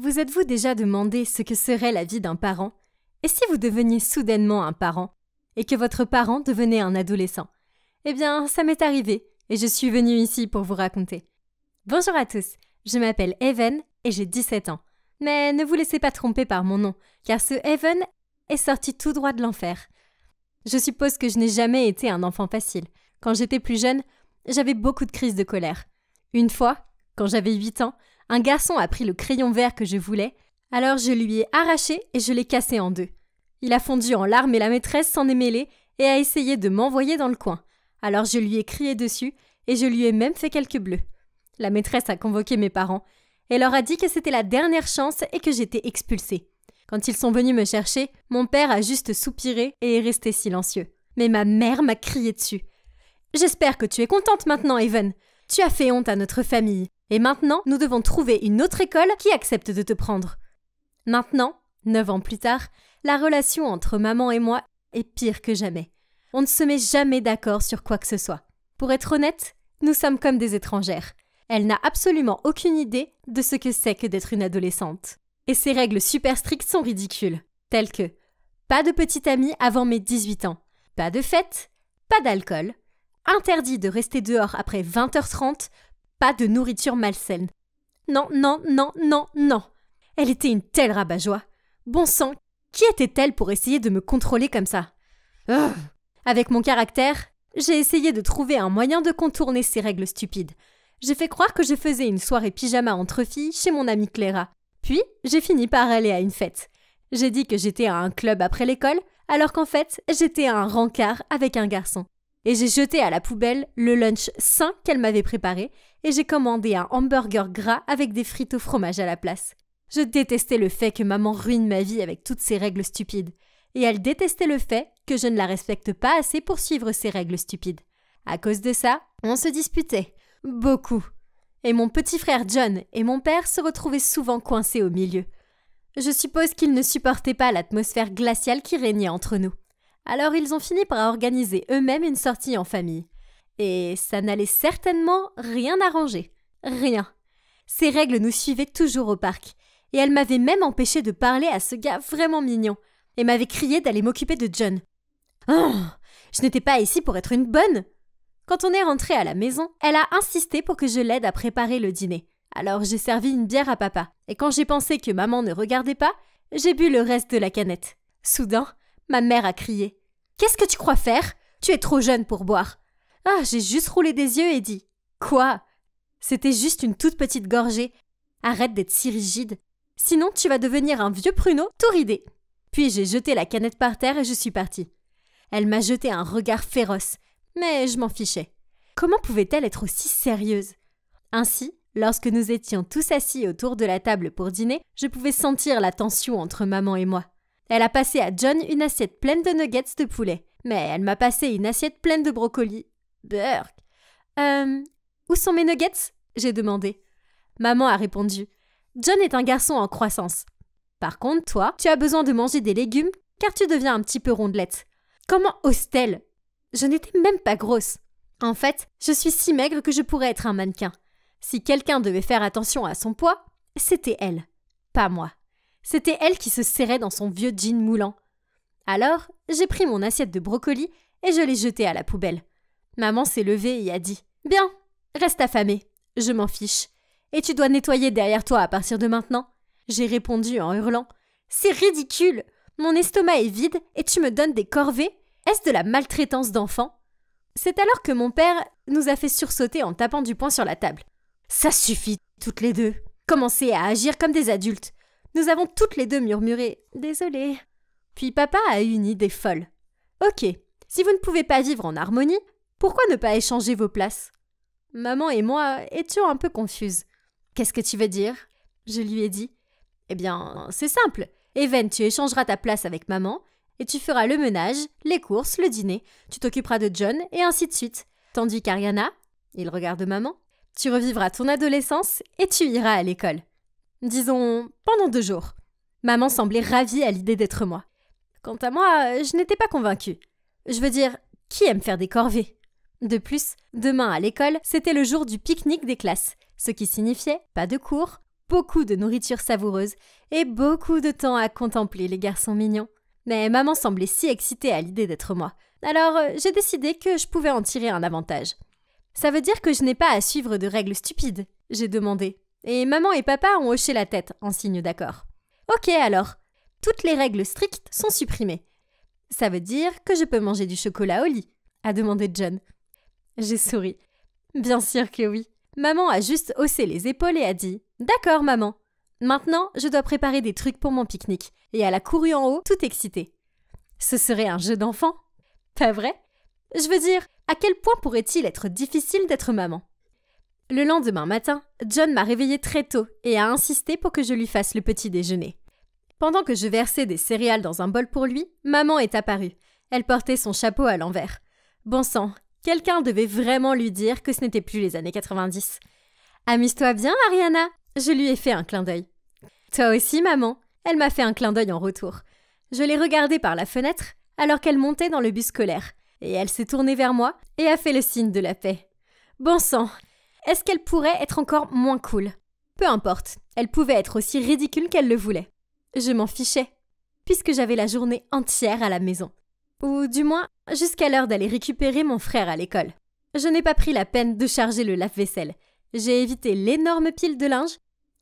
Vous êtes-vous déjà demandé ce que serait la vie d'un parent? Et si vous deveniez soudainement un parent? Et que votre parent devenait un adolescent? Eh bien, ça m'est arrivé et je suis venue ici pour vous raconter. Bonjour à tous, je m'appelle Evan et j'ai 17 ans. Mais ne vous laissez pas tromper par mon nom, car ce Evan est sorti tout droit de l'enfer. Je suppose que je n'ai jamais été un enfant facile. Quand j'étais plus jeune, j'avais beaucoup de crises de colère. Une fois, quand j'avais 8 ans, un garçon a pris le crayon vert que je voulais, alors je lui ai arraché et je l'ai cassé en deux. Il a fondu en larmes et la maîtresse s'en est mêlée et a essayé de m'envoyer dans le coin. Alors je lui ai crié dessus et je lui ai même fait quelques bleus. La maîtresse a convoqué mes parents et leur a dit que c'était la dernière chance et que j'étais expulsée. Quand ils sont venus me chercher, mon père a juste soupiré et est resté silencieux. Mais ma mère m'a crié dessus. « J'espère que tu es contente maintenant, Evan. Tu as fait honte à notre famille. Et maintenant, nous devons trouver une autre école qui accepte de te prendre. » Maintenant, 9 ans plus tard, la relation entre maman et moi est pire que jamais. On ne se met jamais d'accord sur quoi que ce soit. Pour être honnête, nous sommes comme des étrangères. Elle n'a absolument aucune idée de ce que c'est que d'être une adolescente. Et ces règles super strictes sont ridicules, telles que pas de petite amie avant mes 18 ans, pas de fête, pas d'alcool, interdit de rester dehors après 20h30, pas de nourriture malsaine. Non, non, non, non, non. Elle était une telle rabat-joie. Bon sang, qui était-elle pour essayer de me contrôler comme ça? Avec mon caractère, j'ai essayé de trouver un moyen de contourner ces règles stupides. J'ai fait croire que je faisais une soirée pyjama entre filles chez mon amie Clara. Puis, j'ai fini par aller à une fête. J'ai dit que j'étais à un club après l'école, alors qu'en fait, j'étais à un rencard avec un garçon. Et j'ai jeté à la poubelle le lunch sain qu'elle m'avait préparé et j'ai commandé un hamburger gras avec des frites au fromage à la place. Je détestais le fait que maman ruine ma vie avec toutes ces règles stupides. Et elle détestait le fait que je ne la respecte pas assez pour suivre ces règles stupides. À cause de ça, on se disputait. Beaucoup. Et mon petit frère John et mon père se retrouvaient souvent coincés au milieu. Je suppose qu'ils ne supportaient pas l'atmosphère glaciale qui régnait entre nous. Alors ils ont fini par organiser eux-mêmes une sortie en famille. Et ça n'allait certainement rien arranger. Rien. Ces règles nous suivaient toujours au parc. Et elles m'avaient même empêché de parler à ce gars vraiment mignon. Et m'avaient crié d'aller m'occuper de John. Oh, je n'étais pas ici pour être une bonne. Quand on est rentré à la maison, elle a insisté pour que je l'aide à préparer le dîner. Alors j'ai servi une bière à papa. Et quand j'ai pensé que maman ne regardait pas, j'ai bu le reste de la canette. Soudain, ma mère a crié. « Qu'est-ce que tu crois faire? Tu es trop jeune pour boire. » Ah, j'ai juste roulé des yeux et dit. « Quoi? C'était juste une toute petite gorgée. Arrête d'être si rigide. Sinon tu vas devenir un vieux pruneau tout ridé. » Puis j'ai jeté la canette par terre et je suis partie. Elle m'a jeté un regard féroce, mais je m'en fichais. Comment pouvait-elle être aussi sérieuse? Ainsi, lorsque nous étions tous assis autour de la table pour dîner, je pouvais sentir la tension entre maman et moi. Elle a passé à John une assiette pleine de nuggets de poulet, mais elle m'a passé une assiette pleine de brocolis. Burk. Où sont mes nuggets? J'ai demandé. Maman a répondu. John est un garçon en croissance. Par contre, toi, tu as besoin de manger des légumes car tu deviens un petit peu rondelette. Comment ose-t-elle? Je n'étais même pas grosse. En fait, je suis si maigre que je pourrais être un mannequin. Si quelqu'un devait faire attention à son poids, c'était elle, pas moi. C'était elle qui se serrait dans son vieux jean moulant. Alors, j'ai pris mon assiette de brocolis et je l'ai jetée à la poubelle. Maman s'est levée et a dit « Bien, reste affamée, je m'en fiche. Et tu dois nettoyer derrière toi à partir de maintenant. » J'ai répondu en hurlant « C'est ridicule! Mon estomac est vide et tu me donnes des corvées? Est-ce de la maltraitance d'enfant ?» C'est alors que mon père nous a fait sursauter en tapant du poing sur la table. « Ça suffit, toutes les deux. Commencez à agir comme des adultes. » Nous avons toutes les deux murmuré « Désolée ». Puis papa a eu une idée folle. « Ok, si vous ne pouvez pas vivre en harmonie, pourquoi ne pas échanger vos places ?» Maman et moi étions un peu confuses. « Qu'est-ce que tu veux dire ?» Je lui ai dit. « Eh bien, c'est simple. Evan, tu échangeras ta place avec maman et tu feras le ménage, les courses, le dîner. Tu t'occuperas de John et ainsi de suite. Tandis qu'Ariana, il regarde maman, tu revivras ton adolescence et tu iras à l'école. Disons, pendant 2 jours. » Maman semblait ravie à l'idée d'être moi. Quant à moi, je n'étais pas convaincue. Je veux dire, qui aime faire des corvées? De plus, demain à l'école, c'était le jour du pique-nique des classes, ce qui signifiait pas de cours, beaucoup de nourriture savoureuse et beaucoup de temps à contempler les garçons mignons. Mais maman semblait si excitée à l'idée d'être moi. Alors, j'ai décidé que je pouvais en tirer un avantage. « Ça veut dire que je n'ai pas à suivre de règles stupides ?» j'ai demandé. Et maman et papa ont hoché la tête en signe d'accord. « Ok alors, toutes les règles strictes sont supprimées. Ça veut dire que je peux manger du chocolat au lit ?» a demandé John. J'ai souri. Bien sûr que oui. Maman a juste haussé les épaules et a dit « D'accord maman. Maintenant, je dois préparer des trucs pour mon pique-nique. » Et elle a couru en haut, toute excitée. Ce serait un jeu d'enfant. Pas vrai? Je veux dire, à quel point pourrait-il être difficile d'être maman? Le lendemain matin, John m'a réveillée très tôt et a insisté pour que je lui fasse le petit déjeuner. Pendant que je versais des céréales dans un bol pour lui, maman est apparue. Elle portait son chapeau à l'envers. Bon sang, quelqu'un devait vraiment lui dire que ce n'était plus les années 90. « Amuse-toi bien, Ariana !» Je lui ai fait un clin d'œil. « Toi aussi, maman !» Elle m'a fait un clin d'œil en retour. Je l'ai regardée par la fenêtre alors qu'elle montait dans le bus scolaire. Et elle s'est tournée vers moi et a fait le signe de la paix. Bon sang, est-ce qu'elle pourrait être encore moins cool? Peu importe, elle pouvait être aussi ridicule qu'elle le voulait. Je m'en fichais, puisque j'avais la journée entière à la maison. Ou du moins, jusqu'à l'heure d'aller récupérer mon frère à l'école. Je n'ai pas pris la peine de charger le lave-vaisselle. J'ai évité l'énorme pile de linge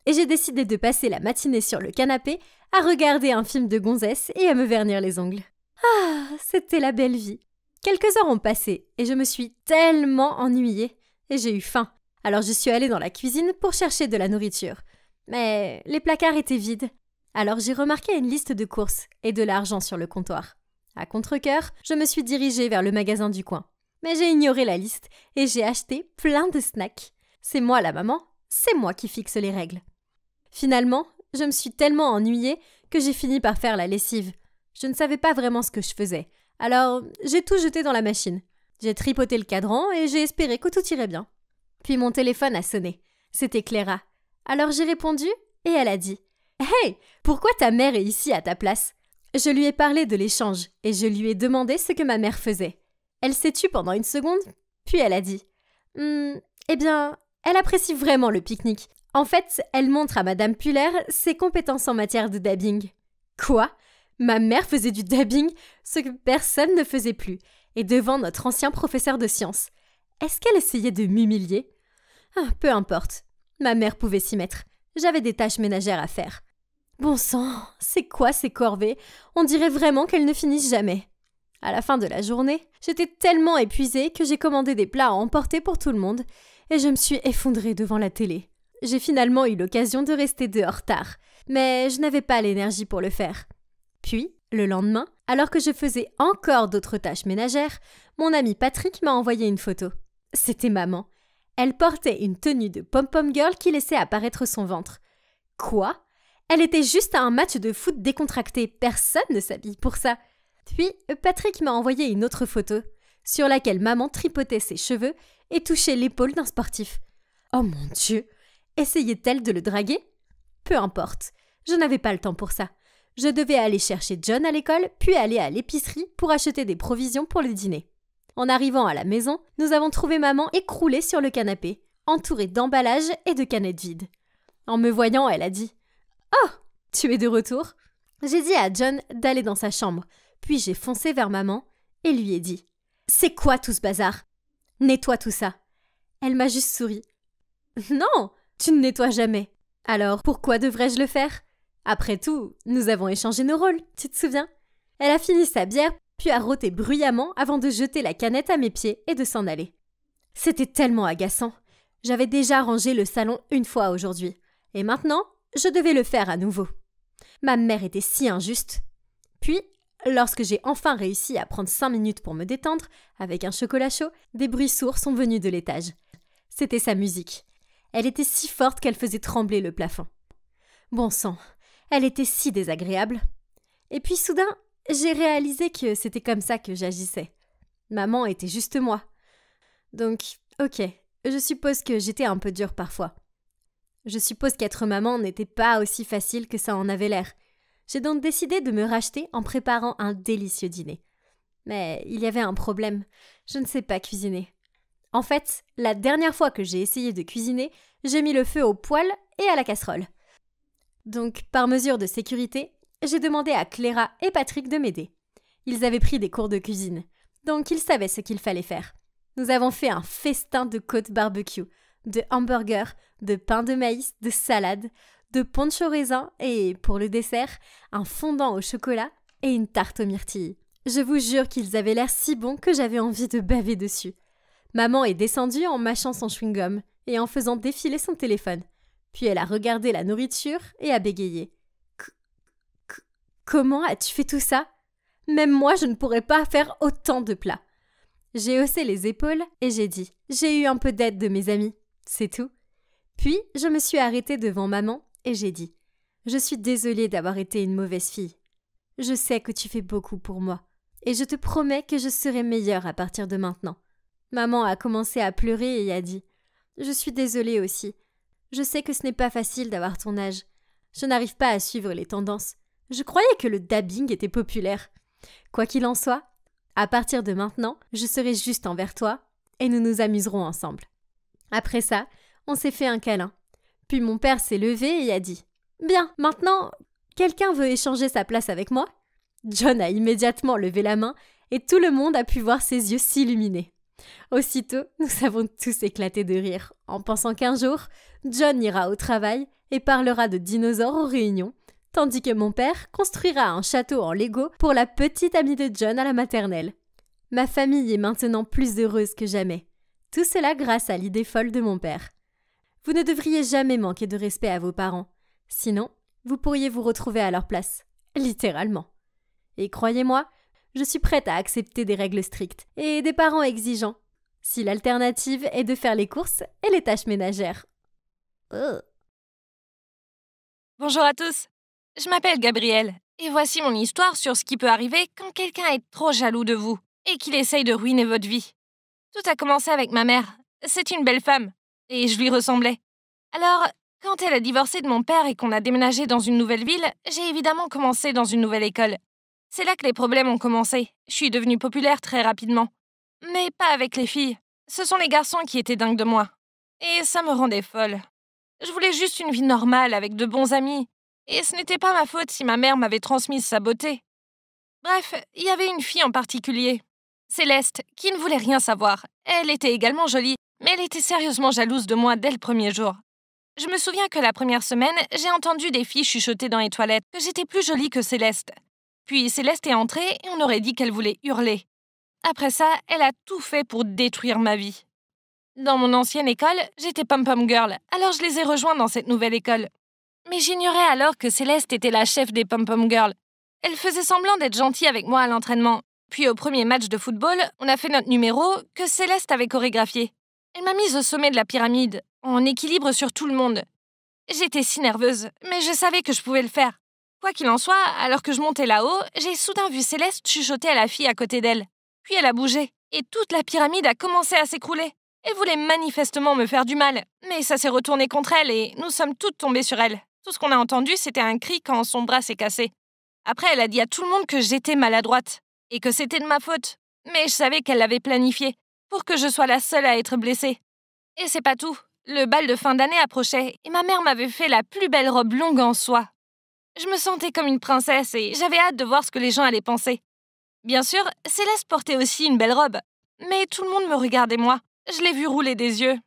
et j'ai décidé de passer la matinée sur le canapé à regarder un film de gonzesse et à me vernir les ongles. Ah, c'était la belle vie. Quelques heures ont passé et je me suis tellement ennuyée et j'ai eu faim. Alors je suis allée dans la cuisine pour chercher de la nourriture. Mais les placards étaient vides. Alors j'ai remarqué une liste de courses et de l'argent sur le comptoir. À contre-cœur, je me suis dirigée vers le magasin du coin. Mais j'ai ignoré la liste et j'ai acheté plein de snacks. C'est moi la maman, c'est moi qui fixe les règles. Finalement, je me suis tellement ennuyée que j'ai fini par faire la lessive. Je ne savais pas vraiment ce que je faisais. Alors, j'ai tout jeté dans la machine. J'ai tripoté le cadran et j'ai espéré que tout irait bien. Puis mon téléphone a sonné. C'était Clara. Alors j'ai répondu et elle a dit « Hey, pourquoi ta mère est ici à ta place ?» Je lui ai parlé de l'échange et je lui ai demandé ce que ma mère faisait. Elle s'est tue pendant une seconde, puis elle a dit « Eh bien, elle apprécie vraiment le pique-nique. En fait, elle montre à Madame Puller ses compétences en matière de dubbing. » Quoi? Ma mère faisait du dubbing, ce que personne ne faisait plus, et devant notre ancien professeur de sciences. Est-ce qu'elle essayait de m'humilier? Peu importe. Ma mère pouvait s'y mettre. J'avais des tâches ménagères à faire. Bon sang, c'est quoi ces corvées? On dirait vraiment qu'elles ne finissent jamais. À la fin de la journée, j'étais tellement épuisée que j'ai commandé des plats à emporter pour tout le monde, et je me suis effondrée devant la télé. J'ai finalement eu l'occasion de rester dehors tard, mais je n'avais pas l'énergie pour le faire. Puis, le lendemain, alors que je faisais encore d'autres tâches ménagères, mon ami Patrick m'a envoyé une photo. C'était maman. Elle portait une tenue de pom-pom girl qui laissait apparaître son ventre. Quoi? Elle était juste à un match de foot décontracté. Personne ne s'habille pour ça. Puis, Patrick m'a envoyé une autre photo, sur laquelle maman tripotait ses cheveux et touchait l'épaule d'un sportif. Oh mon Dieu! Essayait-elle de le draguer? Peu importe. Je n'avais pas le temps pour ça. Je devais aller chercher John à l'école, puis aller à l'épicerie pour acheter des provisions pour le dîner. En arrivant à la maison, nous avons trouvé maman écroulée sur le canapé, entourée d'emballages et de canettes vides. En me voyant, elle a dit « Oh, tu es de retour ?» J'ai dit à John d'aller dans sa chambre, puis j'ai foncé vers maman et lui ai dit « C'est quoi tout ce bazar? Nettoie tout ça. » Elle m'a juste souri. « Non, tu ne nettoies jamais. Alors pourquoi devrais-je le faire? Après tout, nous avons échangé nos rôles, tu te souviens ?» Elle a fini sa bière, puis a roté bruyamment avant de jeter la canette à mes pieds et de s'en aller. C'était tellement agaçant. J'avais déjà rangé le salon une fois aujourd'hui, et maintenant, je devais le faire à nouveau. Ma mère était si injuste. Puis, lorsque j'ai enfin réussi à prendre 5 minutes pour me détendre, avec un chocolat chaud, des bruits sourds sont venus de l'étage. C'était sa musique. Elle était si forte qu'elle faisait trembler le plafond. Bon sang, elle était si désagréable. Et puis soudain, j'ai réalisé que c'était comme ça que j'agissais. Maman était juste moi. Donc, ok, je suppose que j'étais un peu dure parfois. Je suppose qu'être maman n'était pas aussi facile que ça en avait l'air. J'ai donc décidé de me racheter en préparant un délicieux dîner. Mais il y avait un problème, je ne sais pas cuisiner. En fait, la dernière fois que j'ai essayé de cuisiner, j'ai mis le feu au poêle et à la casserole. Donc, par mesure de sécurité, j'ai demandé à Clara et Patrick de m'aider. Ils avaient pris des cours de cuisine, donc ils savaient ce qu'il fallait faire. Nous avons fait un festin de côtes barbecue, de hamburgers, de pain de maïs, de salade, de punch au raisin et, pour le dessert, un fondant au chocolat et une tarte aux myrtilles. Je vous jure qu'ils avaient l'air si bons que j'avais envie de baver dessus. Maman est descendue en mâchant son chewing-gum et en faisant défiler son téléphone. Puis elle a regardé la nourriture et a bégayé. Comment as-tu fait tout ça? Même moi, je ne pourrais pas faire autant de plats. J'ai haussé les épaules et j'ai dit « J'ai eu un peu d'aide de mes amis, c'est tout. » Puis, je me suis arrêtée devant maman et j'ai dit « Je suis désolée d'avoir été une mauvaise fille. Je sais que tu fais beaucoup pour moi et je te promets que je serai meilleure à partir de maintenant. » Maman a commencé à pleurer et a dit « Je suis désolée aussi. Je sais que ce n'est pas facile d'avoir ton âge. Je n'arrive pas à suivre les tendances. Je croyais que le dabbing était populaire. Quoi qu'il en soit, à partir de maintenant, je serai juste envers toi et nous nous amuserons ensemble. » Après ça, on s'est fait un câlin. Puis mon père s'est levé et a dit « Bien, maintenant, quelqu'un veut échanger sa place avec moi ?» John a immédiatement levé la main et tout le monde a pu voir ses yeux s'illuminer. Aussitôt, nous avons tous éclaté de rire en pensant qu'un jour, John ira au travail et parlera de dinosaures aux réunions, tandis que mon père construira un château en Lego pour la petite amie de John à la maternelle. Ma famille est maintenant plus heureuse que jamais. Tout cela grâce à l'idée folle de mon père. Vous ne devriez jamais manquer de respect à vos parents. Sinon, vous pourriez vous retrouver à leur place. Littéralement. Et croyez-moi, je suis prête à accepter des règles strictes et des parents exigeants, si l'alternative est de faire les courses et les tâches ménagères. Bonjour à tous, je m'appelle Gabrielle et voici mon histoire sur ce qui peut arriver quand quelqu'un est trop jaloux de vous et qu'il essaye de ruiner votre vie. Tout a commencé avec ma mère. C'est une belle femme et je lui ressemblais. Alors, quand elle a divorcé de mon père et qu'on a déménagé dans une nouvelle ville, j'ai évidemment commencé dans une nouvelle école. C'est là que les problèmes ont commencé. Je suis devenue populaire très rapidement. Mais pas avec les filles. Ce sont les garçons qui étaient dingues de moi. Et ça me rendait folle. Je voulais juste une vie normale avec de bons amis. Et ce n'était pas ma faute si ma mère m'avait transmise sa beauté. Bref, il y avait une fille en particulier, Céleste, qui ne voulait rien savoir. Elle était également jolie, mais elle était sérieusement jalouse de moi dès le premier jour. Je me souviens que la première semaine, j'ai entendu des filles chuchoter dans les toilettes que j'étais plus jolie que Céleste. Puis Céleste est entrée et on aurait dit qu'elle voulait hurler. Après ça, elle a tout fait pour détruire ma vie. Dans mon ancienne école, j'étais pom-pom girl, alors je les ai rejoints dans cette nouvelle école. Mais j'ignorais alors que Céleste était la chef des pom-pom girls. Elle faisait semblant d'être gentille avec moi à l'entraînement. Puis au premier match de football, on a fait notre numéro que Céleste avait chorégraphié. Elle m'a mise au sommet de la pyramide, en équilibre sur tout le monde. J'étais si nerveuse, mais je savais que je pouvais le faire. Quoi qu'il en soit, alors que je montais là-haut, j'ai soudain vu Céleste chuchoter à la fille à côté d'elle. Puis elle a bougé, et toute la pyramide a commencé à s'écrouler. Elle voulait manifestement me faire du mal, mais ça s'est retourné contre elle et nous sommes toutes tombées sur elle. Tout ce qu'on a entendu, c'était un cri quand son bras s'est cassé. Après, elle a dit à tout le monde que j'étais maladroite, et que c'était de ma faute. Mais je savais qu'elle l'avait planifié, pour que je sois la seule à être blessée. Et c'est pas tout. Le bal de fin d'année approchait, et ma mère m'avait fait la plus belle robe longue en soie. Je me sentais comme une princesse et j'avais hâte de voir ce que les gens allaient penser. Bien sûr, Céleste portait aussi une belle robe, mais tout le monde me regardait moi. Je l'ai vu rouler des yeux.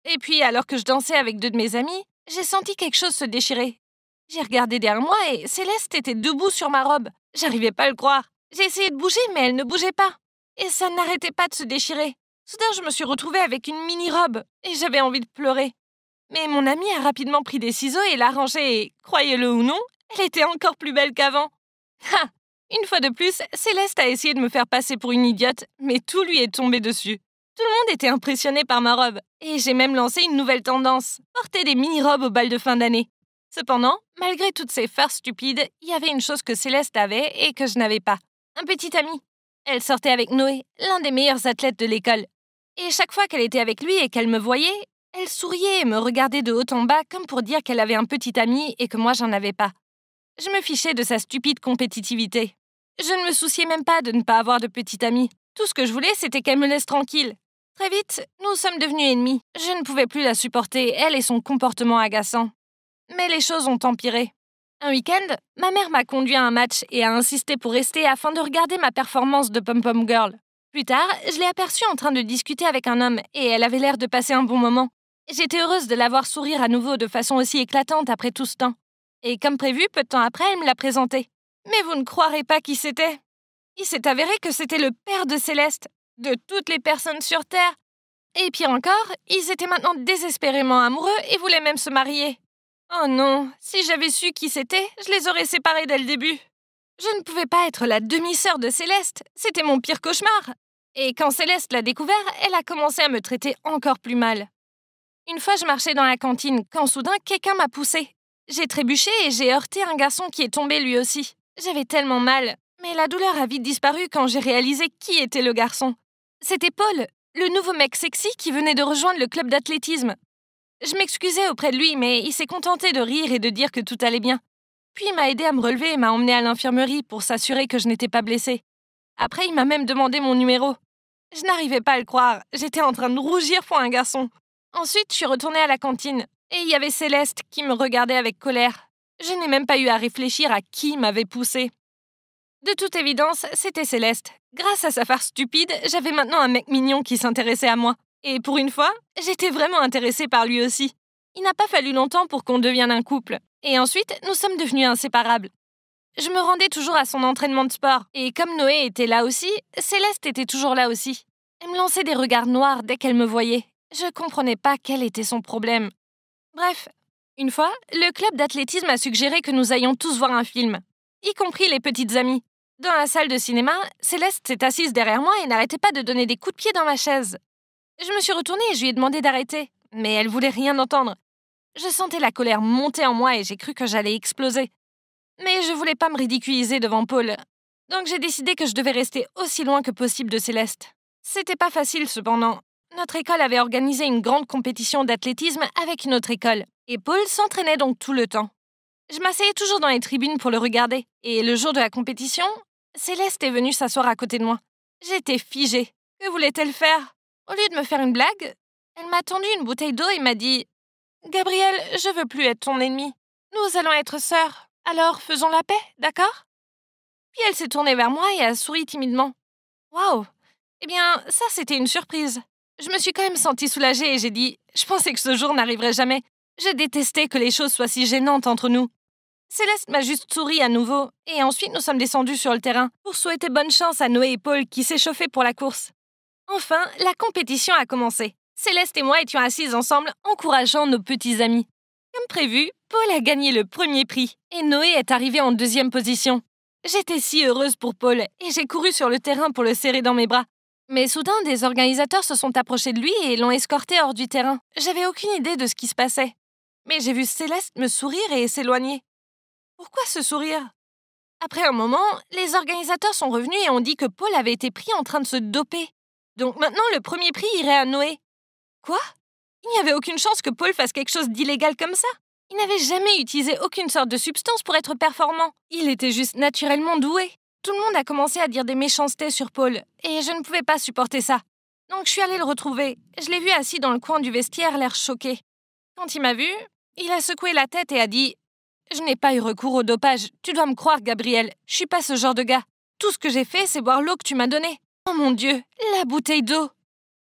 Et puis, alors que je dansais avec deux de mes amis, j'ai senti quelque chose se déchirer. J'ai regardé derrière moi et Céleste était debout sur ma robe. J'arrivais pas à le croire. J'ai essayé de bouger, mais elle ne bougeait pas. Et ça n'arrêtait pas de se déchirer. Soudain, je me suis retrouvée avec une mini-robe et j'avais envie de pleurer. Mais mon amie a rapidement pris des ciseaux et l'a rangée et, croyez-le ou non, elle était encore plus belle qu'avant. Ha! Une fois de plus, Céleste a essayé de me faire passer pour une idiote, mais tout lui est tombé dessus. Tout le monde était impressionné par ma robe, et j'ai même lancé une nouvelle tendance, porter des mini-robes au bal de fin d'année. Cependant, malgré toutes ces farces stupides, il y avait une chose que Céleste avait et que je n'avais pas. Un petit ami. Elle sortait avec Noé, l'un des meilleurs athlètes de l'école. Et chaque fois qu'elle était avec lui et qu'elle me voyait, elle souriait et me regardait de haut en bas comme pour dire qu'elle avait un petit ami et que moi j'en avais pas. Je me fichais de sa stupide compétitivité. Je ne me souciais même pas de ne pas avoir de petit ami. Tout ce que je voulais, c'était qu'elle me laisse tranquille. Très vite, nous sommes devenus ennemis. Je ne pouvais plus la supporter, elle et son comportement agaçant. Mais les choses ont empiré. Un week-end, ma mère m'a conduit à un match et a insisté pour rester afin de regarder ma performance de pom-pom girl. Plus tard, je l'ai aperçue en train de discuter avec un homme et elle avait l'air de passer un bon moment. J'étais heureuse de la voir sourire à nouveau de façon aussi éclatante après tout ce temps. Et comme prévu, peu de temps après, elle me l'a présenté. Mais vous ne croirez pas qui c'était. Il s'est avéré que c'était le père de Céleste, de toutes les personnes sur Terre. Et pire encore, ils étaient maintenant désespérément amoureux et voulaient même se marier. Oh non, si j'avais su qui c'était, je les aurais séparés dès le début. Je ne pouvais pas être la demi-sœur de Céleste, c'était mon pire cauchemar. Et quand Céleste l'a découvert, elle a commencé à me traiter encore plus mal. Une fois, je marchais dans la cantine, quand soudain, quelqu'un m'a poussée. J'ai trébuché et j'ai heurté un garçon qui est tombé lui aussi. J'avais tellement mal, mais la douleur a vite disparu quand j'ai réalisé qui était le garçon. C'était Paul, le nouveau mec sexy qui venait de rejoindre le club d'athlétisme. Je m'excusais auprès de lui, mais il s'est contenté de rire et de dire que tout allait bien. Puis il m'a aidé à me relever et m'a emmené à l'infirmerie pour s'assurer que je n'étais pas blessée. Après, il m'a même demandé mon numéro. Je n'arrivais pas à le croire, j'étais en train de rougir pour un garçon. Ensuite, je suis retournée à la cantine, et il y avait Céleste qui me regardait avec colère. Je n'ai même pas eu à réfléchir à qui m'avait poussée. De toute évidence, c'était Céleste. Grâce à sa farce stupide, j'avais maintenant un mec mignon qui s'intéressait à moi. Et pour une fois, j'étais vraiment intéressée par lui aussi. Il n'a pas fallu longtemps pour qu'on devienne un couple. Et ensuite, nous sommes devenus inséparables. Je me rendais toujours à son entraînement de sport, et comme Noé était là aussi, Céleste était toujours là aussi. Elle me lançait des regards noirs dès qu'elle me voyait. Je comprenais pas quel était son problème. Bref, une fois, le club d'athlétisme a suggéré que nous allions tous voir un film, y compris les petites amies. Dans la salle de cinéma, Céleste s'est assise derrière moi et n'arrêtait pas de donner des coups de pied dans ma chaise. Je me suis retournée et je lui ai demandé d'arrêter, mais elle voulait rien entendre. Je sentais la colère monter en moi et j'ai cru que j'allais exploser. Mais je voulais pas me ridiculiser devant Paul, donc j'ai décidé que je devais rester aussi loin que possible de Céleste. C'était pas facile cependant. Notre école avait organisé une grande compétition d'athlétisme avec une autre école, et Paul s'entraînait donc tout le temps. Je m'asseyais toujours dans les tribunes pour le regarder, et le jour de la compétition, Céleste est venue s'asseoir à côté de moi. J'étais figée. Que voulait-elle faire? Au lieu de me faire une blague, elle m'a tendu une bouteille d'eau et m'a dit « Gabrielle, je veux plus être ton ennemie. Nous allons être sœurs. Alors faisons la paix, d'accord ?» Puis elle s'est tournée vers moi et a souri timidement. Waouh! Eh bien, ça c'était une surprise. Je me suis quand même sentie soulagée et j'ai dit « Je pensais que ce jour n'arriverait jamais. Je détestais que les choses soient si gênantes entre nous. » Céleste m'a juste souri à nouveau, et ensuite nous sommes descendus sur le terrain pour souhaiter bonne chance à Noé et Paul qui s'échauffaient pour la course. Enfin, la compétition a commencé. Céleste et moi étions assises ensemble, encourageant nos petits amis. Comme prévu, Paul a gagné le premier prix, et Noé est arrivé en deuxième position. J'étais si heureuse pour Paul, et j'ai couru sur le terrain pour le serrer dans mes bras. Mais soudain, des organisateurs se sont approchés de lui et l'ont escorté hors du terrain. J'avais aucune idée de ce qui se passait. Mais j'ai vu Céleste me sourire et s'éloigner. Pourquoi ce sourire? Après un moment, les organisateurs sont revenus et ont dit que Paul avait été pris en train de se doper. Donc maintenant, le premier prix irait à Noé. Quoi? Il n'y avait aucune chance que Paul fasse quelque chose d'illégal comme ça. Il n'avait jamais utilisé aucune sorte de substance pour être performant. Il était juste naturellement doué. Tout le monde a commencé à dire des méchancetés sur Paul, et je ne pouvais pas supporter ça. Donc je suis allée le retrouver. Je l'ai vu assis dans le coin du vestiaire, l'air choqué. Quand il m'a vu, il a secoué la tête et a dit « Je n'ai pas eu recours au dopage. Tu dois me croire, Gabrielle. Je suis pas ce genre de gars. Tout ce que j'ai fait, c'est boire l'eau que tu m'as donnée. Oh mon Dieu, la bouteille d'eau.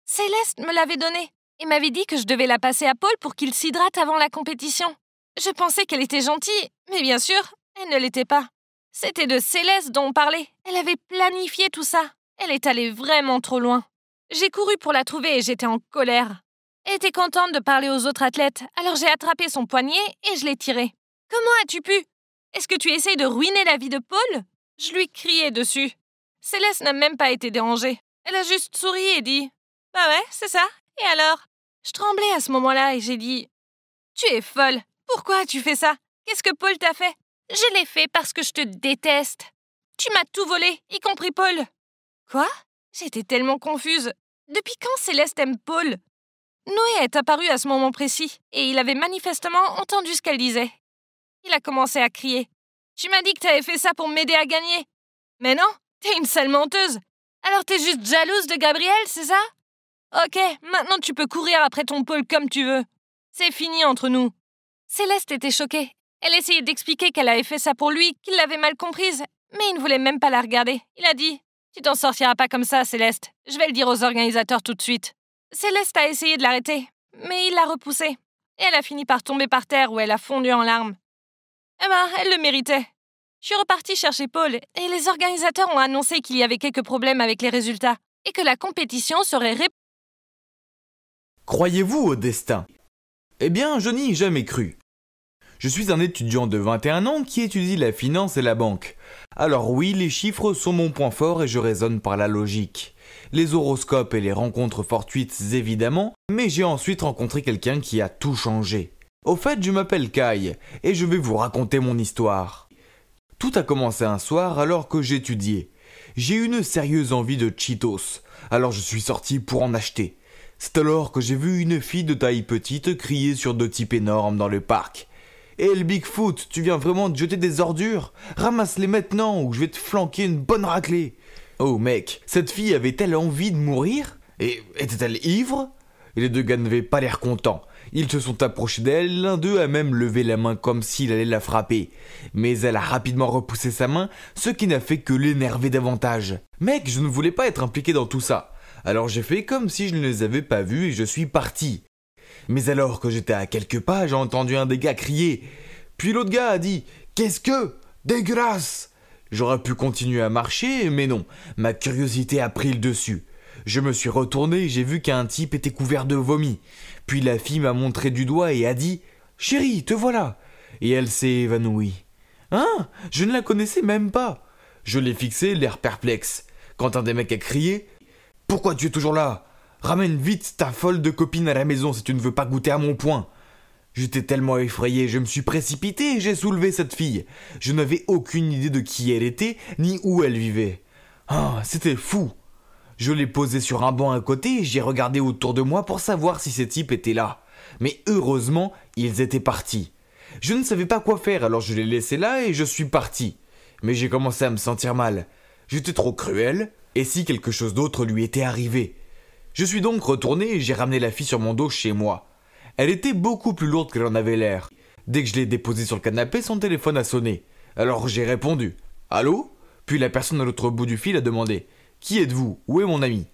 Céleste me l'avait donnée et m'avait dit que je devais la passer à Paul pour qu'il s'hydrate avant la compétition. Je pensais qu'elle était gentille, mais bien sûr, elle ne l'était pas. C'était de Céleste dont on parlait. Elle avait planifié tout ça. Elle est allée vraiment trop loin. J'ai couru pour la trouver et j'étais en colère. Elle était contente de parler aux autres athlètes, alors j'ai attrapé son poignet et je l'ai tiré. « Comment as-tu pu? Est-ce que tu essayes de ruiner la vie de Paul ?» Je lui criai dessus. Céleste n'a même pas été dérangée. Elle a juste souri et dit « Bah ouais, c'est ça. Et alors ?» Je tremblais à ce moment-là et j'ai dit « Tu es folle. Pourquoi as-tu fait ça? Qu'est-ce que Paul t'a fait? » « Je l'ai fait parce que je te déteste. Tu m'as tout volé, y compris Paul. » Quoi? J'étais tellement confuse. Depuis quand Céleste aime Paul? Noé est apparu à ce moment précis, et il avait manifestement entendu ce qu'elle disait. Il a commencé à crier. « Tu m'as dit que t'avais fait ça pour m'aider à gagner. Mais non, t'es une sale menteuse. Alors t'es juste jalouse de Gabrielle, c'est ça? Ok, maintenant tu peux courir après ton Paul comme tu veux. C'est fini entre nous. » Céleste était choquée. Elle essayait d'expliquer qu'elle avait fait ça pour lui, qu'il l'avait mal comprise. Mais il ne voulait même pas la regarder. Il a dit « Tu t'en sortiras pas comme ça, Céleste. Je vais le dire aux organisateurs tout de suite. » Céleste a essayé de l'arrêter, mais il l'a repoussée. Et elle a fini par tomber par terre où elle a fondu en larmes. Eh ben, elle le méritait. Je suis repartie chercher Paul et les organisateurs ont annoncé qu'il y avait quelques problèmes avec les résultats et que la compétition serait Croyez-vous au destin? Eh bien, je n'y ai jamais cru. Je suis un étudiant de 21 ans qui étudie la finance et la banque. Alors oui, les chiffres sont mon point fort et je raisonne par la logique. Les horoscopes et les rencontres fortuites évidemment, mais j'ai ensuite rencontré quelqu'un qui a tout changé. Au fait, je m'appelle Kai et je vais vous raconter mon histoire. Tout a commencé un soir alors que j'étudiais. J'ai eu une sérieuse envie de Cheetos, alors je suis sorti pour en acheter. C'est alors que j'ai vu une fille de taille petite crier sur deux types énormes dans le parc. « Hé, le Bigfoot, tu viens vraiment de jeter des ordures? Ramasse-les maintenant ou je vais te flanquer une bonne raclée !» Oh mec, cette fille avait-elle envie de mourir? Et était-elle ivre? Les deux gars n'avaient pas l'air contents. Ils se sont approchés d'elle, l'un d'eux a même levé la main comme s'il allait la frapper. Mais elle a rapidement repoussé sa main, ce qui n'a fait que l'énerver davantage. Mec, je ne voulais pas être impliqué dans tout ça. Alors j'ai fait comme si je ne les avais pas vus et je suis parti. Mais alors que j'étais à quelques pas, j'ai entendu un des gars crier. Puis l'autre gars a dit « Qu'est-ce que? Dégueulasse !» J'aurais pu continuer à marcher, mais non, ma curiosité a pris le dessus. Je me suis retourné et j'ai vu qu'un type était couvert de vomi. Puis la fille m'a montré du doigt et a dit « Chérie, te voilà !» Et elle s'est évanouie. Hein? Je ne la connaissais même pas. Je l'ai fixé, l'air perplexe. Quand un des mecs a crié « Pourquoi tu es toujours là? Ramène vite ta folle de copine à la maison si tu ne veux pas goûter à mon poing. » J'étais tellement effrayé, je me suis précipité et j'ai soulevé cette fille. Je n'avais aucune idée de qui elle était, ni où elle vivait. Ah, c'était fou. Je l'ai posée sur un banc à côté et j'ai regardé autour de moi pour savoir si ces types étaient là. Mais heureusement, ils étaient partis. Je ne savais pas quoi faire, alors je l'ai laissé là et je suis parti. Mais j'ai commencé à me sentir mal. J'étais trop cruel, et si quelque chose d'autre lui était arrivé? Je suis donc retourné et j'ai ramené la fille sur mon dos chez moi. Elle était beaucoup plus lourde qu'elle en avait l'air. Dès que je l'ai déposée sur le canapé, son téléphone a sonné. Alors j'ai répondu « Allô ?» Puis la personne à l'autre bout du fil a demandé « Qui êtes-vous? Où est mon ami ?»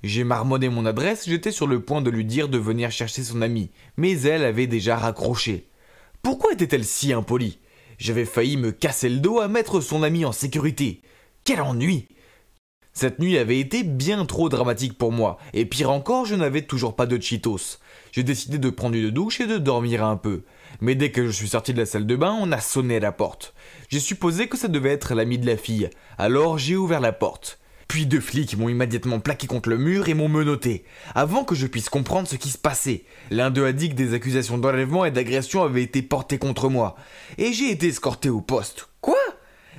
J'ai marmonné mon adresse, j'étais sur le point de lui dire de venir chercher son ami, mais elle avait déjà raccroché. Pourquoi était-elle si impolie? J'avais failli me casser le dos à mettre son ami en sécurité. Quel ennui! Cette nuit avait été bien trop dramatique pour moi, et pire encore, je n'avais toujours pas de Cheetos. J'ai décidé de prendre une douche et de dormir un peu. Mais dès que je suis sorti de la salle de bain, on a sonné à la porte. J'ai supposé que ça devait être l'ami de la fille, alors j'ai ouvert la porte. Puis deux flics m'ont immédiatement plaqué contre le mur et m'ont menotté, avant que je puisse comprendre ce qui se passait. L'un d'eux a dit que des accusations d'enlèvement et d'agression avaient été portées contre moi, et j'ai été escorté au poste. Quoi?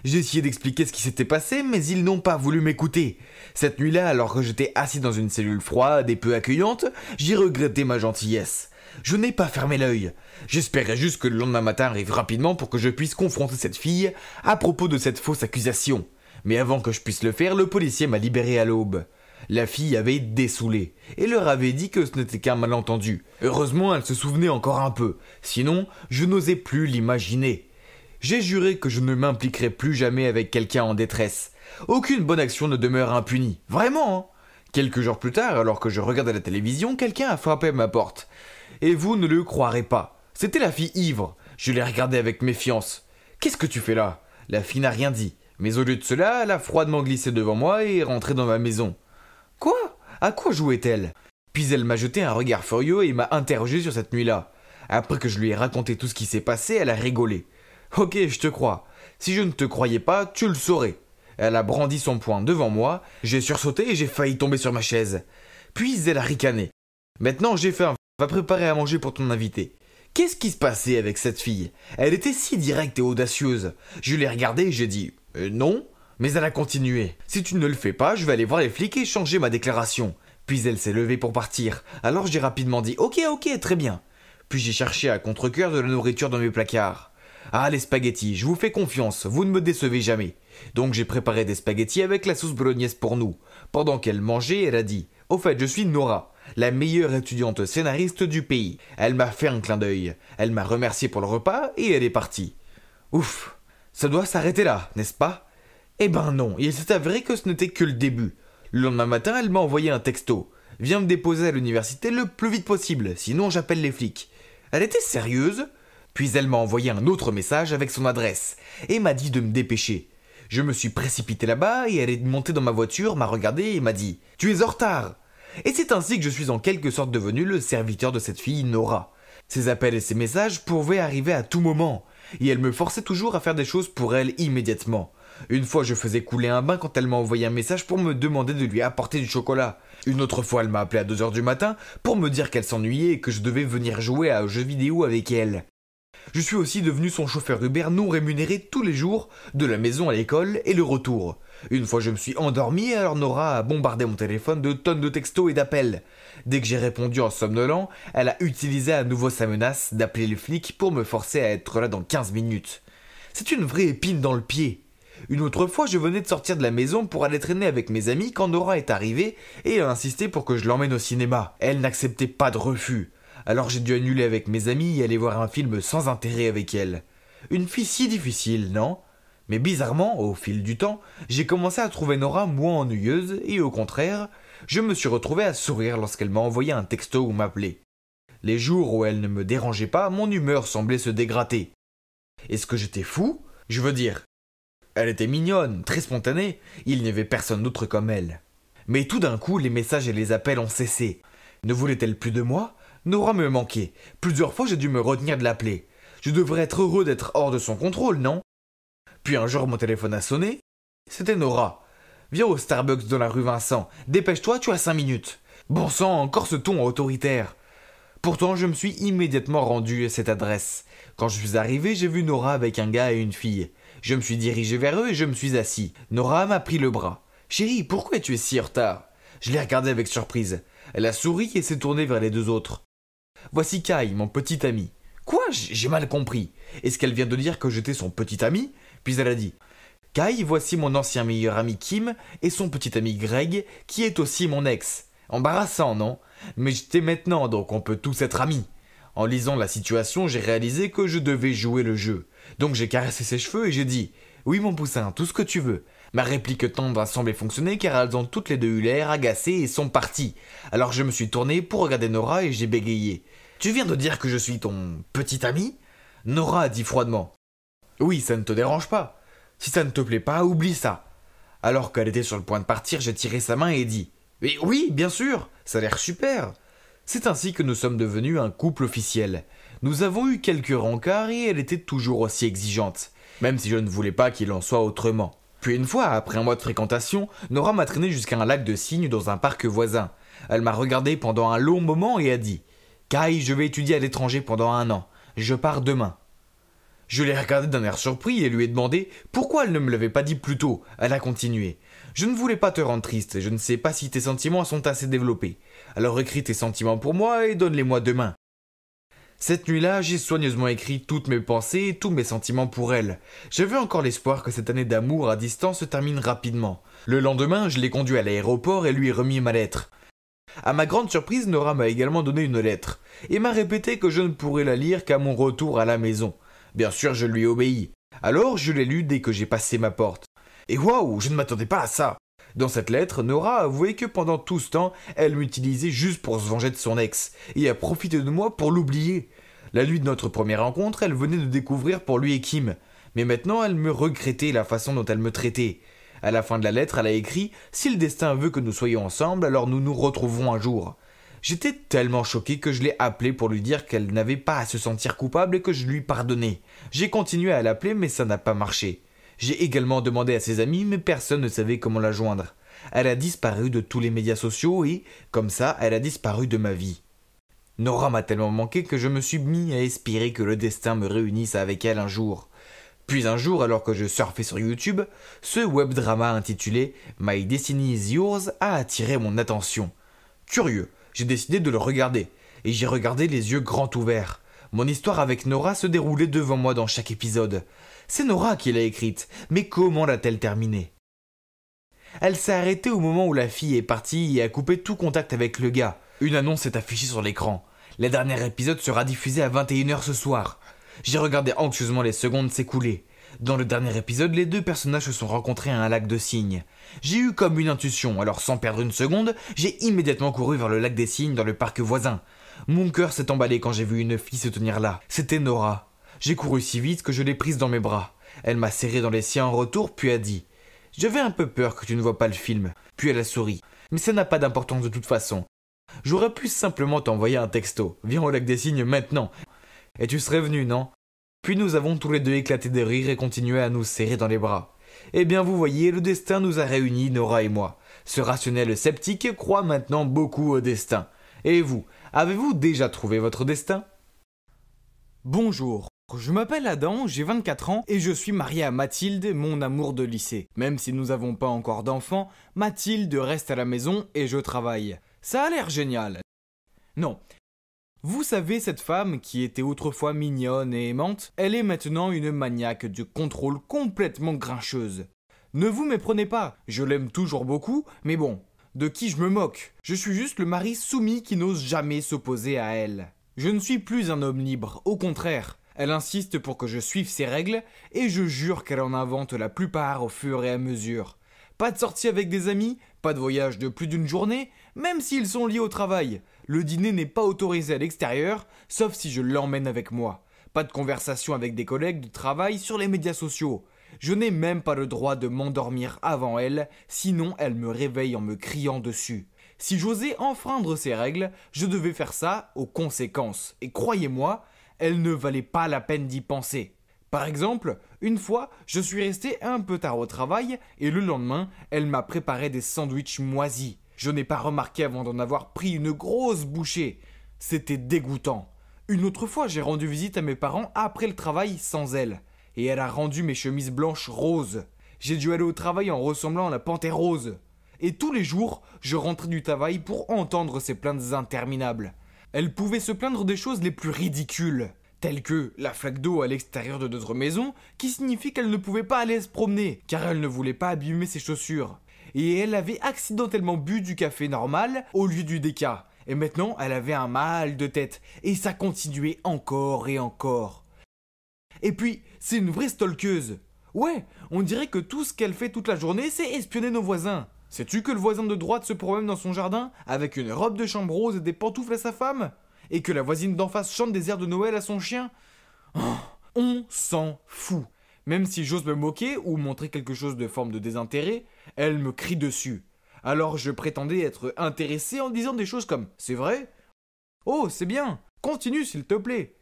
J'ai essayé d'expliquer ce qui s'était passé, mais ils n'ont pas voulu m'écouter. Cette nuit-là, alors que j'étais assis dans une cellule froide et peu accueillante, j'ai regretté ma gentillesse. Je n'ai pas fermé l'œil. J'espérais juste que le lendemain matin arrive rapidement pour que je puisse confronter cette fille à propos de cette fausse accusation. Mais avant que je puisse le faire, le policier m'a libéré à l'aube. La fille avait dessoulé et leur avait dit que ce n'était qu'un malentendu. Heureusement, elle se souvenait encore un peu. Sinon, je n'osais plus l'imaginer. J'ai juré que je ne m'impliquerais plus jamais avec quelqu'un en détresse. Aucune bonne action ne demeure impunie. Vraiment, hein. Quelques jours plus tard, alors que je regardais la télévision, quelqu'un a frappé à ma porte. Et vous ne le croirez pas. C'était la fille ivre. Je l'ai regardée avec méfiance. « Qu'est-ce que tu fais là ?» La fille n'a rien dit. Mais au lieu de cela, elle a froidement glissé devant moi et est rentrée dans ma maison. « Quoi? À quoi jouait-elle ?» Puis elle m'a jeté un regard furieux et m'a interrogé sur cette nuit-là. Après que je lui ai raconté tout ce qui s'est passé, elle a rigolé. « Ok, je te crois. Si je ne te croyais pas, tu le saurais. » Elle a brandi son poing devant moi, j'ai sursauté et j'ai failli tomber sur ma chaise. Puis elle a ricané. « Maintenant j'ai faim, va préparer à manger pour ton invité. » Qu'est-ce qui se passait avec cette fille? Elle était si directe et audacieuse. Je l'ai regardée et j'ai dit « Non ?» Mais elle a continué. « Si tu ne le fais pas, je vais aller voir les flics et changer ma déclaration. » Puis elle s'est levée pour partir. Alors j'ai rapidement dit « Ok, très bien. » Puis j'ai cherché à contre-cœur de la nourriture dans mes placards. Ah, les spaghettis, je vous fais confiance, vous ne me décevez jamais. Donc j'ai préparé des spaghettis avec la sauce bolognaise pour nous. Pendant qu'elle mangeait, elle a dit « Au fait, je suis Nora. » la meilleure étudiante scénariste du pays. Elle m'a fait un clin d'œil, elle m'a remercié pour le repas et elle est partie. Ouf, ça doit s'arrêter là, n'est-ce pas? Eh ben non, il s'est avéré que ce n'était que le début. Le lendemain matin, elle m'a envoyé un texto. Viens me déposer à l'université le plus vite possible, sinon j'appelle les flics. Elle était sérieuse? Puis elle m'a envoyé un autre message avec son adresse et m'a dit de me dépêcher. Je me suis précipité là-bas et elle est montée dans ma voiture, m'a regardé et m'a dit « Tu es en retard !» Et c'est ainsi que je suis en quelque sorte devenu le serviteur de cette fille Nora. Ses appels et ses messages pouvaient arriver à tout moment, et elle me forçait toujours à faire des choses pour elle immédiatement. Une fois je faisais couler un bain quand elle m'a envoyé un message pour me demander de lui apporter du chocolat. Une autre fois elle m'a appelé à 2h du matin pour me dire qu'elle s'ennuyait et que je devais venir jouer à un jeu vidéo avec elle. Je suis aussi devenu son chauffeur Uber non rémunéré tous les jours, de la maison à l'école et le retour. Une fois je me suis endormi, alors Nora a bombardé mon téléphone de tonnes de textos et d'appels. Dès que j'ai répondu en somnolent, elle a utilisé à nouveau sa menace d'appeler les flics pour me forcer à être là dans 15 minutes. C'est une vraie épine dans le pied. Une autre fois, je venais de sortir de la maison pour aller traîner avec mes amis quand Nora est arrivée et a insisté pour que je l'emmène au cinéma. Elle n'acceptait pas de refus. Alors j'ai dû annuler avec mes amis et aller voir un film sans intérêt avec elle. Une fille si difficile, non? Mais bizarrement, au fil du temps, j'ai commencé à trouver Nora moins ennuyeuse et au contraire, je me suis retrouvé à sourire lorsqu'elle m'a envoyé un texto ou m'appelait. Les jours où elle ne me dérangeait pas, mon humeur semblait se dégrader. Est-ce que j'étais fou? Je veux dire, elle était mignonne, très spontanée, il n'y avait personne d'autre comme elle. Mais tout d'un coup, les messages et les appels ont cessé. Ne voulait-elle plus de moi? Nora me manquait. Plusieurs fois, j'ai dû me retenir de l'appeler. Je devrais être heureux d'être hors de son contrôle, non? Puis un jour, mon téléphone a sonné. C'était Nora. Viens au Starbucks dans la rue Vincent. Dépêche-toi, tu as 5 minutes. Bon sang, encore ce ton autoritaire. Pourtant, je me suis immédiatement rendu à cette adresse. Quand je suis arrivé, j'ai vu Nora avec un gars et une fille. Je me suis dirigé vers eux et je me suis assis. Nora m'a pris le bras. « Chérie, pourquoi es-tu si en retard ?» Je l'ai regardée avec surprise. Elle a souri et s'est tournée vers les deux autres. « Voici Kai, mon petit ami. »« Quoi? J'ai mal compris. Est-ce qu'elle vient de dire que j'étais son petit ami ?» Puis elle a dit « Kai, voici mon ancien meilleur ami Kim et son petit ami Greg, qui est aussi mon ex. Embarrassant, non? Mais je t'ai maintenant, donc on peut tous être amis. » En lisant la situation, j'ai réalisé que je devais jouer le jeu. Donc j'ai caressé ses cheveux et j'ai dit « Oui mon poussin, tout ce que tu veux. » Ma réplique tendre a semblé fonctionner car elles ont toutes les deux eu l'air agacées et sont parties. Alors je me suis tourné pour regarder Nora et j'ai bégayé. « Tu viens de dire que je suis ton petit ami ?» Nora a dit froidement « Oui, ça ne te dérange pas. Si ça ne te plaît pas, oublie ça. » Alors qu'elle était sur le point de partir, j'ai tiré sa main et dit « Mais oui, bien sûr, ça a l'air super. » C'est ainsi que nous sommes devenus un couple officiel. Nous avons eu quelques rencarts et elle était toujours aussi exigeante, même si je ne voulais pas qu'il en soit autrement. Puis une fois, après un mois de fréquentation, Nora m'a traîné jusqu'à un lac de cygnes dans un parc voisin. Elle m'a regardé pendant un long moment et a dit « Kai, je vais étudier à l'étranger pendant 1 an. Je pars demain. » Je l'ai regardée d'un air surpris et lui ai demandé pourquoi elle ne me l'avait pas dit plus tôt. Elle a continué. « Je ne voulais pas te rendre triste et je ne sais pas si tes sentiments sont assez développés. Alors écris tes sentiments pour moi et donne-les-moi demain. » Cette nuit-là, j'ai soigneusement écrit toutes mes pensées et tous mes sentiments pour elle. J'avais encore l'espoir que cette année d'amour à distance se termine rapidement. Le lendemain, je l'ai conduit à l'aéroport et lui ai remis ma lettre. À ma grande surprise, Nora m'a également donné une lettre et m'a répété que je ne pourrais la lire qu'à mon retour à la maison. Bien sûr, je lui ai obéi. Alors, je l'ai lue dès que j'ai passé ma porte. Et waouh, je ne m'attendais pas à ça. Dans cette lettre, Nora a avoué que pendant tout ce temps, elle m'utilisait juste pour se venger de son ex, et a profité de moi pour l'oublier. La nuit de notre première rencontre, elle venait de découvrir pour lui et Kim, mais maintenant elle me regrettait la façon dont elle me traitait. À la fin de la lettre, elle a écrit « Si le destin veut que nous soyons ensemble, alors nous nous retrouverons un jour. » J'étais tellement choqué que je l'ai appelée pour lui dire qu'elle n'avait pas à se sentir coupable et que je lui pardonnais. J'ai continué à l'appeler, mais ça n'a pas marché. J'ai également demandé à ses amis, mais personne ne savait comment la joindre. Elle a disparu de tous les médias sociaux et, comme ça, elle a disparu de ma vie. Nora m'a tellement manqué que je me suis mis à espérer que le destin me réunisse avec elle un jour. Puis un jour, alors que je surfais sur YouTube, ce web drama intitulé « My Destiny is Yours » a attiré mon attention. Curieux, j'ai décidé de le regarder, et j'ai regardé les yeux grands ouverts. Mon histoire avec Nora se déroulait devant moi dans chaque épisode. C'est Nora qui l'a écrite, mais comment l'a-t-elle terminée? Elle s'est arrêtée au moment où la fille est partie et a coupé tout contact avec le gars. Une annonce est affichée sur l'écran. Le dernier épisode sera diffusé à 21h ce soir. J'ai regardé anxieusement les secondes s'écouler. Dans le dernier épisode, les deux personnages se sont rencontrés à un lac de cygnes. J'ai eu comme une intuition, alors sans perdre une seconde, j'ai immédiatement couru vers le lac des cygnes dans le parc voisin. Mon cœur s'est emballé quand j'ai vu une fille se tenir là. C'était Nora. J'ai couru si vite que je l'ai prise dans mes bras. Elle m'a serré dans les siens en retour, puis a dit « J'avais un peu peur que tu ne vois pas le film. » Puis elle a souri. Mais ça n'a pas d'importance de toute façon. J'aurais pu simplement t'envoyer un texto. Viens au lac des cygnes maintenant. Et tu serais venu, non ? Puis nous avons tous les deux éclaté de rire et continué à nous serrer dans les bras. Eh bien vous voyez, le destin nous a réunis, Nora et moi. Ce rationnel sceptique croit maintenant beaucoup au destin. Et vous, avez-vous déjà trouvé votre destin ? Bonjour, je m'appelle Adam, j'ai 24 ans et je suis marié à Mathilde, mon amour de lycée. Même si nous n'avons pas encore d'enfants, Mathilde reste à la maison et je travaille. Ça a l'air génial. Non. Vous savez, cette femme, qui était autrefois mignonne et aimante, elle est maintenant une maniaque de contrôle complètement grincheuse. Ne vous méprenez pas, je l'aime toujours beaucoup, mais bon, de qui je me moque ? Je suis juste le mari soumis qui n'ose jamais s'opposer à elle. Je ne suis plus un homme libre, au contraire. Elle insiste pour que je suive ses règles, et je jure qu'elle en invente la plupart au fur et à mesure. Pas de sortie avec des amis, pas de voyage de plus d'une journée, même s'ils sont liés au travail. Le dîner n'est pas autorisé à l'extérieur, sauf si je l'emmène avec moi. Pas de conversation avec des collègues de travail sur les médias sociaux. Je n'ai même pas le droit de m'endormir avant elle, sinon elle me réveille en me criant dessus. Si j'osais enfreindre ces règles, je devais faire ça aux conséquences. Et croyez-moi, elle ne valait pas la peine d'y penser. Par exemple, une fois, je suis resté un peu tard au travail et le lendemain, elle m'a préparé des sandwichs moisis. Je n'ai pas remarqué avant d'en avoir pris une grosse bouchée. C'était dégoûtant. Une autre fois, j'ai rendu visite à mes parents après le travail sans elle. Et elle a rendu mes chemises blanches roses. J'ai dû aller au travail en ressemblant à la panthère rose. Et tous les jours, je rentrais du travail pour entendre ces plaintes interminables. Elle pouvait se plaindre des choses les plus ridicules, telles que la flaque d'eau à l'extérieur de notre maison, qui signifie qu'elle ne pouvait pas aller se promener, car elle ne voulait pas abîmer ses chaussures. Et elle avait accidentellement bu du café normal au lieu du déca. Et maintenant, elle avait un mal de tête. Et ça continuait encore et encore. Et puis, c'est une vraie stalkeuse. Ouais, on dirait que tout ce qu'elle fait toute la journée, c'est espionner nos voisins. Sais-tu que le voisin de droite se promène dans son jardin avec une robe de chambre rose et des pantoufles à sa femme ? Et que la voisine d'en face chante des airs de Noël à son chien ? Oh, on s'en fout. Même si j'ose me moquer ou montrer quelque chose de forme de désintérêt, elle me crie dessus. Alors je prétendais être intéressé en disant des choses comme « C'est vrai ? Oh, c'est bien. Continue s'il te plaît. »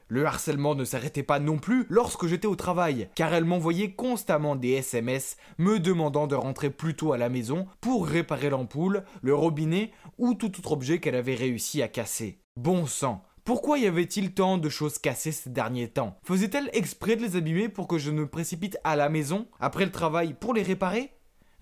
Le harcèlement ne s'arrêtait pas non plus lorsque j'étais au travail, car elle m'envoyait constamment des SMS me demandant de rentrer plus tôt à la maison pour réparer l'ampoule, le robinet ou tout autre objet qu'elle avait réussi à casser. Bon sang, pourquoi y avait-il tant de choses cassées ces derniers temps ? Faisait-elle exprès de les abîmer pour que je ne me précipite à la maison, après le travail, pour les réparer ?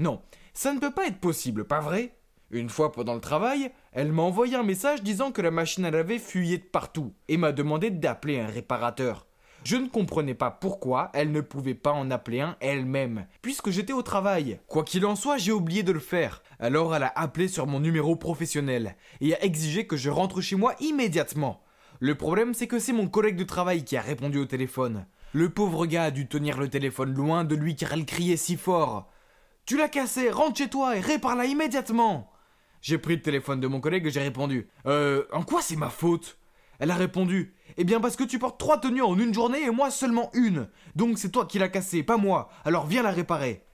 Non, ça ne peut pas être possible, pas vrai ? Une fois pendant le travail, elle m'a envoyé un message disant que la machine à laver fuyait de partout et m'a demandé d'appeler un réparateur. Je ne comprenais pas pourquoi elle ne pouvait pas en appeler un elle-même, puisque j'étais au travail. Quoi qu'il en soit, j'ai oublié de le faire. Alors elle a appelé sur mon numéro professionnel et a exigé que je rentre chez moi immédiatement. Le problème, c'est que c'est mon collègue de travail qui a répondu au téléphone. Le pauvre gars a dû tenir le téléphone loin de lui car elle criait si fort. « Tu l'as cassé, rentre chez toi et répare-la immédiatement !» J'ai pris le téléphone de mon collègue et j'ai répondu « en quoi c'est ma faute ?» Elle a répondu « Eh bien parce que tu portes 3 tenues en une journée et moi seulement une. Donc c'est toi qui l'as cassée, pas moi. Alors viens la réparer. »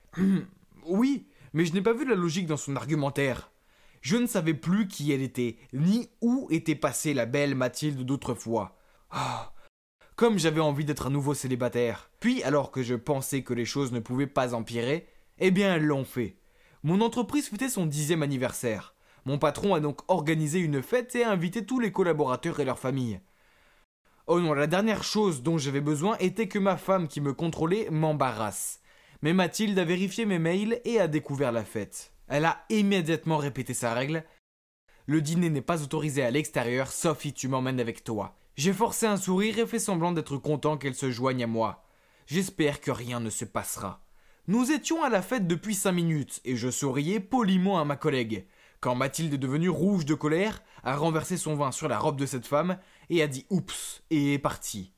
Oui, mais je n'ai pas vu la logique dans son argumentaire. Je ne savais plus qui elle était, ni où était passée la belle Mathilde d'autrefois. Ah, comme j'avais envie d'être à nouveau célibataire. Puis alors que je pensais que les choses ne pouvaient pas empirer, eh bien elles l'ont fait. Mon entreprise fêtait son 10e anniversaire. Mon patron a donc organisé une fête et a invité tous les collaborateurs et leurs familles. Oh non, la dernière chose dont j'avais besoin était que ma femme qui me contrôlait m'embarrasse. Mais Mathilde a vérifié mes mails et a découvert la fête. Elle a immédiatement répété sa règle. Le dîner n'est pas autorisé à l'extérieur, sauf si tu m'emmènes avec toi. J'ai forcé un sourire et fait semblant d'être content qu'elle se joigne à moi. J'espère que rien ne se passera. Nous étions à la fête depuis 5 minutes et je souriais poliment à ma collègue. Quand Mathilde est devenue rouge de colère, a renversé son vin sur la robe de cette femme et a dit « oups » et est partie.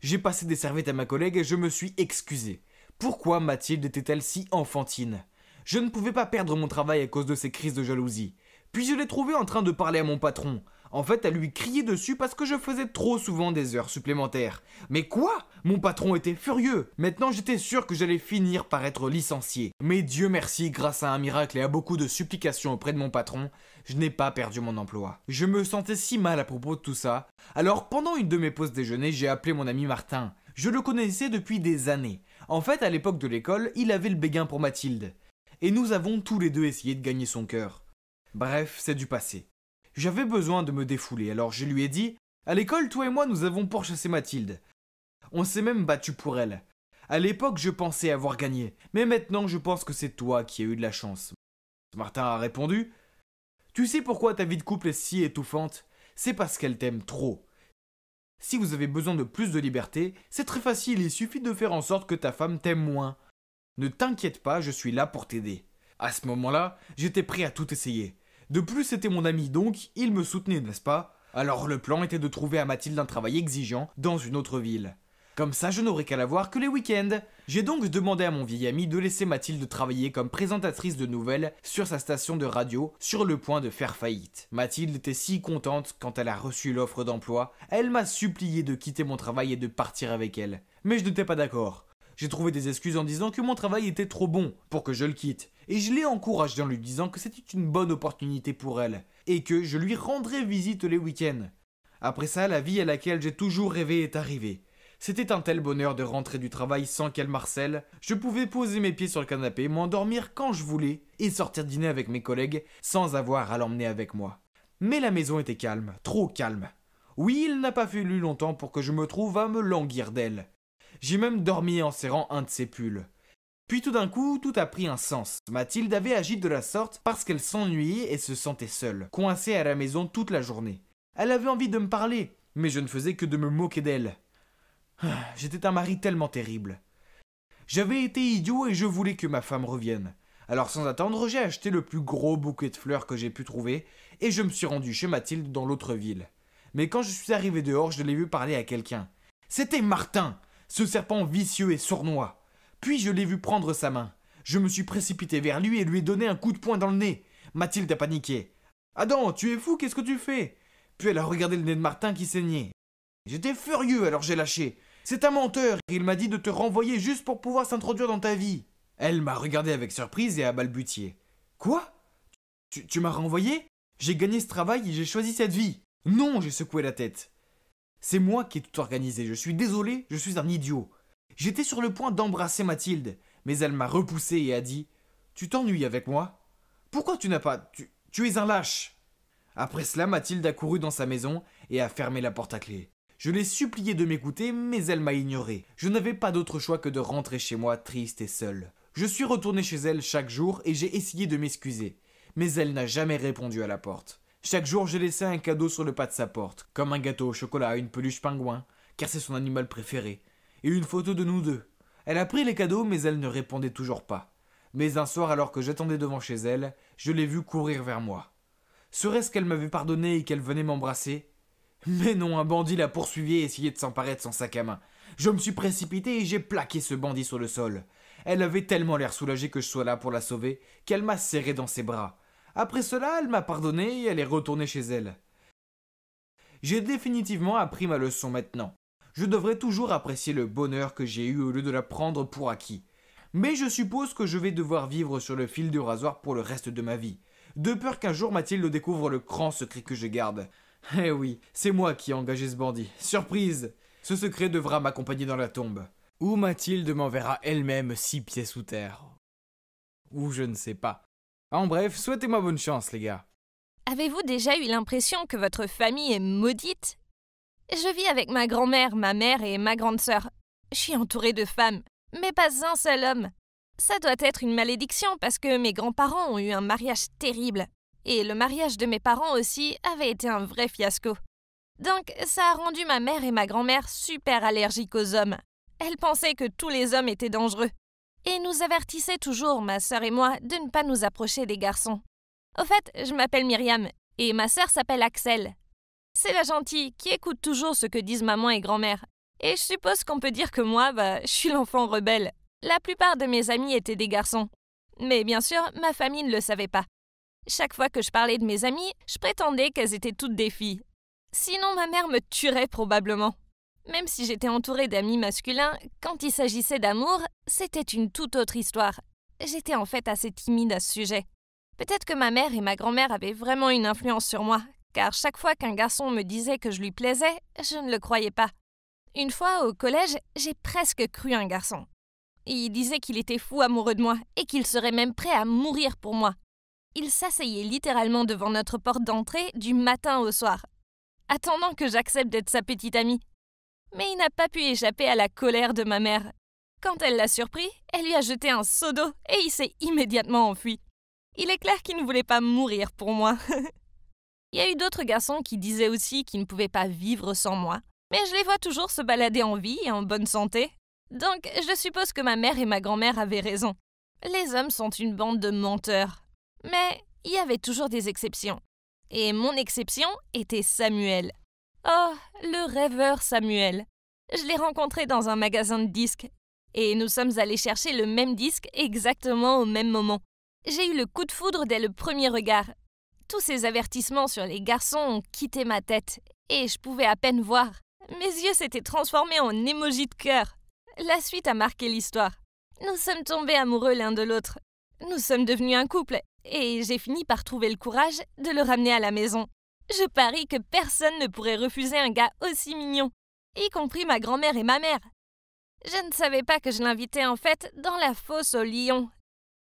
J'ai passé des serviettes à ma collègue et je me suis excusé. Pourquoi Mathilde était-elle si enfantine? Je ne pouvais pas perdre mon travail à cause de ces crises de jalousie. Puis je l'ai trouvée en train de parler à mon patron. En fait, elle lui criait dessus parce que je faisais trop souvent des heures supplémentaires. Mais quoi? Mon patron était furieux. Maintenant, j'étais sûr que j'allais finir par être licencié. Mais Dieu merci, grâce à un miracle et à beaucoup de supplications auprès de mon patron, je n'ai pas perdu mon emploi. Je me sentais si mal à propos de tout ça. Alors, pendant une de mes pauses déjeuner, j'ai appelé mon ami Martin. Je le connaissais depuis des années. En fait, à l'époque de l'école, il avait le béguin pour Mathilde. Et nous avons tous les deux essayé de gagner son cœur. Bref, c'est du passé. J'avais besoin de me défouler, alors je lui ai dit « À l'école, toi et moi, nous avons pourchassé Mathilde. On s'est même battu pour elle. À l'époque, je pensais avoir gagné, mais maintenant, je pense que c'est toi qui as eu de la chance. » Martin a répondu « Tu sais pourquoi ta vie de couple est si étouffante? C'est parce qu'elle t'aime trop. Si vous avez besoin de plus de liberté, c'est très facile, il suffit de faire en sorte que ta femme t'aime moins. Ne t'inquiète pas, je suis là pour t'aider. » À ce moment-là, j'étais prêt à tout essayer. De plus, c'était mon ami, donc il me soutenait, n'est-ce pas? Alors le plan était de trouver à Mathilde un travail exigeant dans une autre ville. Comme ça, je n'aurais qu'à la voir que les week-ends. J'ai donc demandé à mon vieil ami de laisser Mathilde travailler comme présentatrice de nouvelles sur sa station de radio, sur le point de faire faillite. Mathilde était si contente quand elle a reçu l'offre d'emploi, elle m'a supplié de quitter mon travail et de partir avec elle. Mais je n'étais pas d'accord. J'ai trouvé des excuses en disant que mon travail était trop bon pour que je le quitte. Et je l'ai encouragé en lui disant que c'était une bonne opportunité pour elle, et que je lui rendrais visite les week-ends. Après ça, la vie à laquelle j'ai toujours rêvé est arrivée. C'était un tel bonheur de rentrer du travail sans qu'elle m'harcèle. Je pouvais poser mes pieds sur le canapé, m'endormir quand je voulais, et sortir dîner avec mes collègues sans avoir à l'emmener avec moi. Mais la maison était calme, trop calme. Oui, il n'a pas fallu longtemps pour que je me trouve à me languir d'elle. J'ai même dormi en serrant un de ses pulls. Puis tout d'un coup, tout a pris un sens. Mathilde avait agi de la sorte parce qu'elle s'ennuyait et se sentait seule, coincée à la maison toute la journée. Elle avait envie de me parler, mais je ne faisais que de me moquer d'elle. J'étais un mari tellement terrible. J'avais été idiot et je voulais que ma femme revienne. Alors sans attendre, j'ai acheté le plus gros bouquet de fleurs que j'ai pu trouver et je me suis rendu chez Mathilde dans l'autre ville. Mais quand je suis arrivé dehors, je l'ai vu parler à quelqu'un. C'était Martin, ce serpent vicieux et sournois. Puis je l'ai vu prendre sa main. Je me suis précipité vers lui et lui ai donné un coup de poing dans le nez. Mathilde a paniqué. « Adam, tu es fou, qu'est-ce que tu fais ?» Puis elle a regardé le nez de Martin qui saignait. J'étais furieux, alors j'ai lâché. « C'est un menteur, il m'a dit de te renvoyer juste pour pouvoir s'introduire dans ta vie. » Elle m'a regardé avec surprise et a balbutié. « Quoi? Tu m'as renvoyé? J'ai gagné ce travail et j'ai choisi cette vie. » Non, j'ai secoué la tête. C'est moi qui ai tout organisé, je suis désolé, je suis un idiot. J'étais sur le point d'embrasser Mathilde, mais elle m'a repoussé et a dit « Tu t'ennuies avec moi? Pourquoi tu n'as pas... Tu es un lâche !» Après cela, Mathilde a couru dans sa maison et a fermé la porte à clé. Je l'ai supplié de m'écouter, mais elle m'a ignoré. Je n'avais pas d'autre choix que de rentrer chez moi triste et seul. Je suis retourné chez elle chaque jour et j'ai essayé de m'excuser. Mais elle n'a jamais répondu à la porte. Chaque jour, j'ai laissé un cadeau sur le pas de sa porte, comme un gâteau au chocolat, une peluche pingouin, car c'est son animal préféré, et une photo de nous deux. Elle a pris les cadeaux, mais elle ne répondait toujours pas. Mais un soir, alors que j'attendais devant chez elle, je l'ai vue courir vers moi. Serait-ce qu'elle m'avait pardonné et qu'elle venait m'embrasser? Mais non, un bandit l'a poursuivie et essayait de s'emparer de son sac à main. Je me suis précipité et j'ai plaqué ce bandit sur le sol. Elle avait tellement l'air soulagée que je sois là pour la sauver, qu'elle m'a serré dans ses bras. Après cela, elle m'a pardonné et elle est retournée chez elle. J'ai définitivement appris ma leçon maintenant. Je devrais toujours apprécier le bonheur que j'ai eu au lieu de la prendre pour acquis. Mais je suppose que je vais devoir vivre sur le fil du rasoir pour le reste de ma vie, de peur qu'un jour Mathilde découvre le grand secret que je garde. Eh oui, c'est moi qui ai engagé ce bandit. Surprise! Ce secret devra m'accompagner dans la tombe. Ou Mathilde m'enverra elle-même 6 pieds sous terre. Ou je ne sais pas. En bref, souhaitez-moi bonne chance, les gars. Avez-vous déjà eu l'impression que votre famille est maudite? Je vis avec ma grand-mère, ma mère et ma grande sœur. Je suis entourée de femmes, mais pas un seul homme. Ça doit être une malédiction parce que mes grands-parents ont eu un mariage terrible. Et le mariage de mes parents aussi avait été un vrai fiasco. Donc ça a rendu ma mère et ma grand-mère super allergiques aux hommes. Elles pensaient que tous les hommes étaient dangereux. Et nous avertissaient toujours, ma sœur et moi, de ne pas nous approcher des garçons. Au fait, je m'appelle Myriam et ma sœur s'appelle Axel. C'est la gentille qui écoute toujours ce que disent maman et grand-mère. Et je suppose qu'on peut dire que moi, je suis l'enfant rebelle. La plupart de mes amis étaient des garçons. Mais bien sûr, ma famille ne le savait pas. Chaque fois que je parlais de mes amies, je prétendais qu'elles étaient toutes des filles. Sinon, ma mère me tuerait probablement. Même si j'étais entourée d'amis masculins, quand il s'agissait d'amour, c'était une toute autre histoire. J'étais en fait assez timide à ce sujet. Peut-être que ma mère et ma grand-mère avaient vraiment une influence sur moi, car chaque fois qu'un garçon me disait que je lui plaisais, je ne le croyais pas. Une fois, au collège, j'ai presque cru un garçon. Il disait qu'il était fou amoureux de moi et qu'il serait même prêt à mourir pour moi. Il s'asseyait littéralement devant notre porte d'entrée du matin au soir, attendant que j'accepte d'être sa petite amie. Mais il n'a pas pu échapper à la colère de ma mère. Quand elle l'a surpris, elle lui a jeté un seau d'eau et il s'est immédiatement enfui. Il est clair qu'il ne voulait pas mourir pour moi. Il y a eu d'autres garçons qui disaient aussi qu'ils ne pouvaient pas vivre sans moi, mais je les vois toujours se balader en vie et en bonne santé. Donc, je suppose que ma mère et ma grand-mère avaient raison. Les hommes sont une bande de menteurs. Mais il y avait toujours des exceptions. Et mon exception était Samuel. Oh, le rêveur Samuel. Je l'ai rencontré dans un magasin de disques. Et nous sommes allés chercher le même disque exactement au même moment. J'ai eu le coup de foudre dès le premier regard. Tous ces avertissements sur les garçons ont quitté ma tête. Et je pouvais à peine voir. Mes yeux s'étaient transformés en émojis de cœur. La suite a marqué l'histoire. Nous sommes tombés amoureux l'un de l'autre. Nous sommes devenus un couple. Et j'ai fini par trouver le courage de le ramener à la maison. Je parie que personne ne pourrait refuser un gars aussi mignon, y compris ma grand-mère et ma mère. Je ne savais pas que je l'invitais en fait dans la fosse au lion.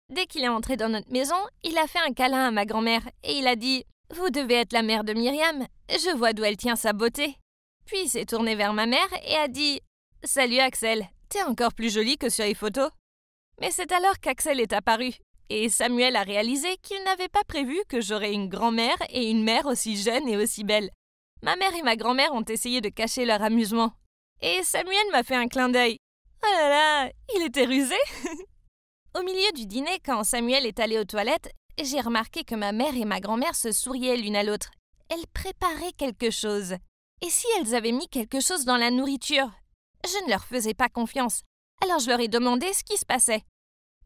Dès qu'il est entré dans notre maison, il a fait un câlin à ma grand-mère et il a dit « Vous devez être la mère de Myriam, je vois d'où elle tient sa beauté. » Puis il s'est tourné vers ma mère et a dit « Salut Axel, t'es encore plus jolie que sur les photos. » Mais c'est alors qu'Axel est apparu. Et Samuel a réalisé qu'il n'avait pas prévu que j'aurais une grand-mère et une mère aussi jeunes et aussi belles. Ma mère et ma grand-mère ont essayé de cacher leur amusement. Et Samuel m'a fait un clin d'œil. Oh là là, il était rusé. Au milieu du dîner, quand Samuel est allé aux toilettes, j'ai remarqué que ma mère et ma grand-mère se souriaient l'une à l'autre. Elles préparaient quelque chose. Et si elles avaient mis quelque chose dans la nourriture? Je ne leur faisais pas confiance. Alors je leur ai demandé ce qui se passait.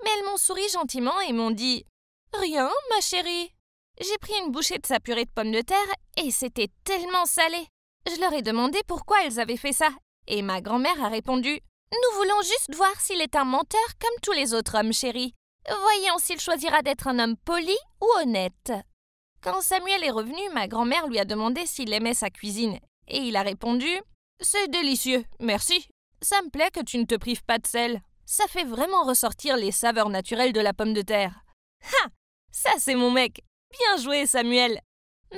Mais elles m'ont souri gentiment et m'ont dit « Rien, ma chérie ». J'ai pris une bouchée de sa purée de pommes de terre et c'était tellement salé. Je leur ai demandé pourquoi elles avaient fait ça. Et ma grand-mère a répondu « Nous voulons juste voir s'il est un menteur comme tous les autres hommes, chérie. Voyons s'il choisira d'être un homme poli ou honnête. » Quand Samuel est revenu, ma grand-mère lui a demandé s'il aimait sa cuisine. Et il a répondu « C'est délicieux, merci. Ça me plaît que tu ne te prives pas de sel. Ça fait vraiment ressortir les saveurs naturelles de la pomme de terre. » Ha! Ça c'est mon mec. Bien joué, Samuel.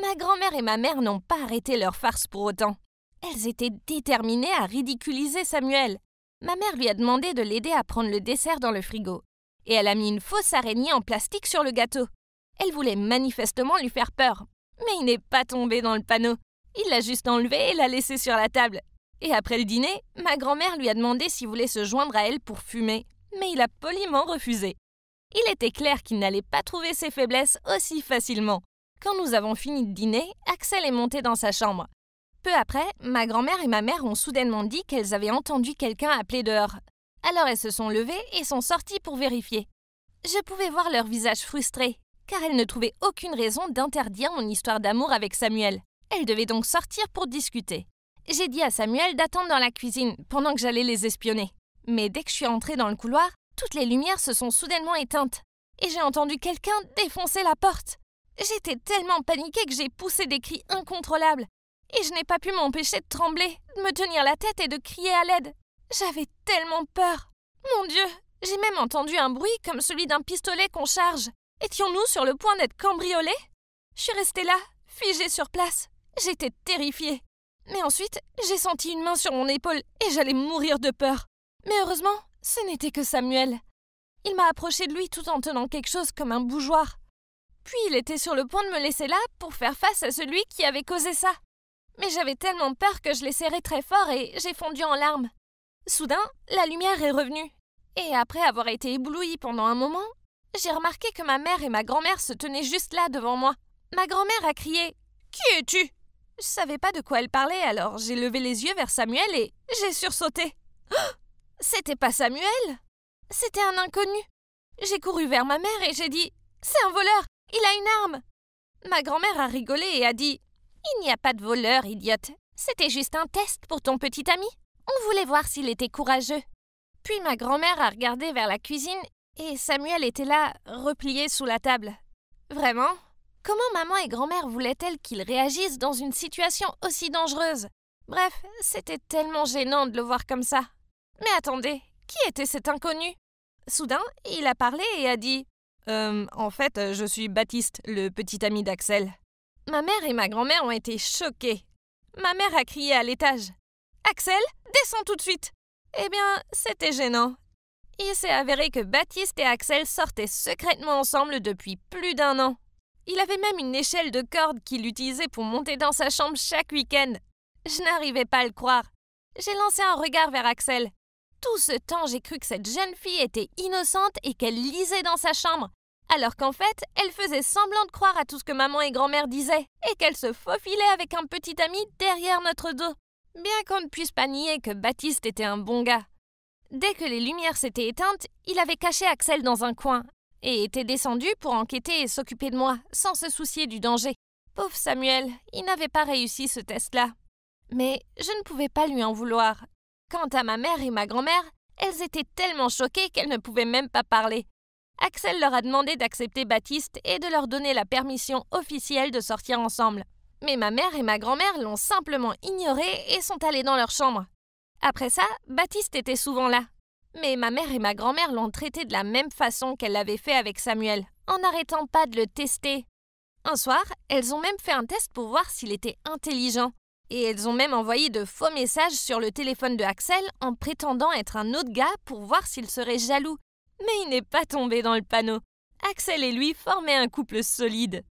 Ma grand-mère et ma mère n'ont pas arrêté leur farce pour autant. Elles étaient déterminées à ridiculiser Samuel. Ma mère lui a demandé de l'aider à prendre le dessert dans le frigo. Et elle a mis une fausse araignée en plastique sur le gâteau. Elle voulait manifestement lui faire peur. Mais il n'est pas tombé dans le panneau. Il l'a juste enlevé et l'a laissé sur la table. Et après le dîner, ma grand-mère lui a demandé s'il voulait se joindre à elle pour fumer. Mais il a poliment refusé. Il était clair qu'il n'allait pas trouver ses faiblesses aussi facilement. Quand nous avons fini de dîner, Axel est monté dans sa chambre. Peu après, ma grand-mère et ma mère ont soudainement dit qu'elles avaient entendu quelqu'un appeler dehors. Alors elles se sont levées et sont sorties pour vérifier. Je pouvais voir leur visage frustré, car elles ne trouvaient aucune raison d'interdire mon histoire d'amour avec Samuel. Elles devaient donc sortir pour discuter. J'ai dit à Samuel d'attendre dans la cuisine pendant que j'allais les espionner. Mais dès que je suis entrée dans le couloir, toutes les lumières se sont soudainement éteintes. Et j'ai entendu quelqu'un défoncer la porte. J'étais tellement paniquée que j'ai poussé des cris incontrôlables. Et je n'ai pas pu m'empêcher de trembler, de me tenir la tête et de crier à l'aide. J'avais tellement peur. Mon Dieu, j'ai même entendu un bruit comme celui d'un pistolet qu'on charge. Étions-nous sur le point d'être cambriolés? Je suis restée là, figée sur place. J'étais terrifiée. Mais ensuite, j'ai senti une main sur mon épaule et j'allais mourir de peur. Mais heureusement, ce n'était que Samuel. Il m'a approché de lui tout en tenant quelque chose comme un bougeoir. Puis il était sur le point de me laisser là pour faire face à celui qui avait causé ça. Mais j'avais tellement peur que je l'ai serré très fort et j'ai fondu en larmes. Soudain, la lumière est revenue. Et après avoir été éblouie pendant un moment, j'ai remarqué que ma mère et ma grand-mère se tenaient juste là devant moi. Ma grand-mère a crié « Qui es-tu » Je savais pas de quoi elle parlait, alors j'ai levé les yeux vers Samuel et j'ai sursauté. Oh, c'était pas Samuel, c'était un inconnu. J'ai couru vers ma mère et j'ai dit « C'est un voleur, il a une arme !» Ma grand-mère a rigolé et a dit « Il n'y a pas de voleur, idiote. C'était juste un test pour ton petit ami. On voulait voir s'il était courageux. » Puis ma grand-mère a regardé vers la cuisine et Samuel était là, replié sous la table. Vraiment ? Comment maman et grand-mère voulaient-elles qu'il réagisse dans une situation aussi dangereuse ? Bref, c'était tellement gênant de le voir comme ça. Mais attendez, qui était cet inconnu ? Soudain, il a parlé et a dit « En fait, je suis Baptiste, le petit ami d'Axel. » Ma mère et ma grand-mère ont été choquées. Ma mère a crié à l'étage « Axel, descends tout de suite !» Eh bien, c'était gênant. Il s'est avéré que Baptiste et Axel sortaient secrètement ensemble depuis plus d'1 an. Il avait même une échelle de corde qu'il utilisait pour monter dans sa chambre chaque week-end. Je n'arrivais pas à le croire. J'ai lancé un regard vers Axel. Tout ce temps, j'ai cru que cette jeune fille était innocente et qu'elle lisait dans sa chambre, alors qu'en fait, elle faisait semblant de croire à tout ce que maman et grand-mère disaient, et qu'elle se faufilait avec un petit ami derrière notre dos. Bien qu'on ne puisse pas nier que Baptiste était un bon gars. Dès que les lumières s'étaient éteintes, il avait caché Axel dans un coin, et était descendu pour enquêter et s'occuper de moi, sans se soucier du danger. Pauvre Samuel, il n'avait pas réussi ce test-là. Mais je ne pouvais pas lui en vouloir. Quant à ma mère et ma grand-mère, elles étaient tellement choquées qu'elles ne pouvaient même pas parler. Axel leur a demandé d'accepter Baptiste et de leur donner la permission officielle de sortir ensemble. Mais ma mère et ma grand-mère l'ont simplement ignoré et sont allées dans leur chambre. Après ça, Baptiste était souvent là. Mais ma mère et ma grand-mère l'ont traité de la même façon qu'elle l'avait fait avec Samuel, en n'arrêtant pas de le tester. Un soir, elles ont même fait un test pour voir s'il était intelligent. Et elles ont même envoyé de faux messages sur le téléphone de Axel en prétendant être un autre gars pour voir s'il serait jaloux. Mais il n'est pas tombé dans le panneau. Axel et lui formaient un couple solide.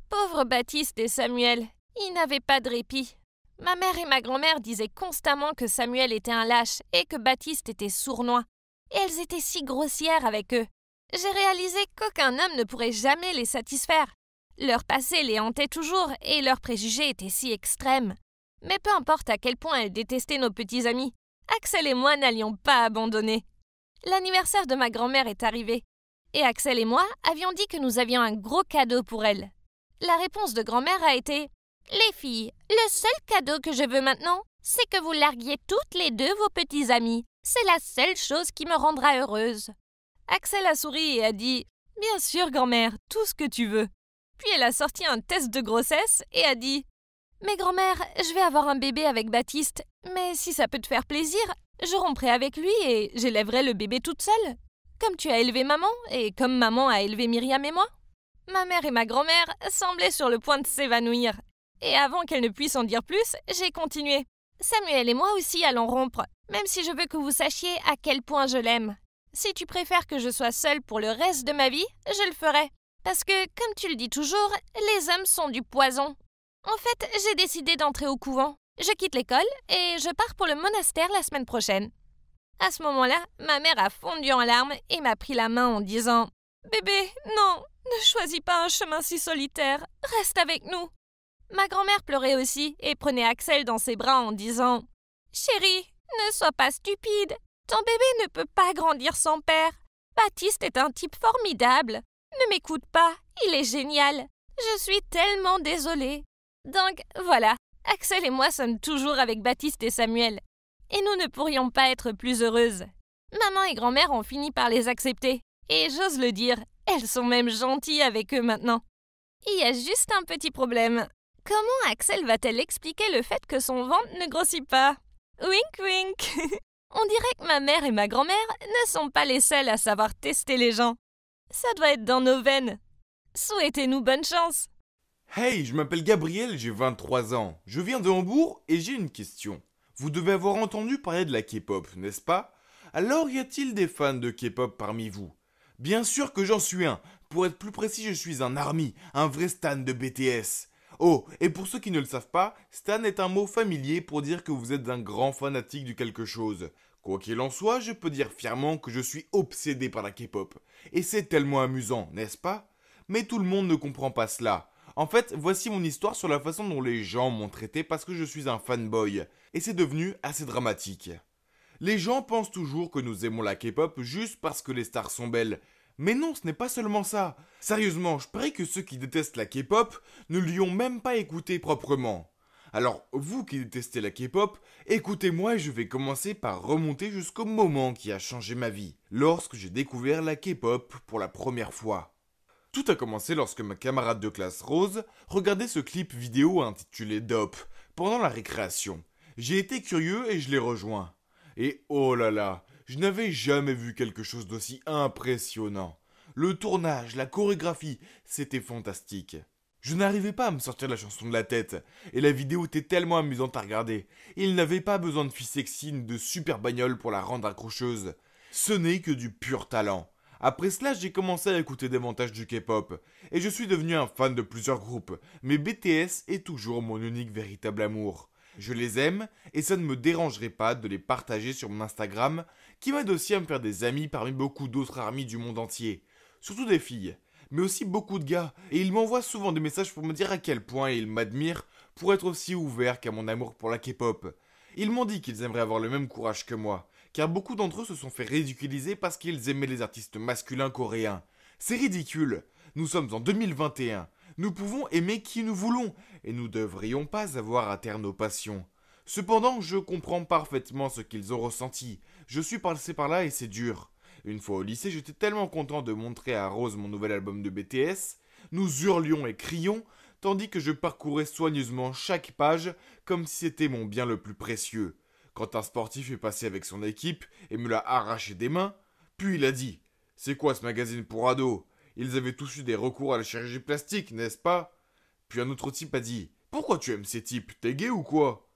Pauvres Baptiste et Samuel, ils n'avaient pas de répit. Ma mère et ma grand-mère disaient constamment que Samuel était un lâche et que Baptiste était sournois. Et elles étaient si grossières avec eux. J'ai réalisé qu'aucun homme ne pourrait jamais les satisfaire. Leur passé les hantait toujours et leurs préjugés étaient si extrêmes. Mais peu importe à quel point elles détestaient nos petits amis, Axel et moi n'allions pas abandonner. L'anniversaire de ma grand-mère est arrivé. Et Axel et moi avions dit que nous avions un gros cadeau pour elle. La réponse de grand-mère a été « Les filles, le seul cadeau que je veux maintenant, c'est que vous larguiez toutes les deux vos petits amis. C'est la seule chose qui me rendra heureuse. » Axel a souri et a dit « Bien sûr, grand-mère, tout ce que tu veux. » Puis elle a sorti un test de grossesse et a dit « Mais grand-mère, je vais avoir un bébé avec Baptiste, mais si ça peut te faire plaisir, je romprai avec lui et j'élèverai le bébé toute seule. Comme tu as élevé maman et comme maman a élevé Myriam et moi. » Ma mère et ma grand-mère semblaient sur le point de s'évanouir. Et avant qu'elles ne puissent en dire plus, j'ai continué. « Samuel et moi aussi allons rompre, même si je veux que vous sachiez à quel point je l'aime. Si tu préfères que je sois seule pour le reste de ma vie, je le ferai. Parce que, comme tu le dis toujours, les hommes sont du poison. En fait, j'ai décidé d'entrer au couvent. Je quitte l'école et je pars pour le monastère la semaine prochaine. » À ce moment-là, ma mère a fondu en larmes et m'a pris la main en disant « Bébé, non, ne choisis pas un chemin si solitaire, reste avec nous. » Ma grand-mère pleurait aussi et prenait Axel dans ses bras en disant « Chérie, ne sois pas stupide. Ton bébé ne peut pas grandir sans père. Baptiste est un type formidable. Ne m'écoute pas, il est génial. Je suis tellement désolée. » Donc voilà, Axel et moi sommes toujours avec Baptiste et Samuel. Et nous ne pourrions pas être plus heureuses. Maman et grand-mère ont fini par les accepter. Et j'ose le dire, elles sont même gentilles avec eux maintenant. Il y a juste un petit problème. Comment Axel va-t-elle expliquer le fait que son ventre ne grossit pas? Wink wink. On dirait que ma mère et ma grand-mère ne sont pas les seules à savoir tester les gens. Ça doit être dans nos veines. Souhaitez-nous bonne chance. Hey, je m'appelle Gabriel, j'ai 23 ans. Je viens de Hambourg et j'ai une question. Vous devez avoir entendu parler de la K-pop, n'est-ce pas? Alors y a-t-il des fans de K-pop parmi vous? Bien sûr que j'en suis un. Pour être plus précis, je suis un ARMY, un vrai stan de BTS. Oh, et pour ceux qui ne le savent pas, stan est un mot familier pour dire que vous êtes un grand fanatique de quelque chose. Quoi qu'il en soit, je peux dire fièrement que je suis obsédé par la K-pop. Et c'est tellement amusant, n'est-ce pas? Mais tout le monde ne comprend pas cela. En fait, voici mon histoire sur la façon dont les gens m'ont traité parce que je suis un fanboy. Et c'est devenu assez dramatique. Les gens pensent toujours que nous aimons la K-pop juste parce que les stars sont belles. Mais non, ce n'est pas seulement ça. Sérieusement, je parie que ceux qui détestent la K-pop ne l'y ont même pas écouté proprement. Alors, vous qui détestez la K-pop, écoutez-moi et je vais commencer par remonter jusqu'au moment qui a changé ma vie, lorsque j'ai découvert la K-pop pour la première fois. Tout a commencé lorsque ma camarade de classe Rose regardait ce clip vidéo intitulé Dope pendant la récréation. J'ai été curieux et je l'ai rejoint. Et oh là là, je n'avais jamais vu quelque chose d'aussi impressionnant. Le tournage, la chorégraphie, c'était fantastique. Je n'arrivais pas à me sortir la chanson de la tête, et la vidéo était tellement amusante à regarder. Il n'avait pas besoin de filles sexy ni de super bagnoles pour la rendre accrocheuse. Ce n'est que du pur talent. Après cela, j'ai commencé à écouter davantage du K-pop, et je suis devenu un fan de plusieurs groupes, mais BTS est toujours mon unique véritable amour. Je les aime, et ça ne me dérangerait pas de les partager sur mon Instagram, qui m'aide aussi à me faire des amis parmi beaucoup d'autres amis du monde entier. Surtout des filles, mais aussi beaucoup de gars, et ils m'envoient souvent des messages pour me dire à quel point ils m'admirent pour être aussi ouverts qu'à mon amour pour la K-pop. Ils m'ont dit qu'ils aimeraient avoir le même courage que moi, car beaucoup d'entre eux se sont fait ridiculiser parce qu'ils aimaient les artistes masculins coréens. C'est ridicule. Nous sommes en 2021. Nous pouvons aimer qui nous voulons, et nous ne devrions pas avoir à taire nos passions. Cependant, je comprends parfaitement ce qu'ils ont ressenti. Je suis passé par là et c'est dur. Une fois au lycée, j'étais tellement content de montrer à Rose mon nouvel album de BTS. Nous hurlions et crions, tandis que je parcourais soigneusement chaque page comme si c'était mon bien le plus précieux. Quand un sportif est passé avec son équipe et me l'a arraché des mains, puis il a dit « C'est quoi ce magazine pour ados ? Ils avaient tous eu des recours à la chirurgie plastique, n'est-ce pas ?» Puis un autre type a dit « Pourquoi tu aimes ces types ? T'es gay ou quoi ?»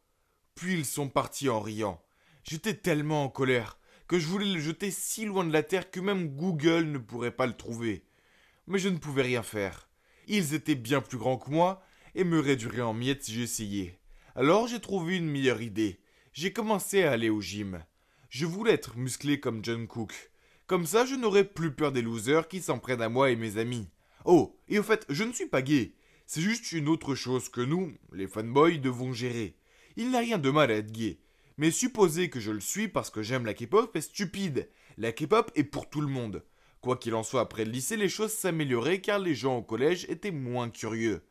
Puis ils sont partis en riant. J'étais tellement en colère que je voulais le jeter si loin de la terre que même Google ne pourrait pas le trouver. Mais je ne pouvais rien faire. Ils étaient bien plus grands que moi et me réduiraient en miettes si j'essayais. Alors j'ai trouvé une meilleure idée. J'ai commencé à aller au gym. Je voulais être musclé comme John Cook. Comme ça, je n'aurais plus peur des losers qui s'en prennent à moi et mes amis. Oh, et au fait, je ne suis pas gay. C'est juste une autre chose que nous, les fanboys, devons gérer. Il n'y a rien de mal à être gay. Mais supposer que je le suis parce que j'aime la K-pop est stupide. La K-pop est pour tout le monde. Quoi qu'il en soit, après le lycée, les choses s'amélioraient car les gens au collège étaient moins curieux.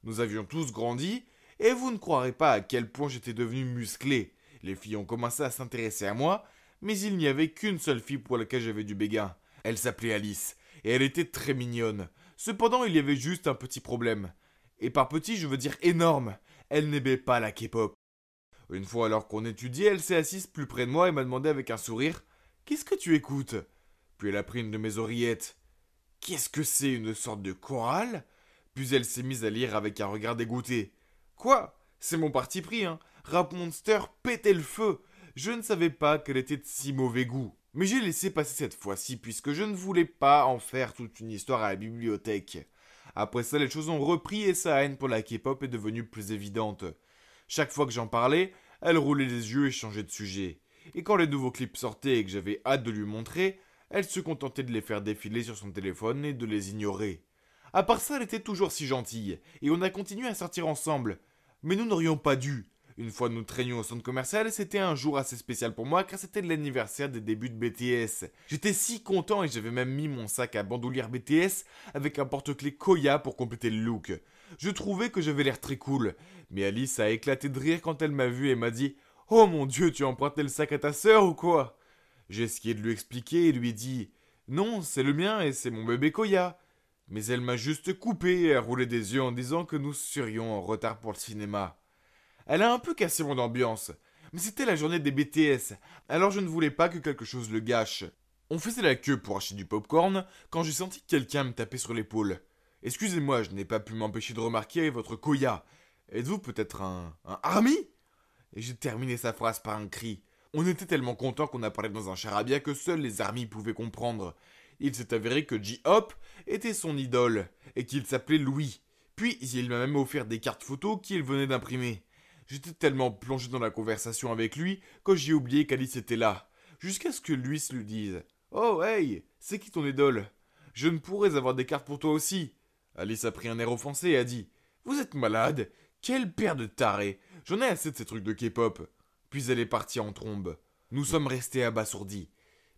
Nous avions tous grandi, et vous ne croirez pas à quel point j'étais devenu musclé. Les filles ont commencé à s'intéresser à moi, mais il n'y avait qu'une seule fille pour laquelle j'avais du béguin. Elle s'appelait Alice, et elle était très mignonne. Cependant, il y avait juste un petit problème. Et par petit, je veux dire énorme. Elle n'aimait pas la K-pop. Une fois alors qu'on étudiait, elle s'est assise plus près de moi et m'a demandé avec un sourire « Qu'est-ce que tu écoutes ?» Puis elle a pris une de mes oreillettes. « Qu'est-ce que c'est, une sorte de chorale ?» Puis elle s'est mise à lire avec un regard dégoûté. « Quoi ? C'est mon parti pris, hein. Rap Monster pétait le feu. Je ne savais pas qu'elle était de si mauvais goût. Mais j'ai laissé passer cette fois-ci puisque je ne voulais pas en faire toute une histoire à la bibliothèque. Après ça, les choses ont repris et sa haine pour la K-pop est devenue plus évidente. Chaque fois que j'en parlais, elle roulait les yeux et changeait de sujet. Et quand les nouveaux clips sortaient et que j'avais hâte de lui montrer, elle se contentait de les faire défiler sur son téléphone et de les ignorer. À part ça, elle était toujours si gentille, et on a continué à sortir ensemble. Mais nous n'aurions pas dû. Une fois nous traînions au centre commercial et c'était un jour assez spécial pour moi car c'était l'anniversaire des débuts de BTS. J'étais si content et j'avais même mis mon sac à bandoulière BTS avec un porte-clés Koya pour compléter le look. Je trouvais que j'avais l'air très cool, mais Alice a éclaté de rire quand elle m'a vu et m'a dit « Oh mon Dieu, tu as emprunté le sac à ta sœur ou quoi ?» J'ai essayé de lui expliquer et lui dit « Non, c'est le mien et c'est mon bébé Koya. » Mais elle m'a juste coupé et a roulé des yeux en disant que nous serions en retard pour le cinéma. Elle a un peu cassé mon ambiance, mais c'était la journée des BTS, alors je ne voulais pas que quelque chose le gâche. On faisait la queue pour acheter du popcorn quand j'ai senti quelqu'un me taper sur l'épaule. Excusez-moi, je n'ai pas pu m'empêcher de remarquer votre Koya. Êtes-vous peut-être un Army ? Et j'ai terminé sa phrase par un cri. On était tellement contents qu'on a parlé dans un charabia que seuls les Army pouvaient comprendre. Il s'est avéré que J-Hope était son idole, et qu'il s'appelait Louis. Puis il m'a même offert des cartes photos qu'il venait d'imprimer. J'étais tellement plongé dans la conversation avec lui que j'ai oublié qu'Alice était là. jusqu'à ce que Luis lui dise « Oh, hey, c'est qui ton idole? Je ne pourrais avoir des cartes pour toi aussi. » Alice a pris un air offensé et a dit « Vous êtes malade? Quelle paire de tarés! J'en ai assez de ces trucs de K-pop. » Puis elle est partie en trombe. Nous sommes restés abasourdis.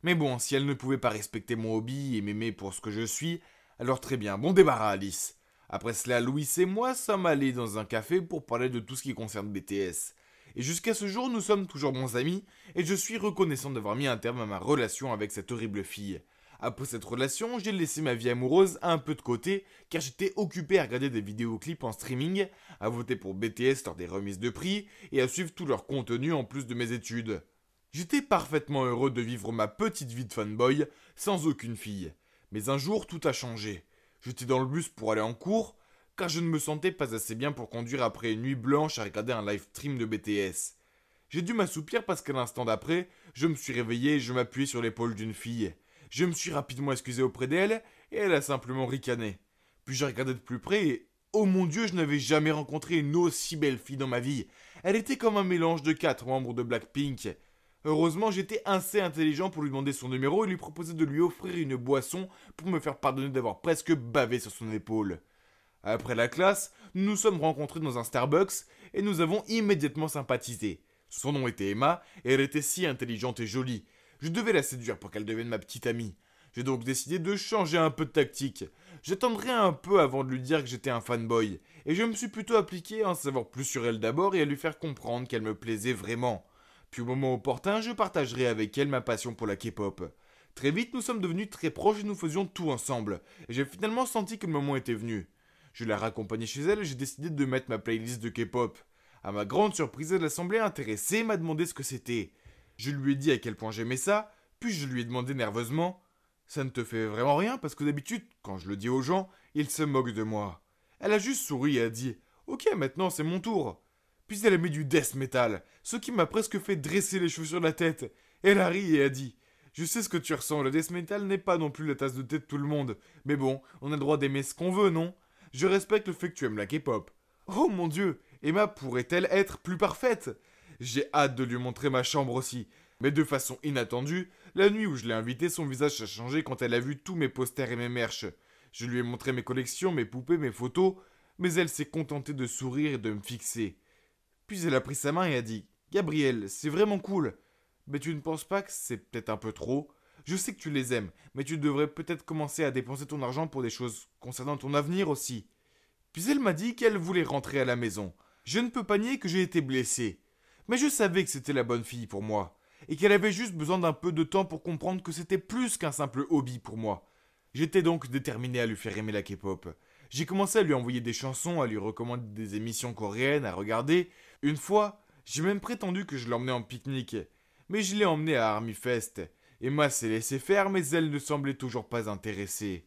Mais bon, si elle ne pouvait pas respecter mon hobby et m'aimer pour ce que je suis, alors très bien, bon débarras Alice. Après cela, Louis et moi sommes allés dans un café pour parler de tout ce qui concerne BTS. Et jusqu'à ce jour, nous sommes toujours bons amis, et je suis reconnaissant d'avoir mis un terme à ma relation avec cette horrible fille. Après cette relation, j'ai laissé ma vie amoureuse un peu de côté, car j'étais occupé à regarder des vidéoclips en streaming, à voter pour BTS lors des remises de prix, et à suivre tout leur contenu en plus de mes études. J'étais parfaitement heureux de vivre ma petite vie de fanboy, sans aucune fille. Mais un jour, tout a changé. J'étais dans le bus pour aller en cours, car je ne me sentais pas assez bien pour conduire après une nuit blanche à regarder un live stream de BTS. J'ai dû m'assoupir parce qu'à l'instant d'après, je me suis réveillé et je m'appuyais sur l'épaule d'une fille. Je me suis rapidement excusé auprès d'elle, et elle a simplement ricané. Puis j'ai regardé de plus près et, oh mon Dieu, je n'avais jamais rencontré une aussi belle fille dans ma vie. Elle était comme un mélange de 4 membres de Blackpink. Heureusement, j'étais assez intelligent pour lui demander son numéro et lui proposer de lui offrir une boisson pour me faire pardonner d'avoir presque bavé sur son épaule. Après la classe, nous nous sommes rencontrés dans un Starbucks et nous avons immédiatement sympathisé. Son nom était Emma et elle était si intelligente et jolie. Je devais la séduire pour qu'elle devienne ma petite amie. J'ai donc décidé de changer un peu de tactique. J'attendrai un peu avant de lui dire que j'étais un fanboy, et je me suis plutôt appliqué à en savoir plus sur elle d'abord et à lui faire comprendre qu'elle me plaisait vraiment. Puis au moment opportun, je partagerai avec elle ma passion pour la K-pop. Très vite, nous sommes devenus très proches et nous faisions tout ensemble, et j'ai finalement senti que le moment était venu. Je l'ai raccompagnée chez elle et j'ai décidé de mettre ma playlist de K-pop. À ma grande surprise, elle a semblé intéressée et m'a demandé ce que c'était. Je lui ai dit à quel point j'aimais ça, puis je lui ai demandé nerveusement « Ça ne te fait vraiment rien parce que d'habitude, quand je le dis aux gens, ils se moquent de moi. » Elle a juste souri et a dit « Ok, maintenant c'est mon tour. » Puis elle a mis du death metal, ce qui m'a presque fait dresser les cheveux sur la tête. Elle a ri et a dit « Je sais ce que tu ressens, le death metal n'est pas non plus la tasse de thé de tout le monde. Mais bon, on a le droit d'aimer ce qu'on veut, non? Je respecte le fait que tu aimes la K-pop. » Oh mon Dieu, Emma pourrait-elle être plus parfaite? J'ai hâte de lui montrer ma chambre aussi. Mais de façon inattendue, la nuit où je l'ai invitée, son visage a changé quand elle a vu tous mes posters et mes merch. Je lui ai montré mes collections, mes poupées, mes photos, mais elle s'est contentée de sourire et de me fixer. Puis elle a pris sa main et a dit « Gabriel, c'est vraiment cool. Mais tu ne penses pas que c'est peut-être un peu trop? Je sais que tu les aimes, mais tu devrais peut-être commencer à dépenser ton argent pour des choses concernant ton avenir aussi. » Puis elle m'a dit qu'elle voulait rentrer à la maison. Je ne peux pas nier que j'ai été blessé. Mais je savais que c'était la bonne fille pour moi, et qu'elle avait juste besoin d'un peu de temps pour comprendre que c'était plus qu'un simple hobby pour moi. J'étais donc déterminé à lui faire aimer la K-pop. J'ai commencé à lui envoyer des chansons, à lui recommander des émissions coréennes à regarder. Une fois, j'ai même prétendu que je l'emmenais en pique-nique. Mais je l'ai emmenée à Army Fest. Emma s'est laissée faire, mais elle ne semblait toujours pas intéressée.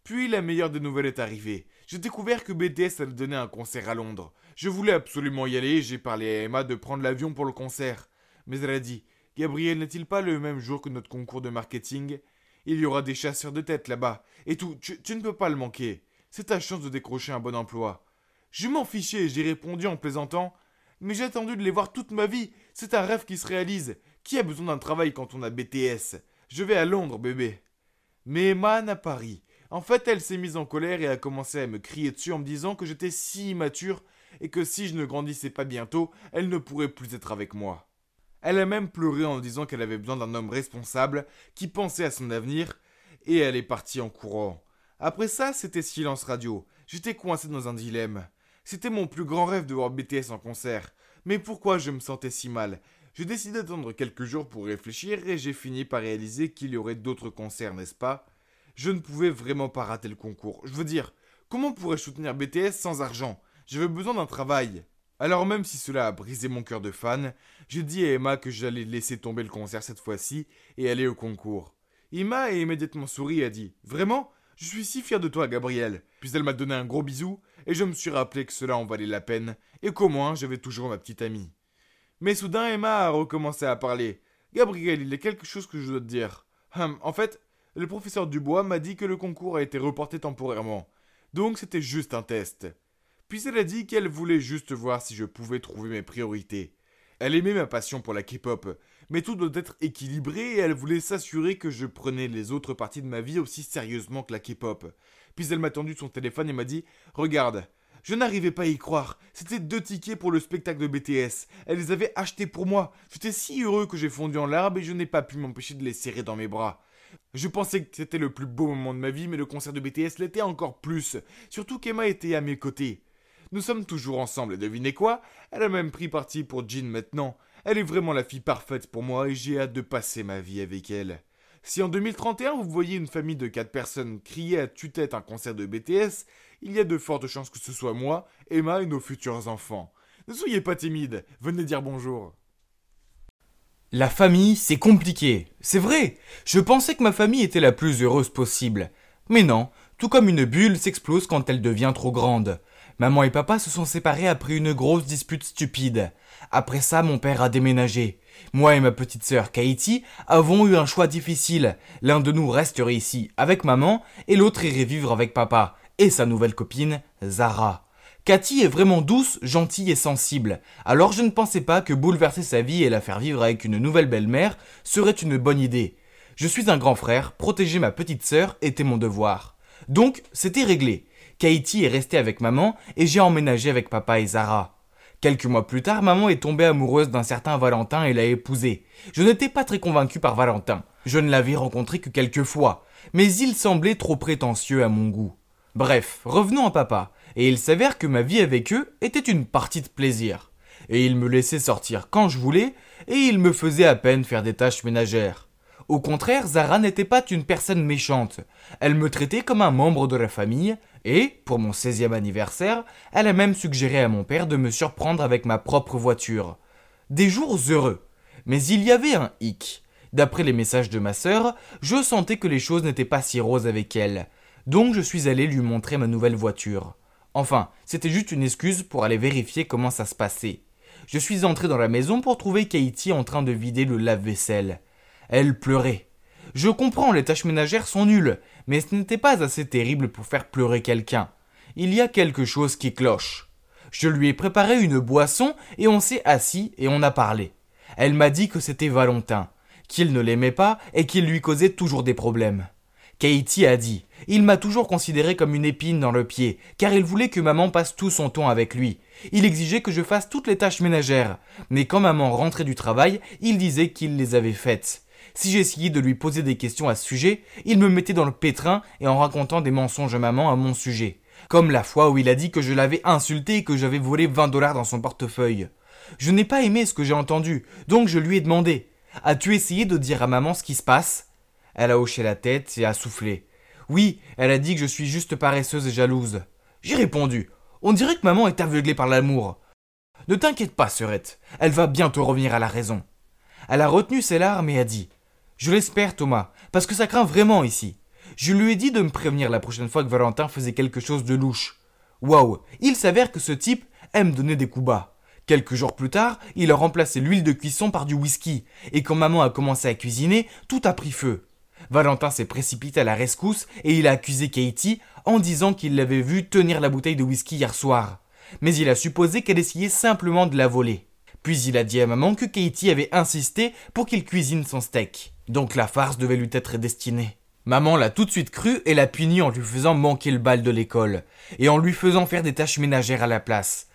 Puis la meilleure des nouvelles est arrivée. J'ai découvert que BTS allait donner un concert à Londres. Je voulais absolument y aller et j'ai parlé à Emma de prendre l'avion pour le concert. Mais elle a dit « Gabriel, n'est-il pas le même jour que notre concours de marketing? Il y aura des chasseurs de tête là-bas. Et tout, tu ne peux pas le manquer. C'est ta chance de décrocher un bon emploi. » Je m'en fichais et j'ai répondu en plaisantant « Mais j'ai attendu de les voir toute ma vie. C'est un rêve qui se réalise. Qui a besoin d'un travail quand on a BTS? Je vais à Londres, bébé. » Mais Emma n'a pas ri. En fait, elle s'est mise en colère et a commencé à me crier dessus en me disant que j'étais si immature et que si je ne grandissais pas bientôt, elle ne pourrait plus être avec moi. Elle a même pleuré en disant qu'elle avait besoin d'un homme responsable qui pensait à son avenir et elle est partie en courant. Après ça, c'était silence radio. J'étais coincé dans un dilemme. C'était mon plus grand rêve de voir BTS en concert. Mais pourquoi je me sentais si mal? J'ai décidé d'attendre quelques jours pour réfléchir et j'ai fini par réaliser qu'il y aurait d'autres concerts, n'est-ce pas? Je ne pouvais vraiment pas rater le concours. Je veux dire, comment pourrais-je soutenir BTS sans argent? J'avais besoin d'un travail. Alors même si cela a brisé mon cœur de fan, j'ai dit à Emma que j'allais laisser tomber le concert cette fois-ci et aller au concours. Emma a immédiatement souri et a dit « Vraiment? Je suis si fier de toi, Gabriel. » Puis elle m'a donné un gros bisou et je me suis rappelé que cela en valait la peine et qu'au moins j'avais toujours ma petite amie. Mais soudain Emma a recommencé à parler. « Gabriel, il y a quelque chose que je dois te dire. En fait... Le professeur Dubois m'a dit que le concours a été reporté temporairement. Donc c'était juste un test. » Puis elle a dit qu'elle voulait juste voir si je pouvais trouver mes priorités. Elle aimait ma passion pour la K-pop, mais tout doit être équilibré et elle voulait s'assurer que je prenais les autres parties de ma vie aussi sérieusement que la K-pop. Puis elle m'a tendu son téléphone et m'a dit « Regarde, je n'arrivais pas à y croire, c'était 2 tickets pour le spectacle de BTS, elle les avait achetés pour moi, j'étais si heureux que j'ai fondu en larmes et je n'ai pas pu m'empêcher de les serrer dans mes bras. Je pensais que c'était le plus beau moment de ma vie, mais le concert de BTS l'était encore plus, surtout qu'Emma était à mes côtés. Nous sommes toujours ensemble et devinez quoi? Elle a même pris parti pour Jin maintenant. Elle est vraiment la fille parfaite pour moi et j'ai hâte de passer ma vie avec elle. Si en 2031 vous voyez une famille de 4 personnes crier à tue-tête un concert de BTS, il y a de fortes chances que ce soit moi, Emma et nos futurs enfants. Ne soyez pas timide, venez dire bonjour. La famille, c'est compliqué. C'est vrai. Je pensais que ma famille était la plus heureuse possible. Mais non, tout comme une bulle s'explose quand elle devient trop grande. Maman et papa se sont séparés après une grosse dispute stupide. Après ça, mon père a déménagé. Moi et ma petite sœur Katie avons eu un choix difficile. L'un de nous resterait ici avec maman et l'autre irait vivre avec papa et sa nouvelle copine, Zara. Cathy est vraiment douce, gentille et sensible. Alors je ne pensais pas que bouleverser sa vie et la faire vivre avec une nouvelle belle-mère serait une bonne idée. Je suis un grand frère, protéger ma petite sœur était mon devoir. Donc, c'était réglé. Katie est restée avec maman et j'ai emménagé avec papa et Zara. Quelques mois plus tard, maman est tombée amoureuse d'un certain Valentin et l'a épousé. Je n'étais pas très convaincu par Valentin. Je ne l'avais rencontré que quelques fois, mais il semblait trop prétentieux à mon goût. Bref, revenons à papa, et il s'avère que ma vie avec eux était une partie de plaisir. Et il me laissait sortir quand je voulais, et il me faisait à peine faire des tâches ménagères. Au contraire, Zara n'était pas une personne méchante. Elle me traitait comme un membre de la famille, et, pour mon 16e anniversaire, elle a même suggéré à mon père de me surprendre avec ma propre voiture. Des jours heureux. Mais il y avait un hic. D'après les messages de ma sœur, je sentais que les choses n'étaient pas si roses avec elle. Donc je suis allé lui montrer ma nouvelle voiture. Enfin, c'était juste une excuse pour aller vérifier comment ça se passait. Je suis entré dans la maison pour trouver Katie en train de vider le lave-vaisselle. Elle pleurait. Je comprends, les tâches ménagères sont nulles, mais ce n'était pas assez terrible pour faire pleurer quelqu'un. Il y a quelque chose qui cloche. Je lui ai préparé une boisson et on s'est assis et on a parlé. Elle m'a dit que c'était Valentin, qu'il ne l'aimait pas et qu'il lui causait toujours des problèmes. Katie a dit « Il m'a toujours considéré comme une épine dans le pied, car il voulait que maman passe tout son temps avec lui. Il exigeait que je fasse toutes les tâches ménagères, mais quand maman rentrait du travail, il disait qu'il les avait faites. Si j'essayais de lui poser des questions à ce sujet, il me mettait dans le pétrin et en racontant des mensonges à maman à mon sujet. Comme la fois où il a dit que je l'avais insulté et que j'avais volé 20 $ dans son portefeuille. Je n'ai pas aimé ce que j'ai entendu, donc je lui ai demandé « As-tu essayé de dire à maman ce qui se passe ?» Elle a hoché la tête et a soufflé. Oui, elle a dit que je suis juste paresseuse et jalouse. J'ai répondu. On dirait que maman est aveuglée par l'amour. Ne t'inquiète pas, sœurette. Elle va bientôt revenir à la raison. Elle a retenu ses larmes et a dit. Je l'espère, Thomas, parce que ça craint vraiment ici. Je lui ai dit de me prévenir la prochaine fois que Valentin faisait quelque chose de louche. Waouh, il s'avère que ce type aime donner des coups bas. Quelques jours plus tard, il a remplacé l'huile de cuisson par du whisky. Et quand maman a commencé à cuisiner, tout a pris feu. Valentin s'est précipité à la rescousse et il a accusé Katie en disant qu'il l'avait vue tenir la bouteille de whisky hier soir. Mais il a supposé qu'elle essayait simplement de la voler. Puis il a dit à maman que Katie avait insisté pour qu'il cuisine son steak. Donc la farce devait lui être destinée. Maman l'a tout de suite cru et l'a puni en lui faisant manquer le bal de l'école et en lui faisant faire des tâches ménagères à la place.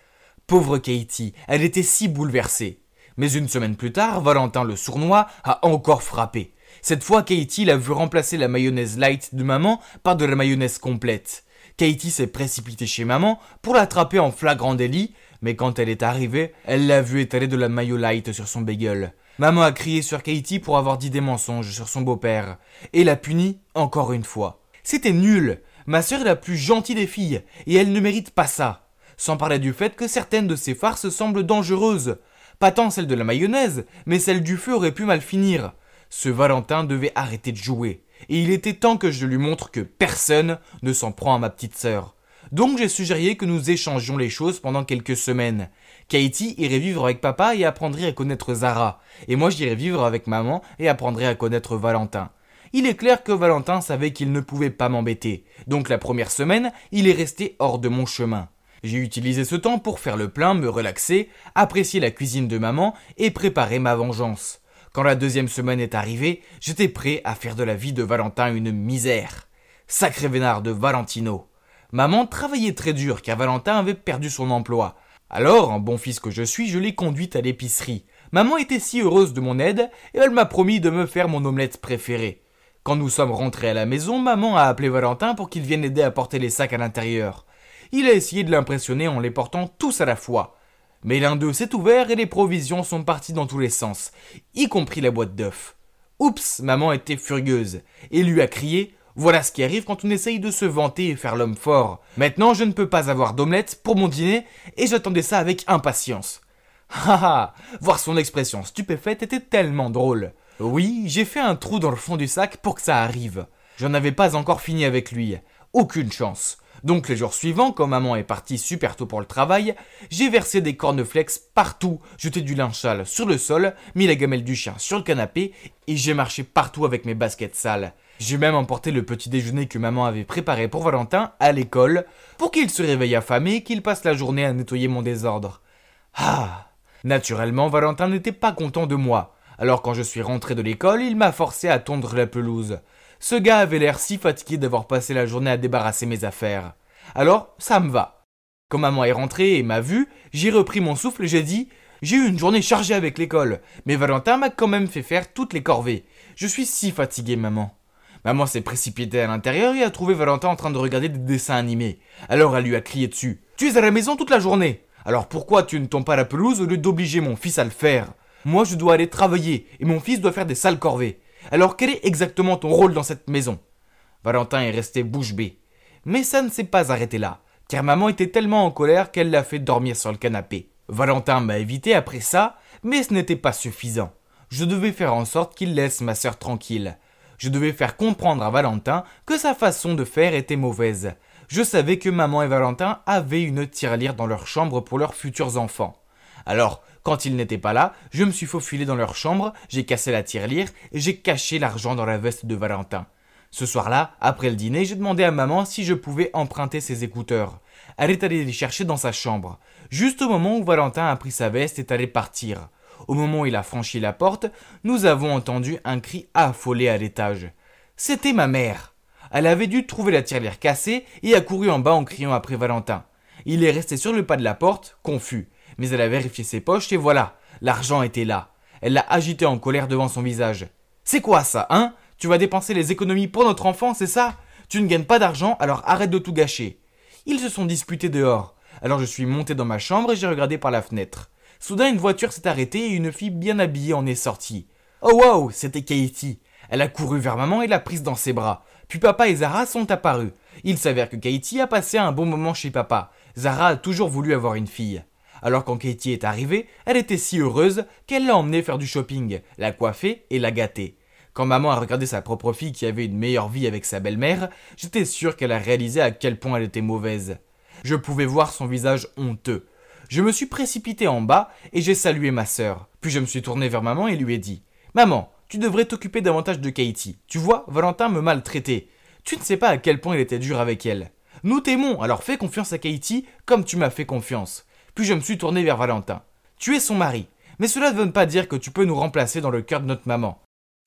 Pauvre Katie, elle était si bouleversée. Mais une semaine plus tard, Valentin le sournois a encore frappé. Cette fois, Katie l'a vu remplacer la mayonnaise light de maman par de la mayonnaise complète. Katie s'est précipitée chez maman pour l'attraper en flagrant délit, mais quand elle est arrivée, elle l'a vu étaler de la mayo light sur son bagel. Maman a crié sur Katie pour avoir dit des mensonges sur son beau-père, et l'a punie encore une fois. C'était nul. Ma sœur est la plus gentille des filles, et elle ne mérite pas ça. Sans parler du fait que certaines de ses farces semblent dangereuses. Pas tant celle de la mayonnaise, mais celle du feu aurait pu mal finir. Ce Valentin devait arrêter de jouer, et il était temps que je lui montre que personne ne s'en prend à ma petite sœur. Donc j'ai suggéré que nous échangions les choses pendant quelques semaines. Katie irait vivre avec papa et apprendrait à connaître Zara, et moi j'irais vivre avec maman et apprendrais à connaître Valentin. Il est clair que Valentin savait qu'il ne pouvait pas m'embêter, donc la première semaine, il est resté hors de mon chemin. J'ai utilisé ce temps pour faire le plein, me relaxer, apprécier la cuisine de maman et préparer ma vengeance. Quand la deuxième semaine est arrivée, j'étais prêt à faire de la vie de Valentin une misère. Sacré vénard de Valentino. Maman travaillait très dur car Valentin avait perdu son emploi. Alors, en bon fils que je suis, je l'ai conduite à l'épicerie. Maman était si heureuse de mon aide et elle m'a promis de me faire mon omelette préférée. Quand nous sommes rentrés à la maison, maman a appelé Valentin pour qu'il vienne aider à porter les sacs à l'intérieur. Il a essayé de l'impressionner en les portant tous à la fois. Mais l'un d'eux s'est ouvert et les provisions sont parties dans tous les sens, y compris la boîte d'œufs. Oups, maman était furieuse et lui a crié « Voilà ce qui arrive quand on essaye de se vanter et faire l'homme fort. Maintenant, je ne peux pas avoir d'omelette pour mon dîner et j'attendais ça avec impatience. » Haha, voir son expression stupéfaite était tellement drôle. Oui, j'ai fait un trou dans le fond du sac pour que ça arrive. J'en avais pas encore fini avec lui. Aucune chance. Donc les jours suivants, quand maman est partie super tôt pour le travail, j'ai versé des cornflakes partout, jeté du linge sale sur le sol, mis la gamelle du chien sur le canapé et j'ai marché partout avec mes baskets sales. J'ai même emporté le petit déjeuner que maman avait préparé pour Valentin à l'école pour qu'il se réveille affamé et qu'il passe la journée à nettoyer mon désordre. Ah! Naturellement, Valentin n'était pas content de moi. Alors quand je suis rentré de l'école, il m'a forcé à tondre la pelouse. Ce gars avait l'air si fatigué d'avoir passé la journée à débarrasser mes affaires. Alors, ça me va. Quand maman est rentrée et m'a vu, j'ai repris mon souffle et j'ai dit « J'ai eu une journée chargée avec l'école, mais Valentin m'a quand même fait faire toutes les corvées. Je suis si fatigué, maman. » Maman s'est précipitée à l'intérieur et a trouvé Valentin en train de regarder des dessins animés. Alors elle lui a crié dessus « Tu es à la maison toute la journée. Alors pourquoi tu ne tonds pas la pelouse au lieu d'obliger mon fils à le faire ? Moi je dois aller travailler et mon fils doit faire des sales corvées. Alors quel est exactement ton rôle dans cette maison ?» Valentin est resté bouche bée. Mais ça ne s'est pas arrêté là, car maman était tellement en colère qu'elle l'a fait dormir sur le canapé. Valentin m'a évité après ça, mais ce n'était pas suffisant. Je devais faire en sorte qu'il laisse ma sœur tranquille. Je devais faire comprendre à Valentin que sa façon de faire était mauvaise. Je savais que maman et Valentin avaient une tirelire dans leur chambre pour leurs futurs enfants. Alors, quand ils n'étaient pas là, je me suis faufilé dans leur chambre, j'ai cassé la tirelire et j'ai caché l'argent dans la veste de Valentin. Ce soir-là, après le dîner, j'ai demandé à maman si je pouvais emprunter ses écouteurs. Elle est allée les chercher dans sa chambre, juste au moment où Valentin a pris sa veste et est allé partir. Au moment où il a franchi la porte, nous avons entendu un cri affolé à l'étage. C'était ma mère. Elle avait dû trouver la tirelire cassée et a couru en bas en criant après Valentin. Il est resté sur le pas de la porte, confus. Mais elle a vérifié ses poches et voilà, l'argent était là. Elle l'a agité en colère devant son visage. « C'est quoi ça, hein ? Tu vas dépenser les économies pour notre enfant, c'est ça ? Tu ne gagnes pas d'argent, alors arrête de tout gâcher. » Ils se sont disputés dehors. Alors je suis monté dans ma chambre et j'ai regardé par la fenêtre. Soudain, une voiture s'est arrêtée et une fille bien habillée en est sortie. Oh wow, c'était Katie. Elle a couru vers maman et l'a prise dans ses bras. Puis papa et Zara sont apparus. Il s'avère que Katie a passé un bon moment chez papa. Zara a toujours voulu avoir une fille. Alors quand Katie est arrivée, elle était si heureuse qu'elle l'a emmenée faire du shopping, l'a coiffée et l'a gâtée. Quand maman a regardé sa propre fille qui avait une meilleure vie avec sa belle-mère, j'étais sûr qu'elle a réalisé à quel point elle était mauvaise. Je pouvais voir son visage honteux. Je me suis précipité en bas et j'ai salué ma sœur. Puis je me suis tourné vers maman et lui ai dit « Maman, tu devrais t'occuper davantage de Katie. Tu vois, Valentin me maltraitait. Tu ne sais pas à quel point il était dur avec elle. Nous t'aimons, alors fais confiance à Katie comme tu m'as fait confiance. » Puis je me suis tourné vers Valentin. « Tu es son mari, mais cela ne veut pas dire que tu peux nous remplacer dans le cœur de notre maman.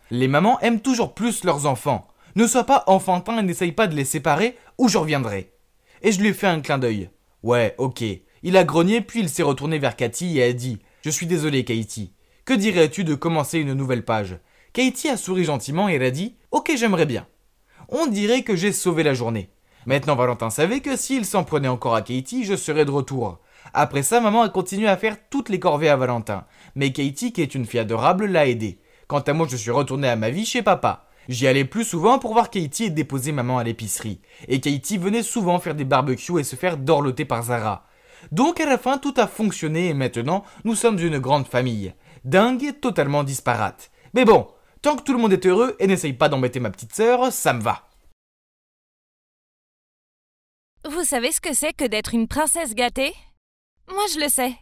Les mamans aiment toujours plus leurs enfants. Ne sois pas enfantin et n'essaye pas de les séparer ou je reviendrai. » Et je lui ai fait un clin d'œil. « Ouais, ok. » Il a grogné puis il s'est retourné vers Cathy et a dit « Je suis désolé Katie. Que dirais-tu de commencer une nouvelle page ?» Katie a souri gentiment et elle a dit « Ok, j'aimerais bien. » On dirait que j'ai sauvé la journée. Maintenant Valentin savait que s'il s'en prenait encore à Katie, je serais de retour. Après ça, maman a continué à faire toutes les corvées à Valentin. Mais Katie, qui est une fille adorable, l'a aidé. Quant à moi, je suis retourné à ma vie chez papa. J'y allais plus souvent pour voir Katie et déposer maman à l'épicerie. Et Katie venait souvent faire des barbecues et se faire dorloter par Zara. Donc à la fin, tout a fonctionné et maintenant, nous sommes une grande famille. Dingue et totalement disparate. Mais bon, tant que tout le monde est heureux et n'essaye pas d'embêter ma petite sœur, ça me va. Vous savez ce que c'est que d'être une princesse gâtée ? Moi, je le sais.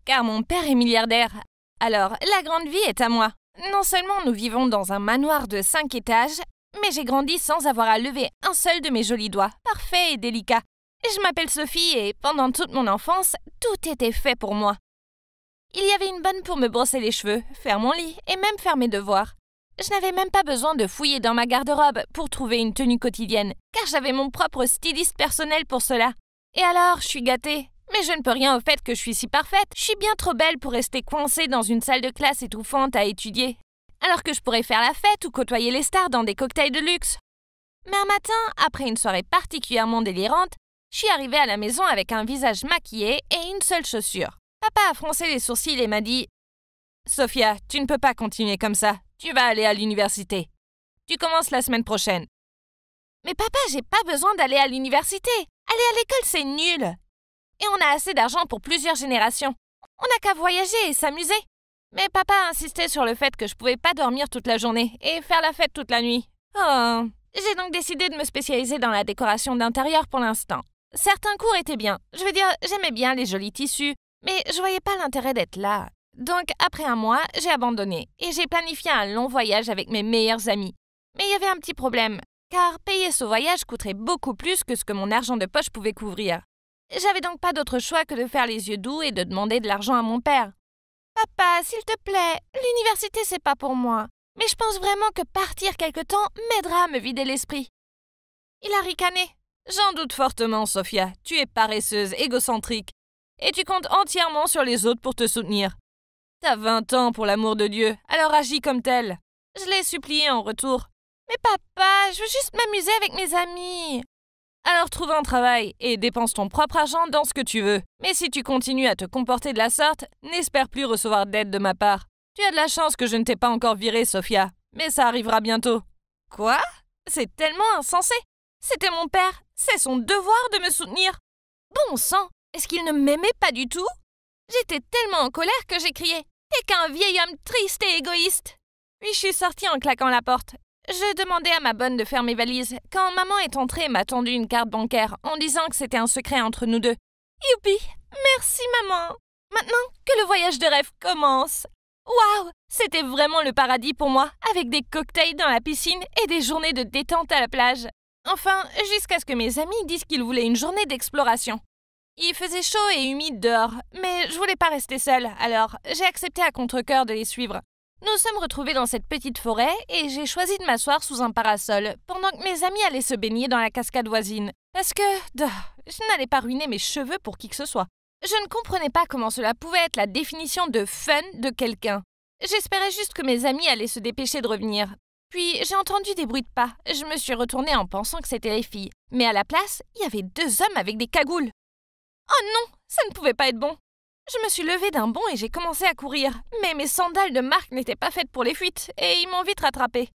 Car mon père est milliardaire. Alors, la grande vie est à moi. Non seulement nous vivons dans un manoir de 5 étages, mais j'ai grandi sans avoir à lever un seul de mes jolis doigts, parfait et délicat. Je m'appelle Sophie et pendant toute mon enfance, tout était fait pour moi. Il y avait une bonne pour me brosser les cheveux, faire mon lit et même faire mes devoirs. Je n'avais même pas besoin de fouiller dans ma garde-robe pour trouver une tenue quotidienne, car j'avais mon propre styliste personnel pour cela. Et alors, je suis gâtée. Mais je ne peux rien au fait que je suis si parfaite. Je suis bien trop belle pour rester coincée dans une salle de classe étouffante à étudier, alors que je pourrais faire la fête ou côtoyer les stars dans des cocktails de luxe. Mais un matin, après une soirée particulièrement délirante, je suis arrivée à la maison avec un visage maquillé et une seule chaussure. Papa a froncé les sourcils et m'a dit « Sophia, tu ne peux pas continuer comme ça. Tu vas aller à l'université. Tu commences la semaine prochaine. » Mais papa, j'ai pas besoin d'aller à l'université. Aller à l'école, c'est nul. Et on a assez d'argent pour plusieurs générations. On n'a qu'à voyager et s'amuser. Mais papa insistait sur le fait que je pouvais pas dormir toute la journée et faire la fête toute la nuit. Oh. J'ai donc décidé de me spécialiser dans la décoration d'intérieur pour l'instant. Certains cours étaient bien. Je veux dire, j'aimais bien les jolis tissus, mais je voyais pas l'intérêt d'être là. Donc, après un mois, j'ai abandonné et j'ai planifié un long voyage avec mes meilleurs amis. Mais il y avait un petit problème, car payer ce voyage coûterait beaucoup plus que ce que mon argent de poche pouvait couvrir. J'avais donc pas d'autre choix que de faire les yeux doux et de demander de l'argent à mon père. « Papa, s'il te plaît, l'université c'est pas pour moi, mais je pense vraiment que partir quelque temps m'aidera à me vider l'esprit. » Il a ricané. « J'en doute fortement, Sophia, tu es paresseuse, égocentrique, et tu comptes entièrement sur les autres pour te soutenir. T'as 20 ans pour l'amour de Dieu, alors agis comme tel. » Je l'ai supplié en retour. « Mais papa, je veux juste m'amuser avec mes amis. » Alors trouve un travail et dépense ton propre argent dans ce que tu veux. Mais si tu continues à te comporter de la sorte, n'espère plus recevoir d'aide de ma part. Tu as de la chance que je ne t'ai pas encore virée, Sophia. Mais ça arrivera bientôt. Quoi? C'est tellement insensé. C'était mon père. C'est son devoir de me soutenir. Bon sang, est-ce qu'il ne m'aimait pas du tout? J'étais tellement en colère que j'ai crié. T'es qu'un vieil homme triste et égoïste. Puis je suis sortie en claquant la porte. Je demandais à ma bonne de faire mes valises quand maman est entrée et m'a tendu une carte bancaire en disant que c'était un secret entre nous deux. Youpi! Merci maman! Maintenant que le voyage de rêve commence! Waouh! C'était vraiment le paradis pour moi, avec des cocktails dans la piscine et des journées de détente à la plage. Enfin, jusqu'à ce que mes amis disent qu'ils voulaient une journée d'exploration. Il faisait chaud et humide dehors, mais je voulais pas rester seule, alors j'ai accepté à contre-cœur de les suivre. Nous sommes retrouvés dans cette petite forêt et j'ai choisi de m'asseoir sous un parasol pendant que mes amis allaient se baigner dans la cascade voisine. Parce que je n'allais pas ruiner mes cheveux pour qui que ce soit. Je ne comprenais pas comment cela pouvait être la définition de fun de quelqu'un. J'espérais juste que mes amis allaient se dépêcher de revenir. Puis j'ai entendu des bruits de pas. Je me suis retournée en pensant que c'était les filles. Mais à la place, il y avait 2 hommes avec des cagoules. Oh non, ça ne pouvait pas être bon. Je me suis levée d'un bond et j'ai commencé à courir. Mais mes sandales de marque n'étaient pas faites pour les fuites et ils m'ont vite rattrapée.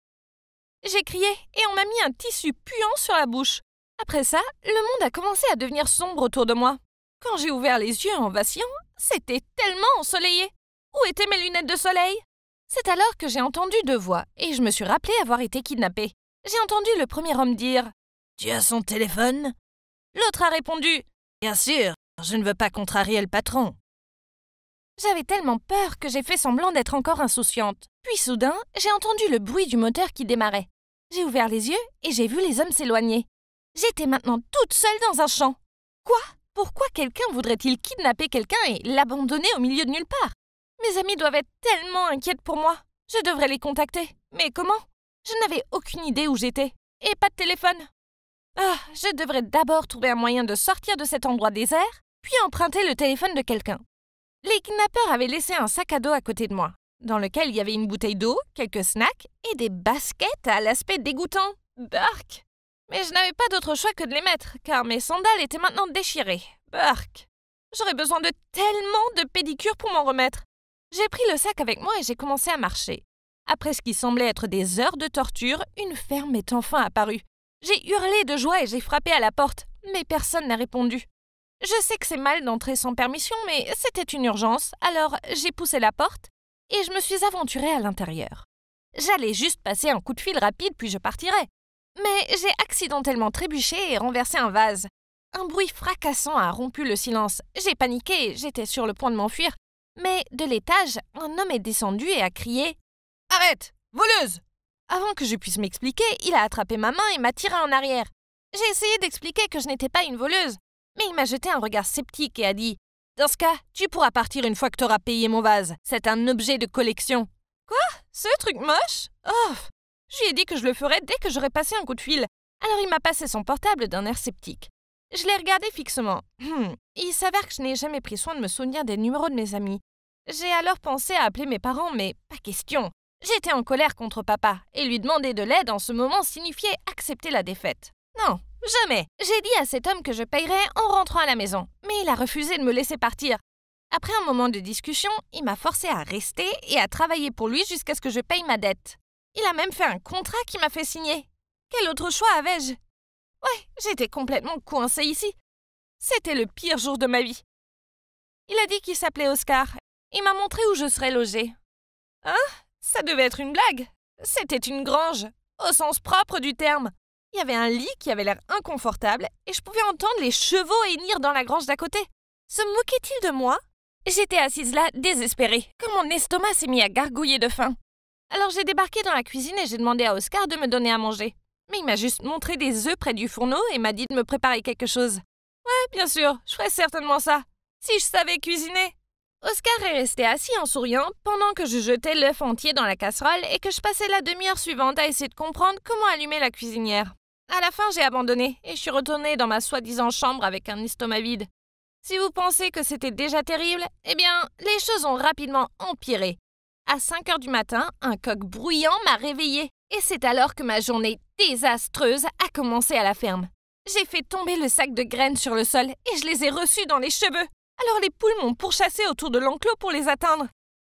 J'ai crié et on m'a mis un tissu puant sur la bouche. Après ça, le monde a commencé à devenir sombre autour de moi. Quand j'ai ouvert les yeux en vacillant, c'était tellement ensoleillé. Où étaient mes lunettes de soleil? C'est alors que j'ai entendu 2 voix et je me suis rappelé avoir été kidnappée. J'ai entendu le premier homme dire « Tu as son téléphone ?» L'autre a répondu « Bien sûr, je ne veux pas contrarier le patron. » J'avais tellement peur que j'ai fait semblant d'être encore insouciante. Puis soudain, j'ai entendu le bruit du moteur qui démarrait. J'ai ouvert les yeux et j'ai vu les hommes s'éloigner. J'étais maintenant toute seule dans un champ. Quoi? Pourquoi quelqu'un voudrait-il kidnapper quelqu'un et l'abandonner au milieu de nulle part? Mes amis doivent être tellement inquiètes pour moi. Je devrais les contacter. Mais comment? Je n'avais aucune idée où j'étais. Et pas de téléphone. Ah, je devrais d'abord trouver un moyen de sortir de cet endroit désert, puis emprunter le téléphone de quelqu'un. Les kidnappeurs avaient laissé un sac à dos à côté de moi, dans lequel il y avait une bouteille d'eau, quelques snacks et des baskets à l'aspect dégoûtant. Bark! Mais je n'avais pas d'autre choix que de les mettre, car mes sandales étaient maintenant déchirées. Bark! J'aurais besoin de tellement de pédicures pour m'en remettre. J'ai pris le sac avec moi et j'ai commencé à marcher. Après ce qui semblait être des heures de torture, une ferme est enfin apparue. J'ai hurlé de joie et j'ai frappé à la porte, mais personne n'a répondu. Je sais que c'est mal d'entrer sans permission, mais c'était une urgence, alors j'ai poussé la porte et je me suis aventurée à l'intérieur. J'allais juste passer un coup de fil rapide puis je partirais. Mais j'ai accidentellement trébuché et renversé un vase. Un bruit fracassant a rompu le silence. J'ai paniqué et j'étais sur le point de m'enfuir. Mais de l'étage, un homme est descendu et a crié « Arrête, voleuse !» Avant que je puisse m'expliquer, il a attrapé ma main et m'a tiré en arrière. J'ai essayé d'expliquer que je n'étais pas une voleuse, mais il m'a jeté un regard sceptique et a dit Dans ce cas, tu pourras partir une fois que t'auras payé mon vase. C'est un objet de collection. Quoi? Ce truc moche? Oh! Je lui ai dit que je le ferais dès que j'aurais passé un coup de fil. Alors il m'a passé son portable d'un air sceptique. Je l'ai regardé fixement. Il s'avère que je n'ai jamais pris soin de me souvenir des numéros de mes amis. J'ai alors pensé à appeler mes parents, mais pas question. J'étais en colère contre papa, et lui demander de l'aide en ce moment signifiait accepter la défaite. Non, jamais. J'ai dit à cet homme que je payerais en rentrant à la maison, mais il a refusé de me laisser partir. Après un moment de discussion, il m'a forcé à rester et à travailler pour lui jusqu'à ce que je paye ma dette. Il a même fait un contrat qui m'a fait signer. Quel autre choix avais-je? Ouais, j'étais complètement coincée ici. C'était le pire jour de ma vie. Il a dit qu'il s'appelait Oscar. Il m'a montré où je serais logée. Hein? Ça devait être une blague. C'était une grange, au sens propre du terme. Il y avait un lit qui avait l'air inconfortable et je pouvais entendre les chevaux hennir dans la grange d'à côté. Se moquait-il de moi? J'étais assise là, désespérée, quand mon estomac s'est mis à gargouiller de faim. Alors j'ai débarqué dans la cuisine et j'ai demandé à Oscar de me donner à manger. Mais il m'a juste montré des œufs près du fourneau et m'a dit de me préparer quelque chose. Ouais, bien sûr, je ferais certainement ça. Si je savais cuisiner. Oscar est resté assis en souriant pendant que je jetais l'œuf entier dans la casserole et que je passais la demi-heure suivante à essayer de comprendre comment allumer la cuisinière. À la fin, j'ai abandonné et je suis retournée dans ma soi-disant chambre avec un estomac vide. Si vous pensez que c'était déjà terrible, eh bien, les choses ont rapidement empiré. À 5 heures du matin, un coq bruyant m'a réveillée et c'est alors que ma journée désastreuse a commencé à la ferme. J'ai fait tomber le sac de graines sur le sol et je les ai reçus dans les cheveux. Alors les poules m'ont pourchassé autour de l'enclos pour les atteindre.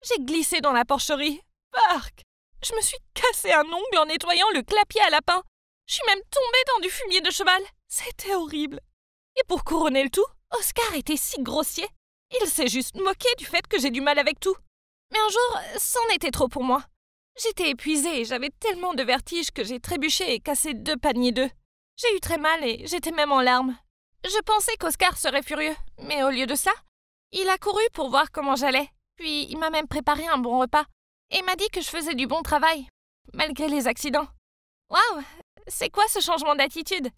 J'ai glissé dans la porcherie. Bark! Je me suis cassé un ongle en nettoyant le clapier à lapin. Je suis même tombée dans du fumier de cheval. C'était horrible. Et pour couronner le tout, Oscar était si grossier. Il s'est juste moqué du fait que j'ai du mal avec tout. Mais un jour, c'en était trop pour moi. J'étais épuisée et j'avais tellement de vertige que j'ai trébuché et cassé 2 paniers d'œufs. J'ai eu très mal et j'étais même en larmes. Je pensais qu'Oscar serait furieux, mais au lieu de ça, il a couru pour voir comment j'allais. Puis il m'a même préparé un bon repas et m'a dit que je faisais du bon travail, malgré les accidents. Waouh! C'est quoi ce changement d'attitude?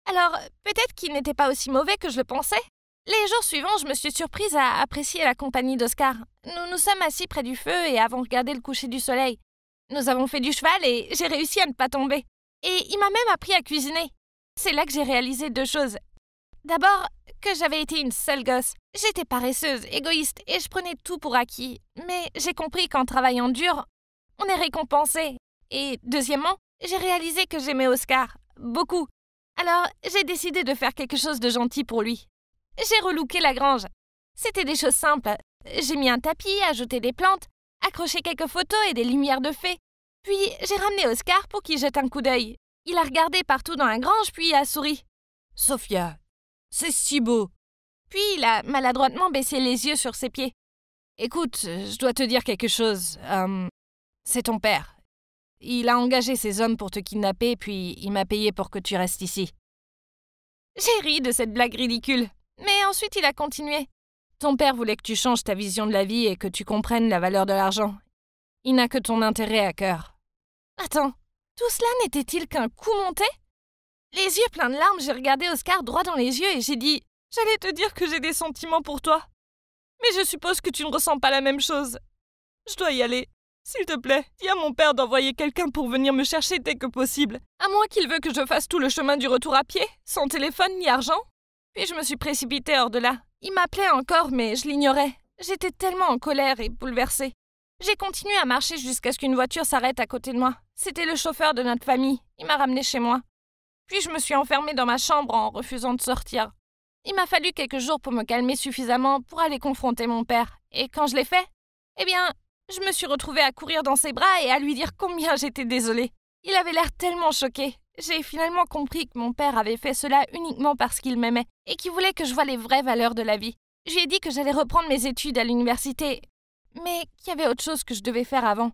Alors, peut-être qu'il n'était pas aussi mauvais que je le pensais. Les jours suivants, je me suis surprise à apprécier la compagnie d'Oscar. Nous nous sommes assis près du feu et avons regardé le coucher du soleil. Nous avons fait du cheval et j'ai réussi à ne pas tomber. Et il m'a même appris à cuisiner. C'est là que j'ai réalisé 2 choses. D'abord, que j'avais été une sale gosse. J'étais paresseuse, égoïste et je prenais tout pour acquis. Mais j'ai compris qu'en travaillant dur, on est récompensé. Et deuxièmement, j'ai réalisé que j'aimais Oscar. Beaucoup. Alors, j'ai décidé de faire quelque chose de gentil pour lui. J'ai relooké la grange. C'était des choses simples. J'ai mis un tapis, ajouté des plantes, accroché quelques photos et des lumières de fées. Puis, j'ai ramené Oscar pour qu'il jette un coup d'œil. Il a regardé partout dans la grange, puis a souri. « Sophia, c'est si beau !» Puis, il a maladroitement baissé les yeux sur ses pieds. « Écoute, je dois te dire quelque chose. C'est ton père. Il a engagé ses hommes pour te kidnapper, puis il m'a payé pour que tu restes ici. » J'ai ri de cette blague ridicule. Mais ensuite, il a continué. « Ton père voulait que tu changes ta vision de la vie et que tu comprennes la valeur de l'argent. Il n'a que ton intérêt à cœur. » Attends, tout cela n'était-il qu'un coup monté? Les yeux pleins de larmes, j'ai regardé Oscar droit dans les yeux et j'ai dit « J'allais te dire que j'ai des sentiments pour toi. Mais je suppose que tu ne ressens pas la même chose. Je dois y aller. S'il te plaît, dis à mon père d'envoyer quelqu'un pour venir me chercher dès que possible. À moins qu'il veuille que je fasse tout le chemin du retour à pied, sans téléphone ni argent. » Puis je me suis précipitée hors de là. Il m'appelait encore, mais je l'ignorais. J'étais tellement en colère et bouleversée. J'ai continué à marcher jusqu'à ce qu'une voiture s'arrête à côté de moi. C'était le chauffeur de notre famille. Il m'a ramenée chez moi. Puis je me suis enfermée dans ma chambre en refusant de sortir. Il m'a fallu quelques jours pour me calmer suffisamment pour aller confronter mon père. Et quand je l'ai fait, eh bien, je me suis retrouvée à courir dans ses bras et à lui dire combien j'étais désolée. Il avait l'air tellement choqué. J'ai finalement compris que mon père avait fait cela uniquement parce qu'il m'aimait et qu'il voulait que je voie les vraies valeurs de la vie. Je lui ai dit que j'allais reprendre mes études à l'université, mais qu'il y avait autre chose que je devais faire avant.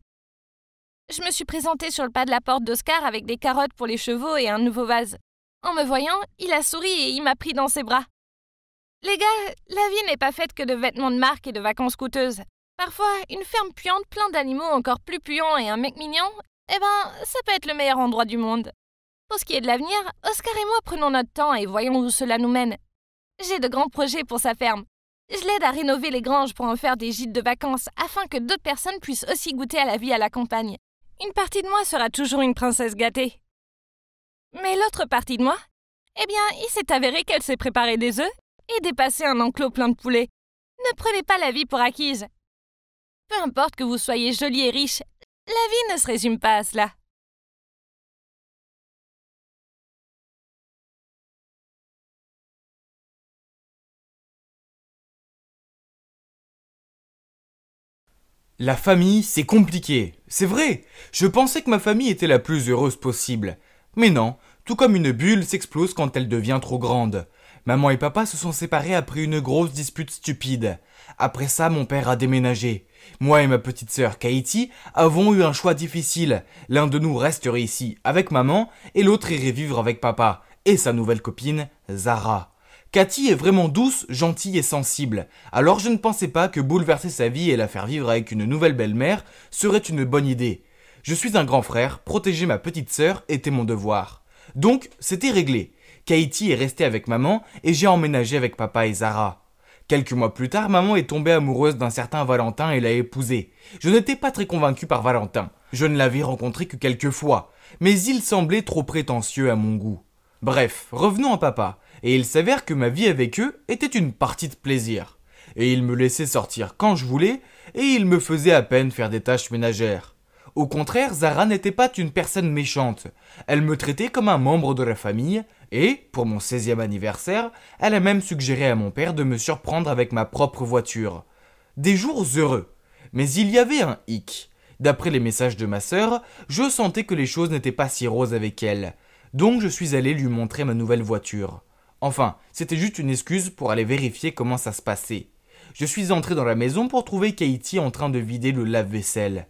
Je me suis présentée sur le pas de la porte d'Oscar avec des carottes pour les chevaux et un nouveau vase. En me voyant, il a souri et il m'a pris dans ses bras. Les gars, la vie n'est pas faite que de vêtements de marque et de vacances coûteuses. Parfois, une ferme puante, plein d'animaux encore plus puants et un mec mignon, ça peut être le meilleur endroit du monde. Pour ce qui est de l'avenir, Oscar et moi prenons notre temps et voyons où cela nous mène. J'ai de grands projets pour sa ferme. Je l'aide à rénover les granges pour en faire des gîtes de vacances afin que d'autres personnes puissent aussi goûter à la vie à la campagne. Une partie de moi sera toujours une princesse gâtée. Mais l'autre partie de moi, eh bien, il s'est avéré qu'elle s'est préparé des œufs et dépassé un enclos plein de poulets. Ne prenez pas la vie pour acquise. Peu importe que vous soyez jolie et riche, la vie ne se résume pas à cela. La famille, c'est compliqué. C'est vrai. Je pensais que ma famille était la plus heureuse possible. Mais non, tout comme une bulle s'explose quand elle devient trop grande. Maman et papa se sont séparés après une grosse dispute stupide. Après ça, mon père a déménagé. Moi et ma petite sœur Katie avons eu un choix difficile. L'un de nous resterait ici avec maman et l'autre irait vivre avec papa et sa nouvelle copine, Zara. Cathy est vraiment douce, gentille et sensible, alors je ne pensais pas que bouleverser sa vie et la faire vivre avec une nouvelle belle-mère serait une bonne idée. Je suis un grand frère, protéger ma petite sœur était mon devoir. Donc, c'était réglé. Katie est restée avec maman et j'ai emménagé avec papa et Zara. Quelques mois plus tard, maman est tombée amoureuse d'un certain Valentin et l'a épousé. Je n'étais pas très convaincu par Valentin. Je ne l'avais rencontré que quelques fois, mais il semblait trop prétentieux à mon goût. Bref, revenons à papa. Et il s'avère que ma vie avec eux était une partie de plaisir. Et ils me laissaient sortir quand je voulais, et ils me faisaient à peine faire des tâches ménagères. Au contraire, Zara n'était pas une personne méchante. Elle me traitait comme un membre de la famille, et, pour mon 16e anniversaire, elle a même suggéré à mon père de me surprendre avec ma propre voiture. Des jours heureux. Mais il y avait un hic. D'après les messages de ma sœur, je sentais que les choses n'étaient pas si roses avec elle. Donc je suis allé lui montrer ma nouvelle voiture. Enfin, c'était juste une excuse pour aller vérifier comment ça se passait. Je suis entré dans la maison pour trouver Katie en train de vider le lave-vaisselle.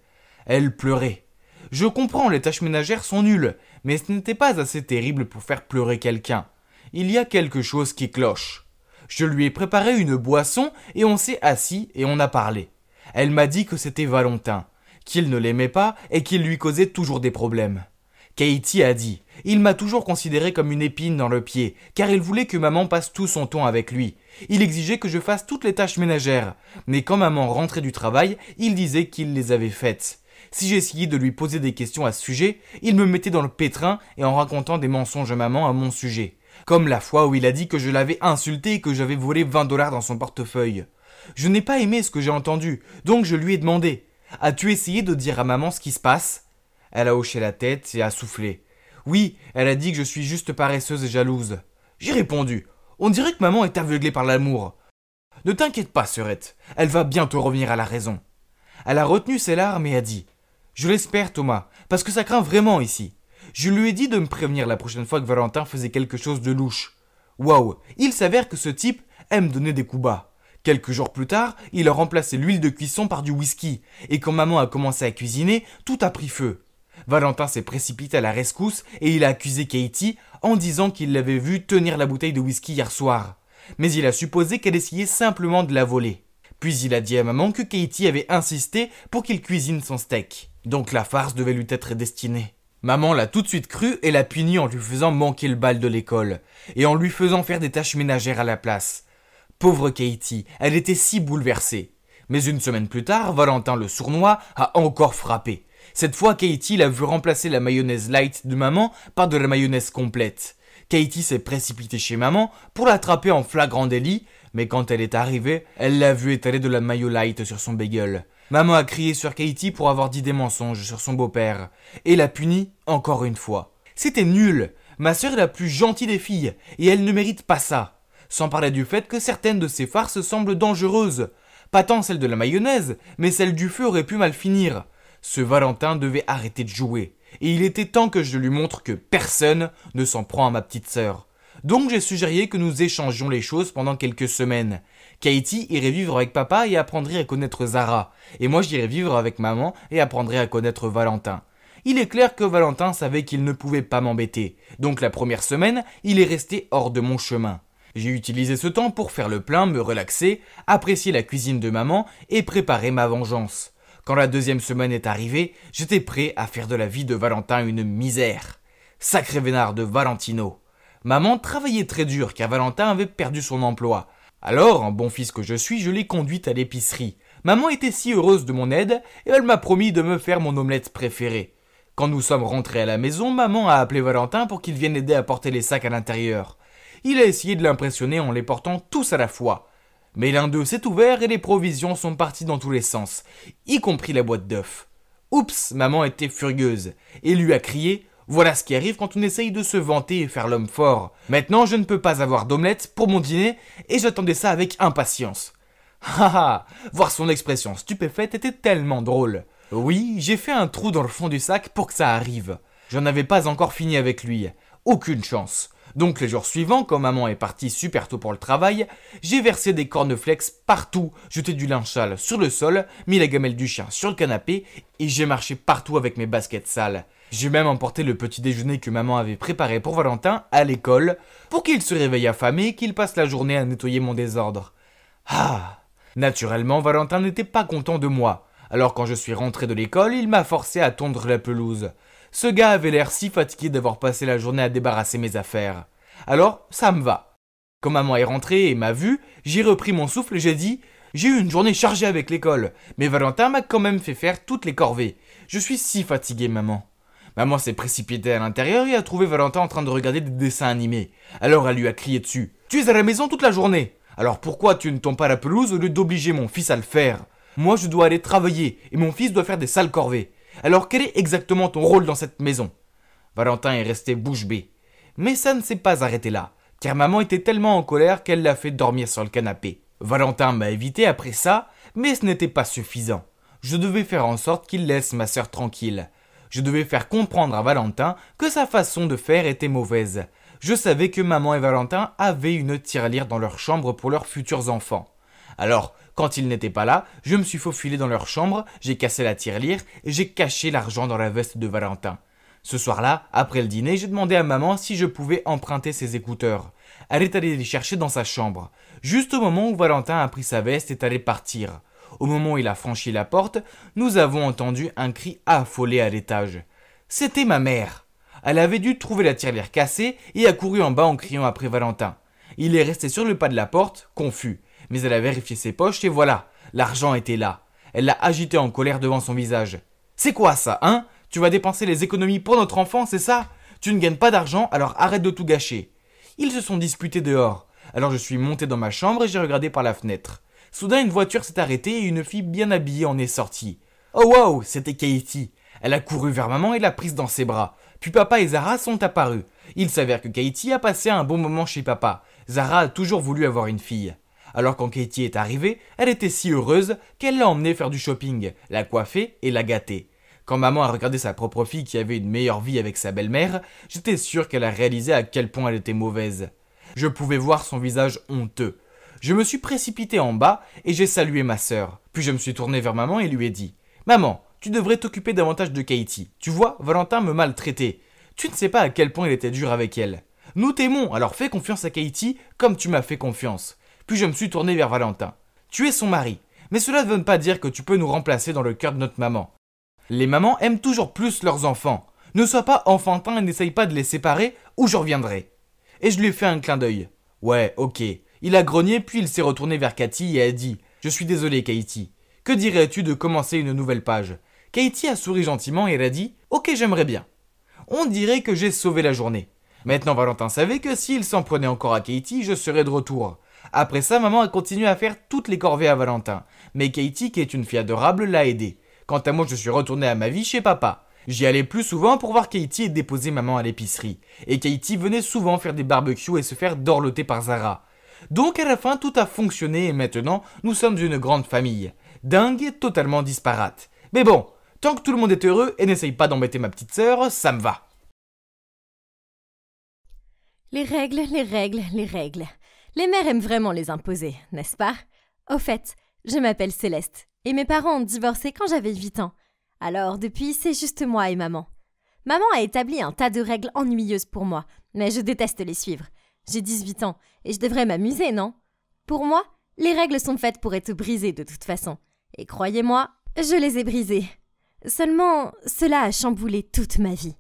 Elle pleurait. Je comprends, les tâches ménagères sont nulles, mais ce n'était pas assez terrible pour faire pleurer quelqu'un. Il y a quelque chose qui cloche. Je lui ai préparé une boisson et on s'est assis et on a parlé. Elle m'a dit que c'était Valentin, qu'il ne l'aimait pas et qu'il lui causait toujours des problèmes. Katie a dit « Il m'a toujours considéré comme une épine dans le pied, car il voulait que maman passe tout son temps avec lui. Il exigeait que je fasse toutes les tâches ménagères, mais quand maman rentrait du travail, il disait qu'il les avait faites. Si j'essayais de lui poser des questions à ce sujet, il me mettait dans le pétrin et en racontant des mensonges à maman à mon sujet. Comme la fois où il a dit que je l'avais insulté et que j'avais volé 20 $ dans son portefeuille. Je n'ai pas aimé ce que j'ai entendu, donc je lui ai demandé « As-tu essayé de dire à maman ce qui se passe ?» Elle a hoché la tête et a soufflé. Oui, elle a dit que je suis juste paresseuse et jalouse. J'ai répondu. On dirait que maman est aveuglée par l'amour. Ne t'inquiète pas, sœurette. Elle va bientôt revenir à la raison. Elle a retenu ses larmes et a dit. Je l'espère, Thomas, parce que ça craint vraiment ici. Je lui ai dit de me prévenir la prochaine fois que Valentin faisait quelque chose de louche. Waouh, il s'avère que ce type aime donner des coups bas. Quelques jours plus tard, il a remplacé l'huile de cuisson par du whisky. Et quand maman a commencé à cuisiner, tout a pris feu. Valentin s'est précipité à la rescousse et il a accusé Katie en disant qu'il l'avait vue tenir la bouteille de whisky hier soir. Mais il a supposé qu'elle essayait simplement de la voler. Puis il a dit à maman que Katie avait insisté pour qu'il cuisine son steak. Donc la farce devait lui être destinée. Maman l'a tout de suite cru et l'a puni en lui faisant manquer le bal de l'école et en lui faisant faire des tâches ménagères à la place. Pauvre Katie, elle était si bouleversée. Mais une semaine plus tard, Valentin le sournois a encore frappé. Cette fois, Katie l'a vu remplacer la mayonnaise light de maman par de la mayonnaise complète. Katie s'est précipitée chez maman pour l'attraper en flagrant délit, mais quand elle est arrivée, elle l'a vu étaler de la mayo light sur son bagel. Maman a crié sur Katie pour avoir dit des mensonges sur son beau-père, et l'a punie encore une fois. C'était nul. Ma sœur est la plus gentille des filles, et elle ne mérite pas ça. Sans parler du fait que certaines de ses farces semblent dangereuses. Pas tant celle de la mayonnaise, mais celle du feu aurait pu mal finir. Ce Valentin devait arrêter de jouer, et il était temps que je lui montre que personne ne s'en prend à ma petite sœur. Donc j'ai suggéré que nous échangions les choses pendant quelques semaines. Katie irait vivre avec papa et apprendrait à connaître Zara, et moi j'irais vivre avec maman et apprendrais à connaître Valentin. Il est clair que Valentin savait qu'il ne pouvait pas m'embêter, donc la première semaine, il est resté hors de mon chemin. J'ai utilisé ce temps pour faire le plein, me relaxer, apprécier la cuisine de maman et préparer ma vengeance. Quand la deuxième semaine est arrivée, j'étais prêt à faire de la vie de Valentin une misère. Sacré vénard de Valentino. Maman travaillait très dur car Valentin avait perdu son emploi. Alors, un bon fils que je suis, je l'ai conduite à l'épicerie. Maman était si heureuse de mon aide et elle m'a promis de me faire mon omelette préférée. Quand nous sommes rentrés à la maison, maman a appelé Valentin pour qu'il vienne aider à porter les sacs à l'intérieur. Il a essayé de l'impressionner en les portant tous à la fois. Mais l'un d'eux s'est ouvert et les provisions sont parties dans tous les sens, y compris la boîte d'œufs. Oups, maman était furieuse et lui a crié « Voilà ce qui arrive quand on essaye de se vanter et faire l'homme fort. Maintenant, je ne peux pas avoir d'omelette pour mon dîner et j'attendais ça avec impatience. » Haha, voir son expression stupéfaite était tellement drôle. Oui, j'ai fait un trou dans le fond du sac pour que ça arrive. J'en avais pas encore fini avec lui. Aucune chance. Donc les jours suivants, quand maman est partie super tôt pour le travail, j'ai versé des cornflakes partout, jeté du linge sale sur le sol, mis la gamelle du chien sur le canapé et j'ai marché partout avec mes baskets sales. J'ai même emporté le petit déjeuner que maman avait préparé pour Valentin à l'école pour qu'il se réveille affamé et qu'il passe la journée à nettoyer mon désordre. Ah! Naturellement, Valentin n'était pas content de moi. Alors quand je suis rentré de l'école, il m'a forcé à tondre la pelouse. Ce gars avait l'air si fatigué d'avoir passé la journée à débarrasser mes affaires. Alors, ça me va. Quand maman est rentrée et m'a vu, j'ai repris mon souffle et j'ai dit « J'ai eu une journée chargée avec l'école, mais Valentin m'a quand même fait faire toutes les corvées. Je suis si fatigué, maman. » Maman s'est précipitée à l'intérieur et a trouvé Valentin en train de regarder des dessins animés. Alors elle lui a crié dessus « Tu es à la maison toute la journée. Alors pourquoi tu ne tonds pas la pelouse au lieu d'obliger mon fils à le faire ? Moi je dois aller travailler et mon fils doit faire des sales corvées. Alors quel est exactement ton rôle dans cette maison ?» Valentin est resté bouche bée. Mais ça ne s'est pas arrêté là, car maman était tellement en colère qu'elle l'a fait dormir sur le canapé. Valentin m'a évité après ça, mais ce n'était pas suffisant. Je devais faire en sorte qu'il laisse ma sœur tranquille. Je devais faire comprendre à Valentin que sa façon de faire était mauvaise. Je savais que maman et Valentin avaient une tirelire dans leur chambre pour leurs futurs enfants. Alors, quand ils n'étaient pas là, je me suis faufilé dans leur chambre, j'ai cassé la tirelire et j'ai caché l'argent dans la veste de Valentin. Ce soir-là, après le dîner, j'ai demandé à maman si je pouvais emprunter ses écouteurs. Elle est allée les chercher dans sa chambre. Juste au moment où Valentin a pris sa veste et est allé partir. Au moment où il a franchi la porte, nous avons entendu un cri affolé à l'étage. C'était ma mère. Elle avait dû trouver la tirelire cassée et a couru en bas en criant après Valentin. Il est resté sur le pas de la porte, confus. Mais elle a vérifié ses poches et voilà, l'argent était là. Elle l'a agité en colère devant son visage. « C'est quoi ça, hein ? Tu vas dépenser les économies pour notre enfant, c'est ça ? Tu ne gagnes pas d'argent, alors arrête de tout gâcher. » Ils se sont disputés dehors. Alors je suis monté dans ma chambre et j'ai regardé par la fenêtre. Soudain, une voiture s'est arrêtée et une fille bien habillée en est sortie. Oh wow, c'était Katie. Elle a couru vers maman et l'a prise dans ses bras. Puis papa et Zara sont apparus. Il s'avère que Katie a passé un bon moment chez papa. Zara a toujours voulu avoir une fille. Alors quand Katie est arrivée, elle était si heureuse qu'elle l'a emmenée faire du shopping, la coiffer et la gâter. Quand maman a regardé sa propre fille qui avait une meilleure vie avec sa belle-mère, j'étais sûr qu'elle a réalisé à quel point elle était mauvaise. Je pouvais voir son visage honteux. Je me suis précipité en bas et j'ai salué ma sœur. Puis je me suis tourné vers maman et lui ai dit « Maman, tu devrais t'occuper davantage de Katie. Tu vois, Valentin me maltraitait. Tu ne sais pas à quel point il était dur avec elle. Nous t'aimons, alors fais confiance à Katie comme tu m'as fait confiance. » Puis je me suis tourné vers Valentin. « Tu es son mari, mais cela ne veut pas dire que tu peux nous remplacer dans le cœur de notre maman. Les mamans aiment toujours plus leurs enfants. Ne sois pas enfantin et n'essaye pas de les séparer ou je reviendrai. » Et je lui ai fait un clin d'œil. « Ouais, ok. » Il a grogné puis il s'est retourné vers Cathy et a dit « Je suis désolé, Katie. Que dirais-tu de commencer une nouvelle page ?» Katie a souri gentiment et elle a dit « Ok, j'aimerais bien. » On dirait que j'ai sauvé la journée. Maintenant, Valentin savait que s'il s'en prenait encore à Katie, je serais de retour. Après ça, maman a continué à faire toutes les corvées à Valentin. Mais Katie, qui est une fille adorable, l'a aidé. Quant à moi, je suis retourné à ma vie chez papa. J'y allais plus souvent pour voir Katie et déposer maman à l'épicerie. Et Katie venait souvent faire des barbecues et se faire dorloter par Zara. Donc à la fin, tout a fonctionné et maintenant, nous sommes une grande famille. Dingue et totalement disparate. Mais bon, tant que tout le monde est heureux et n'essaye pas d'embêter ma petite sœur, ça me va. Les règles, les règles, les règles. Les mères aiment vraiment les imposer, n'est-ce pas ? Au fait, je m'appelle Céleste et mes parents ont divorcé quand j'avais 8 ans. Alors depuis, c'est juste moi et maman. Maman a établi un tas de règles ennuyeuses pour moi, mais je déteste les suivre. J'ai 18 ans et je devrais m'amuser, non ? Pour moi, les règles sont faites pour être brisées de toute façon. Et croyez-moi, je les ai brisées. Seulement, cela a chamboulé toute ma vie.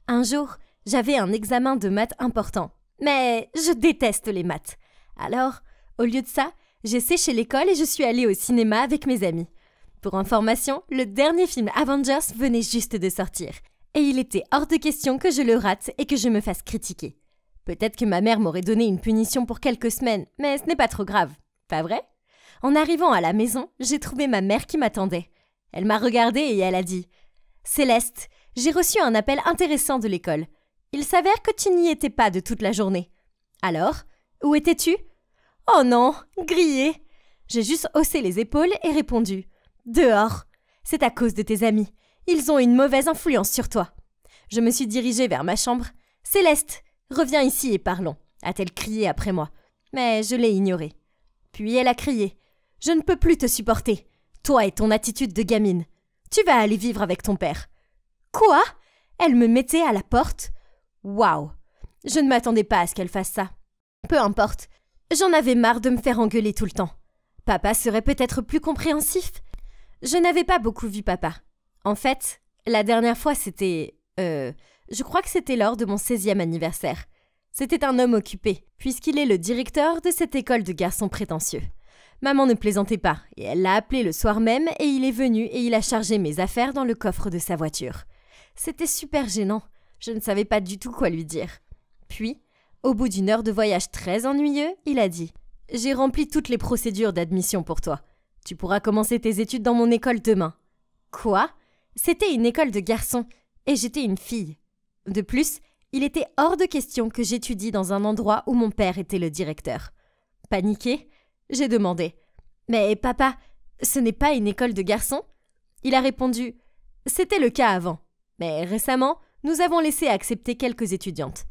Un jour, j'avais un examen de maths important. Mais je déteste les maths. Alors, Au lieu de ça, j'ai séché l'école et je suis allée au cinéma avec mes amis. Pour information, le dernier film Avengers venait juste de sortir. Et il était hors de question que je le rate et que je me fasse critiquer. Peut-être que ma mère m'aurait donné une punition pour quelques semaines, mais ce n'est pas trop grave, pas vrai? En arrivant à la maison, j'ai trouvé ma mère qui m'attendait. Elle m'a regardée et elle a dit « Céleste, j'ai reçu un appel intéressant de l'école. Il s'avère que tu n'y étais pas de toute la journée. Alors, où étais-tu? » Oh non, grillée. J'ai juste haussé les épaules et répondu « Dehors. C'est à cause de tes amis. Ils ont une mauvaise influence sur toi. » Je me suis dirigée vers ma chambre. « Céleste, reviens ici et parlons », a-t-elle crié après moi. Mais je l'ai ignorée. Puis elle a crié « Je ne peux plus te supporter. Toi et ton attitude de gamine. Tu vas aller vivre avec ton père. » Quoi? Elle me mettait à la porte? Waouh! Je ne m'attendais pas à ce qu'elle fasse ça. Peu importe. J'en avais marre de me faire engueuler tout le temps. Papa serait peut-être plus compréhensif. Je n'avais pas beaucoup vu papa. En fait, la dernière fois c'était... je crois que c'était lors de mon 16e anniversaire. C'était un homme occupé, puisqu'il est le directeur de cette école de garçons prétentieux. Maman ne plaisantait pas, et elle l'a appelé le soir même, et il est venu et il a chargé mes affaires dans le coffre de sa voiture. C'était super gênant. Je ne savais pas du tout quoi lui dire. Puis, au bout d'une heure de voyage très ennuyeux, il a dit « J'ai rempli toutes les procédures d'admission pour toi. Tu pourras commencer tes études dans mon école demain. » Quoi? C'était une école de garçons, et j'étais une fille. De plus, il était hors de question que j'étudie dans un endroit où mon père était le directeur. Paniquée, j'ai demandé « Mais papa, ce n'est pas une école de garçons ?» Il a répondu « C'était le cas avant, mais récemment, nous avons laissé accepter quelques étudiantes.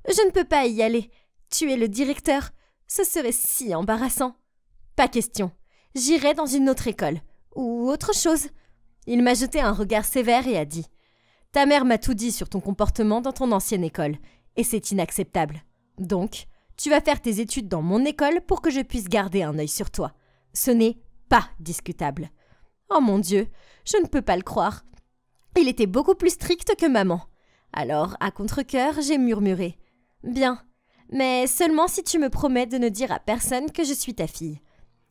Je ne peux pas y aller. Tu es le directeur. Ce serait si embarrassant. » Pas question. J'irai dans une autre école. Ou autre chose. Il m'a jeté un regard sévère et a dit « Ta mère m'a tout dit sur ton comportement dans ton ancienne école, et c'est inacceptable. Donc, tu vas faire tes études dans mon école pour que je puisse garder un œil sur toi. Ce n'est pas discutable. » Oh mon Dieu, je ne peux pas le croire. Il était beaucoup plus strict que maman. Alors, à contre-cœur, j'ai murmuré « Bien, mais seulement si tu me promets de ne dire à personne que je suis ta fille. »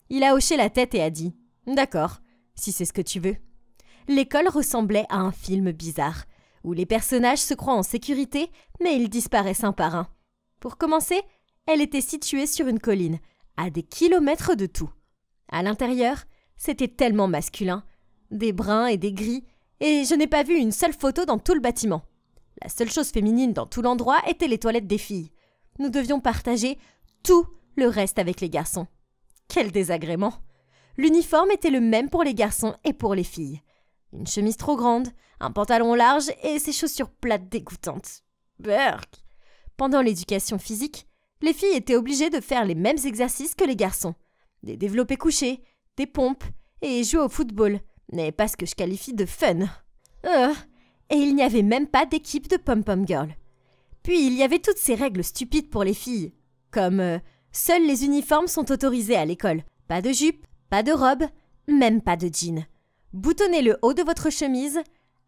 Il a hoché la tête et a dit « D'accord, si c'est ce que tu veux. » L'école ressemblait à un film bizarre, où les personnages se croient en sécurité, mais ils disparaissent un par un. Pour commencer, elle était située sur une colline, à des kilomètres de tout. À l'intérieur, c'était tellement masculin, des bruns et des gris, et je n'ai pas vu une seule photo dans tout le bâtiment. La seule chose féminine dans tout l'endroit étaient les toilettes des filles. Nous devions partager tout le reste avec les garçons. Quel désagrément! L'uniforme était le même pour les garçons et pour les filles. Une chemise trop grande, un pantalon large et ses chaussures plates dégoûtantes. Berk! Pendant l'éducation physique, les filles étaient obligées de faire les mêmes exercices que les garçons. Des développés couchés, des pompes et jouer au football, mais pas ce que je qualifie de fun. Et il n'y avait même pas d'équipe de pom-pom girl. Puis il y avait toutes ces règles stupides pour les filles, comme seuls les uniformes sont autorisés à l'école. Pas de jupe, pas de robe, même pas de jean. Boutonnez le haut de votre chemise,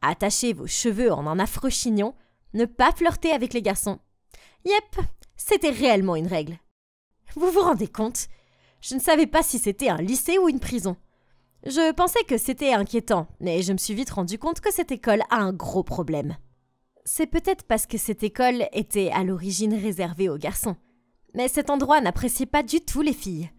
attachez vos cheveux en un affreux chignon, ne pas flirter avec les garçons. Yep, c'était réellement une règle. Vous vous rendez compte? Je ne savais pas si c'était un lycée ou une prison. Je pensais que c'était inquiétant, mais je me suis vite rendu compte que cette école a un gros problème. C'est peut-être parce que cette école était à l'origine réservée aux garçons. Mais cet endroit n'appréciait pas du tout les filles.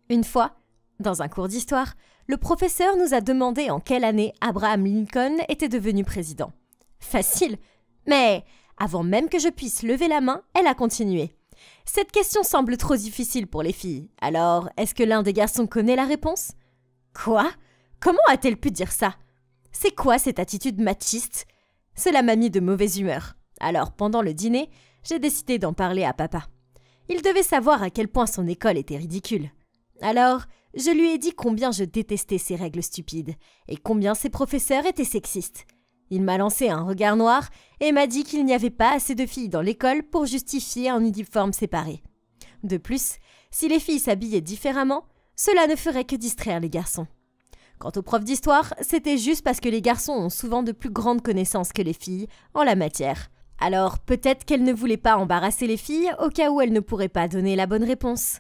Une fois, dans un cours d'histoire, le professeur nous a demandé en quelle année Abraham Lincoln était devenu président. Facile, mais avant même que je puisse lever la main, elle a continué. Cette question semble trop difficile pour les filles. Alors, est-ce que l'un des garçons connaît la réponse? Quoi? Comment a-t-elle pu dire ça? C'est quoi cette attitude machiste? Cela m'a mis de mauvaise humeur. Alors, pendant le dîner, j'ai décidé d'en parler à papa. Il devait savoir à quel point son école était ridicule. Alors, je lui ai dit combien je détestais ces règles stupides et combien ses professeurs étaient sexistes. Il m'a lancé un regard noir et m'a dit qu'il n'y avait pas assez de filles dans l'école pour justifier un uniforme séparé. De plus, si les filles s'habillaient différemment, cela ne ferait que distraire les garçons. Quant aux profs d'histoire, c'était juste parce que les garçons ont souvent de plus grandes connaissances que les filles en la matière. Alors peut-être qu'elle ne voulait pas embarrasser les filles au cas où elles ne pourraient pas donner la bonne réponse.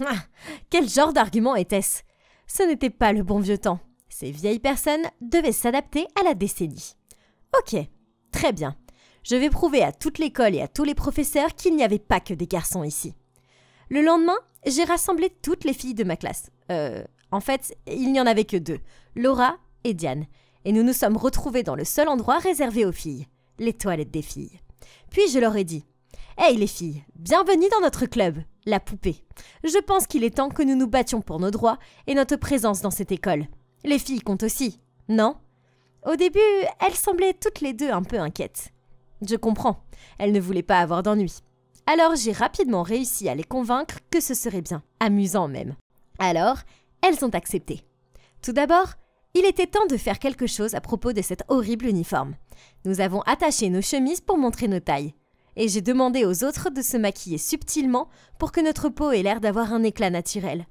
Ah, quel genre d'argument était-ce? Ce n'était pas le bon vieux temps. Ces vieilles personnes devaient s'adapter à la décennie. Ok, très bien. Je vais prouver à toute l'école et à tous les professeurs qu'il n'y avait pas que des garçons ici. Le lendemain, j'ai rassemblé toutes les filles de ma classe. En fait, il n'y en avait que 2, Laura et Diane. Et nous nous sommes retrouvés dans le seul endroit réservé aux filles, les toilettes des filles. Puis je leur ai dit « Hey les filles, bienvenue dans notre club, la poupée. Je pense qu'il est temps que nous nous battions pour nos droits et notre présence dans cette école. Les filles comptent aussi, non ?» Au début, elles semblaient toutes les 2 un peu inquiètes. Je comprends, elles ne voulaient pas avoir d'ennui. Alors j'ai rapidement réussi à les convaincre que ce serait bien, amusant même. Alors, elles ont accepté. Tout d'abord, il était temps de faire quelque chose à propos de cet horrible uniforme. Nous avons attaché nos chemises pour montrer nos tailles. Et j'ai demandé aux autres de se maquiller subtilement pour que notre peau ait l'air d'avoir un éclat naturel.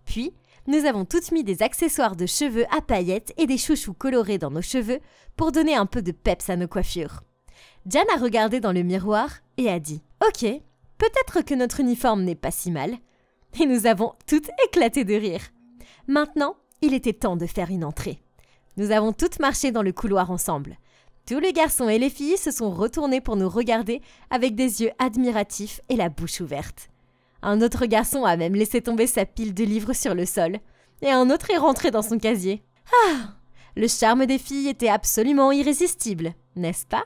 Puis, nous avons toutes mis des accessoires de cheveux à paillettes et des chouchous colorés dans nos cheveux pour donner un peu de peps à nos coiffures. Diane a regardé dans le miroir et a dit « Ok, peut-être que notre uniforme n'est pas si mal. » Et nous avons toutes éclaté de rire. Maintenant, il était temps de faire une entrée. Nous avons toutes marché dans le couloir ensemble. Tous les garçons et les filles se sont retournés pour nous regarder avec des yeux admiratifs et la bouche ouverte. Un autre garçon a même laissé tomber sa pile de livres sur le sol, et un autre est rentré dans son casier. Ah! Le charme des filles était absolument irrésistible, n'est-ce pas?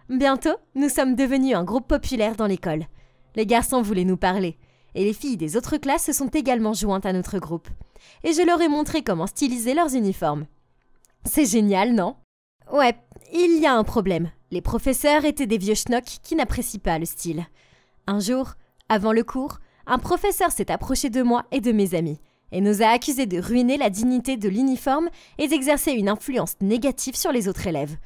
Bientôt, nous sommes devenus un groupe populaire dans l'école. Les garçons voulaient nous parler, et les filles des autres classes se sont également jointes à notre groupe. Et je leur ai montré comment styliser leurs uniformes. C'est génial, non? Ouais, il y a un problème. Les professeurs étaient des vieux schnocks qui n'apprécient pas le style. Un jour, avant le cours, un professeur s'est approché de moi et de mes amis et nous a accusés de ruiner la dignité de l'uniforme et d'exercer une influence négative sur les autres élèves.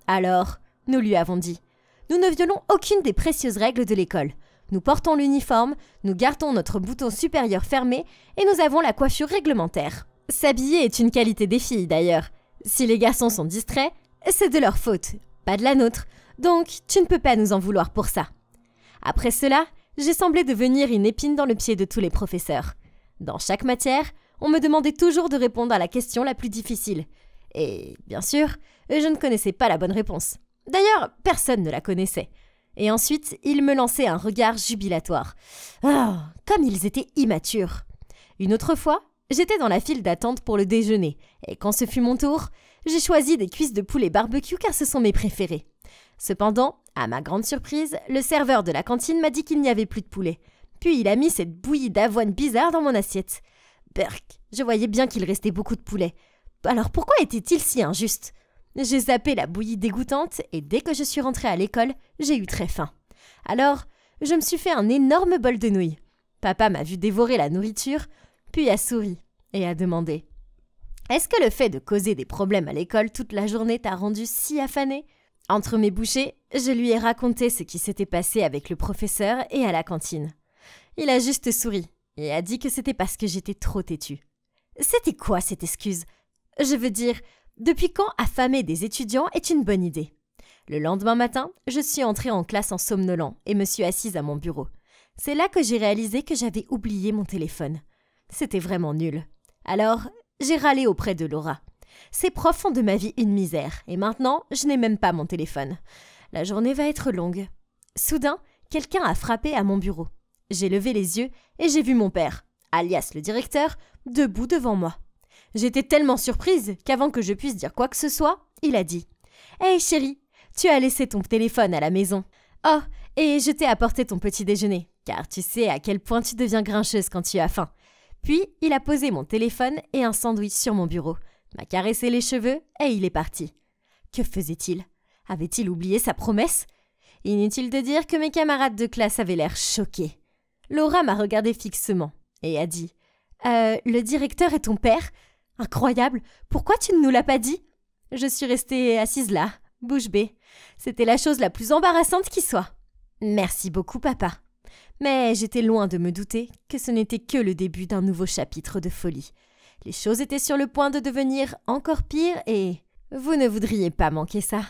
Alors, nous lui avons dit « Nous ne violons aucune des précieuses règles de l'école. Nous portons l'uniforme, nous gardons notre bouton supérieur fermé et nous avons la coiffure réglementaire. S'habiller est une qualité des filles d'ailleurs. Si les garçons sont distraits, c'est de leur faute, pas de la nôtre. Donc, tu ne peux pas nous en vouloir pour ça. » Après cela, j'ai semblé devenir une épine dans le pied de tous les professeurs. Dans chaque matière, on me demandait toujours de répondre à la question la plus difficile. Et, bien sûr, je ne connaissais pas la bonne réponse. D'ailleurs, personne ne la connaissait. Et ensuite, ils me lançaient un regard jubilatoire. Ah, comme ils étaient immatures. Une autre fois, j'étais dans la file d'attente pour le déjeuner, et quand ce fut mon tour, j'ai choisi des cuisses de poulet barbecue car ce sont mes préférées. Cependant, à ma grande surprise, le serveur de la cantine m'a dit qu'il n'y avait plus de poulet. Puis il a mis cette bouillie d'avoine bizarre dans mon assiette. Berk, je voyais bien qu'il restait beaucoup de poulet. Alors pourquoi était-il si injuste? J'ai zappé la bouillie dégoûtante et dès que je suis rentrée à l'école, j'ai eu très faim. Alors, je me suis fait un énorme bol de nouilles. Papa m'a vu dévorer la nourriture, puis a souri et a demandé « Est-ce que le fait de causer des problèmes à l'école toute la journée t'a rendu si affané ?» Entre mes bouchées, je lui ai raconté ce qui s'était passé avec le professeur et à la cantine. Il a juste souri et a dit que c'était parce que j'étais trop têtue. C'était quoi cette excuse? Je veux dire, depuis quand affamer des étudiants est une bonne idée? Le lendemain matin, je suis entrée en classe en somnolent et me suis assise à mon bureau. C'est là que j'ai réalisé que j'avais oublié mon téléphone. C'était vraiment nul. Alors, j'ai râlé auprès de Laura. Ces profs font de ma vie une misère, et maintenant, je n'ai même pas mon téléphone. La journée va être longue. Soudain, quelqu'un a frappé à mon bureau. J'ai levé les yeux et j'ai vu mon père, alias le directeur, debout devant moi. J'étais tellement surprise qu'avant que je puisse dire quoi que ce soit, il a dit « Hey chérie, tu as laissé ton téléphone à la maison. Oh, et je t'ai apporté ton petit déjeuner, car tu sais à quel point tu deviens grincheuse quand tu as faim. » Puis, il a posé mon téléphone et un sandwich sur mon bureau, m'a caressé les cheveux et il est parti. Que faisait-il? Avait-il oublié sa promesse? Inutile de dire que mes camarades de classe avaient l'air choqués. Laura m'a regardé fixement et a dit « Le directeur est ton père? Incroyable! Pourquoi tu ne nous l'as pas dit ?» Je suis restée assise là, bouche bée. C'était la chose la plus embarrassante qui soit. Merci beaucoup, papa. Mais j'étais loin de me douter que ce n'était que le début d'un nouveau chapitre de folie. Les choses étaient sur le point de devenir encore pires et vous ne voudriez pas manquer ça.